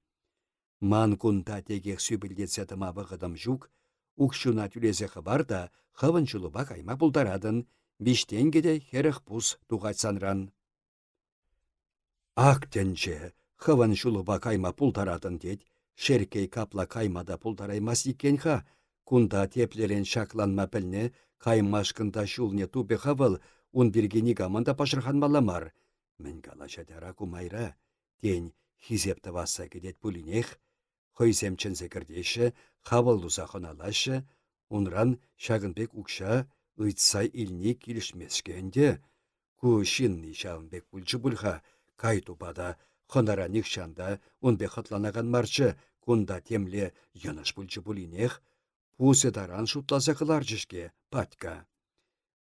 A: Ман кунта тегек сүйбілдетсе тыма бұғыдым жүк, укшуна түлезе хабар да хывын жылыба кайма бұлдарадын, биштенгеде херіх бұз туғатсанран. Ак тенче, хывын жылыба кайма бұлдарадын дед, шеркей капла каймада бұлдараймас икенха, кунда теплерен шакланма пілне, каймашкында шулне тубе хавыл, ун бергені гаманда пашырхан маламар. Мен калашадара кумайра, ден хизепті васа кедет пулинех, хойзем чынзе кірдеші, хавылдуза хоналашы, унран шагынбек укша, ыйтса илне келішмескенде, ку шинни шагынбек пульчы бульха, кай тупада, хонара никшанда, унбек хатланаган марчы, кунда темле яныш пульчы пулинех, пусы даран шутласа қылар жішке, патка.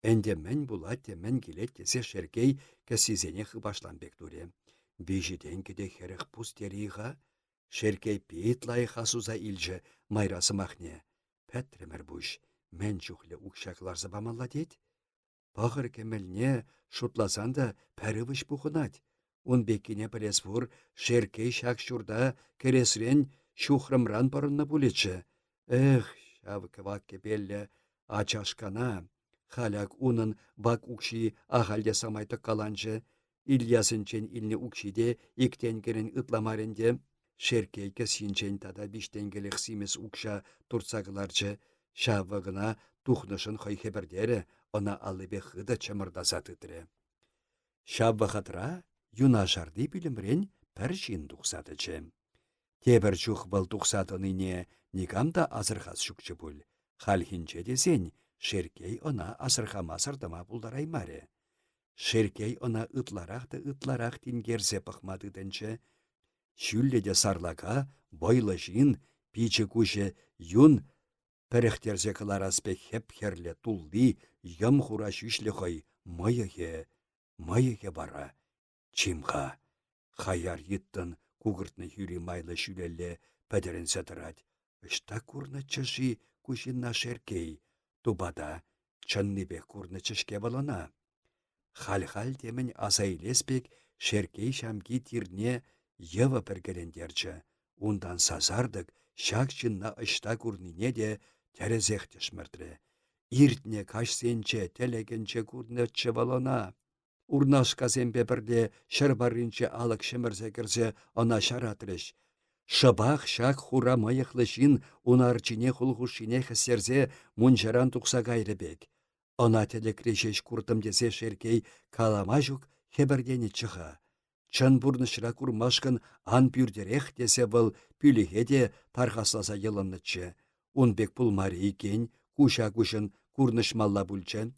A: Энде мен булат темен келет тесе шеркей кәсізене хыбашланбек туре. Бежиден кеде херек пус териға, шеркей пейт лайыға суза илжі майрасы махне. Пәттремер бұш, мен жүхлі ұқшақларзы бамалла дед. Бағыр кемелне шутласан да пәрі бұш бұғынат. Ун беккине пілесвур шеркей шак шурда кересрен шухрымран парынна булечче. Эх, шав кывак кепелле ачашкана. Халяк унын бак укши ахальде самайты каланчы. Ильясынчен илне укшиде иктен керен ытламаренде. Шеркей кесинчен тада биштенгелек симес укша турцагыларчы. Шаввыгына тухнышын хой хебердері, она алыбе хыда чымырдаса тытре. Шаввахатра юна жарды білімрен пір жин тухсатычы. Тебір чух был тухсатыныне никамда азырхас шукчы бұл. Халхинче десен, шеркей она азырхама сырдыма бұлдараймаре. Шеркей она ытларақ тингерзе пықмадыдынчы. Шүлледе сарлака, бойлы жин, пичі күші юн, пәріхтерзе кылараспе хеп херле тулды, ям хура шүшлі хой, майығы бара. Чимға, хаяр еттін кугыртны хүри майлы шүлелі пәдерін сәтірад. Үшта курны чыжи күшінна шеркей, тубада чынныбек курны чышке балана. Хал-хал темін азайлеспек шеркей шамки тирне евы піргелендерчі. Ундан сазардық шак чынна үшта курнине де тәрізекті шміртірі. Иртне кашсенче телегенче курнетче балана. Урнашка зембе бірде шырбарынче алық шымырзе кірзе она шаратрыш. Шыбақ шак хура майықлышын унарчине хулхушине хісерзе мұнжаран тұқса гайрыбек. Она телекрешеш куртым десе шеркей калама жүк хебірдені чыға. Чын бұрнышыра курмашкын ан пюрдерех десе бұл пүліхеде тархасласа елыннычы. Унбек бұл мари екен, куша-кушын курнышмалла бүлчен.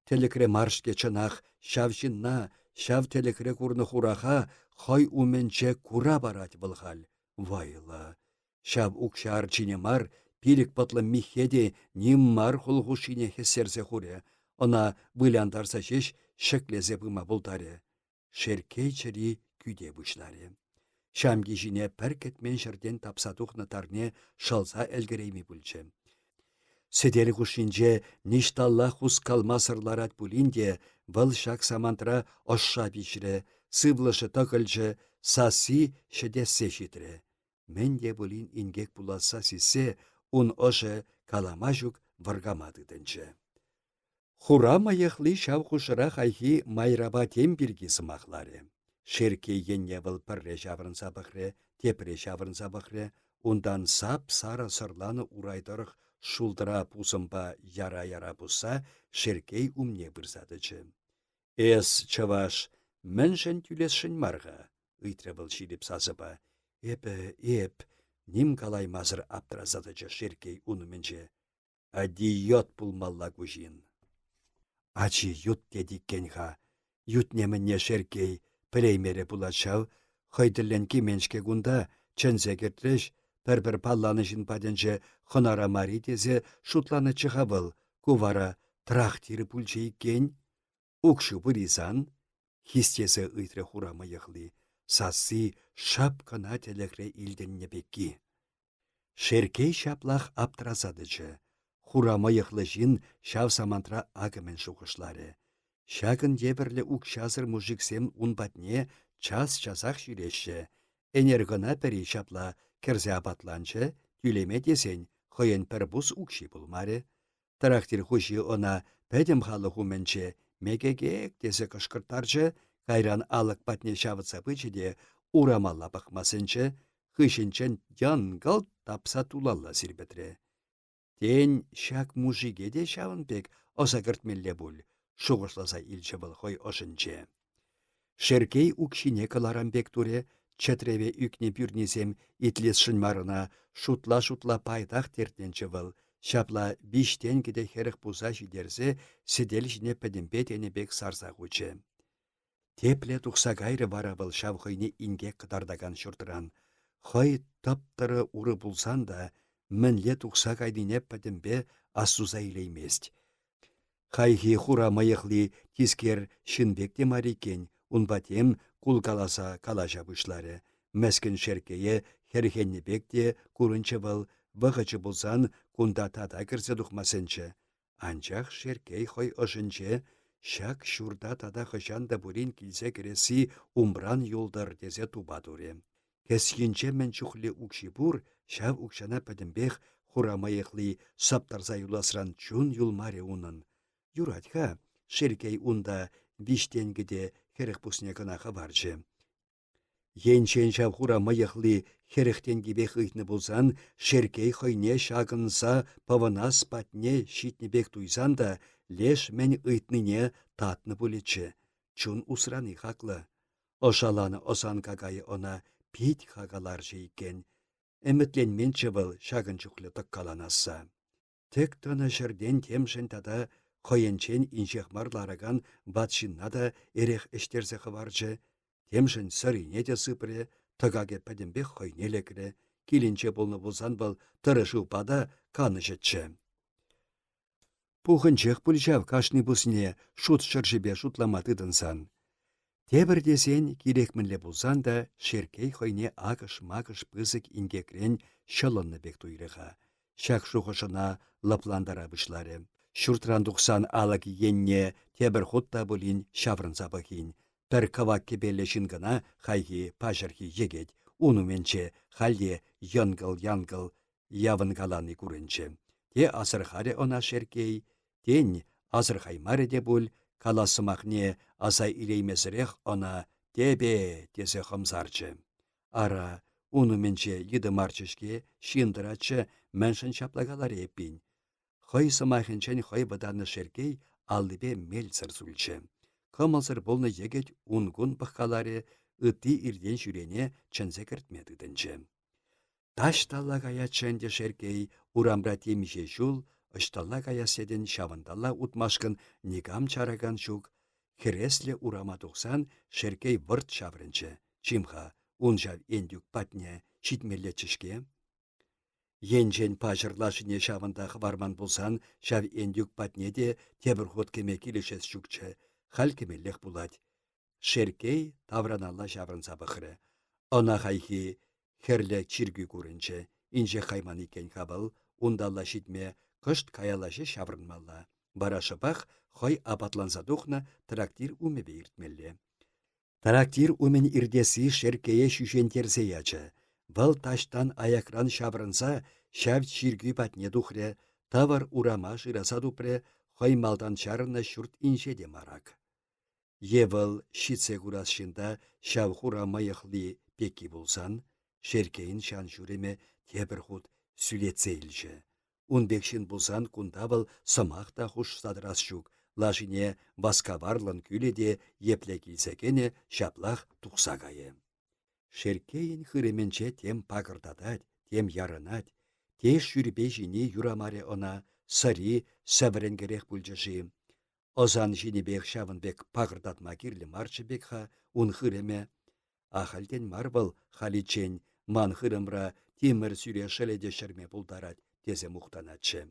A: Телекре маршке чынақ, шав жинна, шав телекре курны хураха, хой уменче кура барать бұлғал. Вайла. Шав укша арчине мар, пилік патлы михеде ним мар хулхушине хессерзе хуре. Она выляндарса шеш шеклезе бұма бұлдаре. Шеркей чыри күде бұшларе. Шамги жіне пәркетмен жерден тапсатуқны тарне шалса әлгіреймі бүлчі. Седері құшинже ништалла хус калмасырларат бүлінде бұл шак самантра ошша бішірі, сывлышы тақылжы, сасы шедессе житірі. Мен де бүлін ингек бұласа сесе, ун ошы калама жүк варгамадыдынчы. Хурама ехли шав құшыра хайхи майраба тем біргі сымақлары. Шеркей енне бұл пірре жаврынса бұқре, тепре жаврынса бұқре, ундан сап сара сырланы урайдырық шулдыра пусымба яра-яра бұса, шеркей умне бірзадычы. Эс, чаваш, міншін түлесшін марға, үйтре бұл шиліп сазыба. Эп, ним калай мазыр аптыразадычы шеркей унымінче. Адиот пулмалла күжин. Ачи ют дедиккенха, ютнемінне шеркей, піреймері бұлачау, хойділленки меншке гунда, чынзе кертреш, бір палланышын паденче хонара мари тезе шутланы чыхабыл, кувара трахтиры пульче иккен, укшу бұризан, хистесі ыйтры хурама яхли, сасы шап кына телекре илденне бекки. Шеркей шаплах аптыразадычы, хурама яхлы жин шав самантра агымен шуғышлары. Шагын дебірлі укшазыр мужиксем унбатне час-часақ жүрешші. Энергона пәрі шапла керзе абатланчы, түлеме десен, хойын пір бұз укши бұлмары. Тарақтир хуши она пәдім халы хуменче, мегегек десе кышкыртарчы, кайран алық батне шавытса бычыде урамалла бақмасынчы, хышынчен янгал тапса тулалла сирбетре. Тен шак мужиге де шавынбек оса кіртмелле бұл. Шуғышласа илчі бұл хой ошынче. Шеркей укшине каларамбек туре, чатреве үкне пүрнесем итлес шынмарына шутла-шутла пайдақ тертенчі бұл. Шапла биштен кеде херіх бұза жидерзе, седел жіне пәдімпет бек сарса ғучы. Тепле тұқса гайры бара бұл шав хойне инге қыдардаган шүртіран. Хой таптыры уры бұлсан да, мінле тұқса гайдине пәдімбе асуза илеймест. Хайхи хура майықли тискер шынбекте марикен, унбатем кулкаласа калажа бұшлары. Мәскін шеркее херхеннебекте курынчы был, вғычы бұлсан кунда тата кірсе дұқмасынчы. Анчақ шеркей хой ошынче, Шак шурда тада хышанда бурин килсе кереси умран юлдар тезе туба туре. Кәсхинче мен чухле укшипур, шав укшана пәдімбех хурамайықли саптарса юласран чун юлмаре унын. Юратха, шеркей унда виштенгіде херек пусне кынаха баржы. Енчен шав хурамайықли херехтен гибех ыйтны болсан, шеркей хойне шагынса паванас патне шитнебек туйсан да, леш мен ыйтныне татны булечі. Чун усраны хаклы. Ошаланы осан кагайы она пить хагалар жейкен. Әмітленмен чывыл шагын чухлы тыққаланаса. Тек тына жерден темшін тада қойенчен инжехмарлараган батшинна да эрех эштерзе хываржы. Темшін сырине де сыпыры, тыгаге пәдімбек хойнелекірі, келінче болны болсан бұл тұрышу пада каны жетші. Пухынчех пульчав кашны бусне шут шыржыбе шутламатыдынсан. Тебір десен керекмінле болсан да шеркей хойне агыш-магыш пызык ингекрен шылынны бек туйрыға. Шак шухышына лапландара бұшлары. Шуртрандықсан алак енне тебір хутта бұлін шаврынса бахин. Пір кавак кебелешін гына хайхи пажархи егет. Унуменче халде янгыл-янгыл явынгаланы күрінче. Те асырхаре она шеркей, тен асырхаймаре де бұл, каласымақне азай илеймезірех она тебе тесе хымсарчы. Ара, унуменче еді марчышке шиндырачы мәншін шаплагалар еппін. Хой сымахынчен хой баданы шеркей алдыбе мельцір сүлчі. Кымылсыр болны егет унгун бұққалары үтті ирден жүрене чынзе кіртмедідінші. Таш талла кая чэнде шеркей урамра темише жул, ышталла кая седен шавындалла утмашкын негам чараган шук, хересле урама тухсан шеркей вырт шаврынчы. Чимха, унжав ендюк патне, читмелле чышке. Енжен пажырлашыне шавындах варман болсан, шав ендюк патне де тебір ход кеме келешес шукчы, хал кемеллех булать. Шеркей тавраналла шаврынса бахыры. Она хайхи херле чиргü күрінче, инже хайман икен хабыл, ундалла шитме кышт каялашы шаврынмалла. Барашыпах хой апатланса тухна трактир умебе иртмелле. Трактир умен ирдесі шеркее шүшен терсе ячы. Вăл таштан аякран шаврынса, шав чиргü патне тухре, тавар урама шыраса тупре, хой малдан чарына шурт инжеде марак. Евыл шитсе курасшында шав хура майықли пеки болсан, шеркейін шан жүреме тебір худ сүлетсе илжі. Унбекшін болсан кундавыл сымақта хуш садырас жүк, лажине баскаварлын күледе епле килсекене шаплах тұқсағайы. Шеркейін хыременче тем пағырдадад, тем ярынад, теш жүрбе жіне юрамаре она сари сәвіренгерек бүлжіші. Озан жинебек шавынбек пағырдатма кирлі марчы бекха ун хыреме. Ахальден марбыл халичен ман хырымра темір сүре шеледе шерме бұлдарад тезе мұқтанатшы.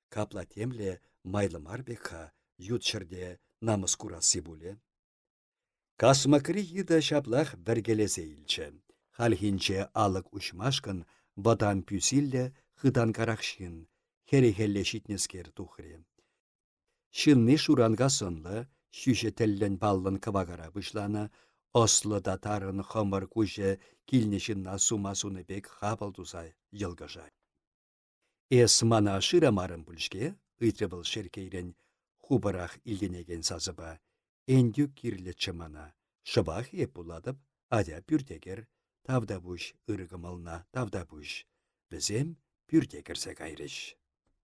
A: Капла темле майлы марбекха ют шырде намыс курасы бұлі. Касмакри еді шаплах бәргелесе илчі. Халхинче алық ұшмашкын бадан пюсилле хыдан карақшын, хері-хелле шитнескер тухре. Шынны шуранға сынлы, шүше тіллен баллын кывагара бұшланы, ослы да тарын хымыр күші килнешінна сумасуны бек хапыл тузай йылгыжай. Эс мана шырамарын бүлшке, ыйтры бұл шеркейрен хубарах илденеген сазыба, әндю кирлі чымана, шыбах еп буладып, адя пүртегер, тавда бұш ырғымылна тавда бұш, бізем пүртегерсе кайрыш.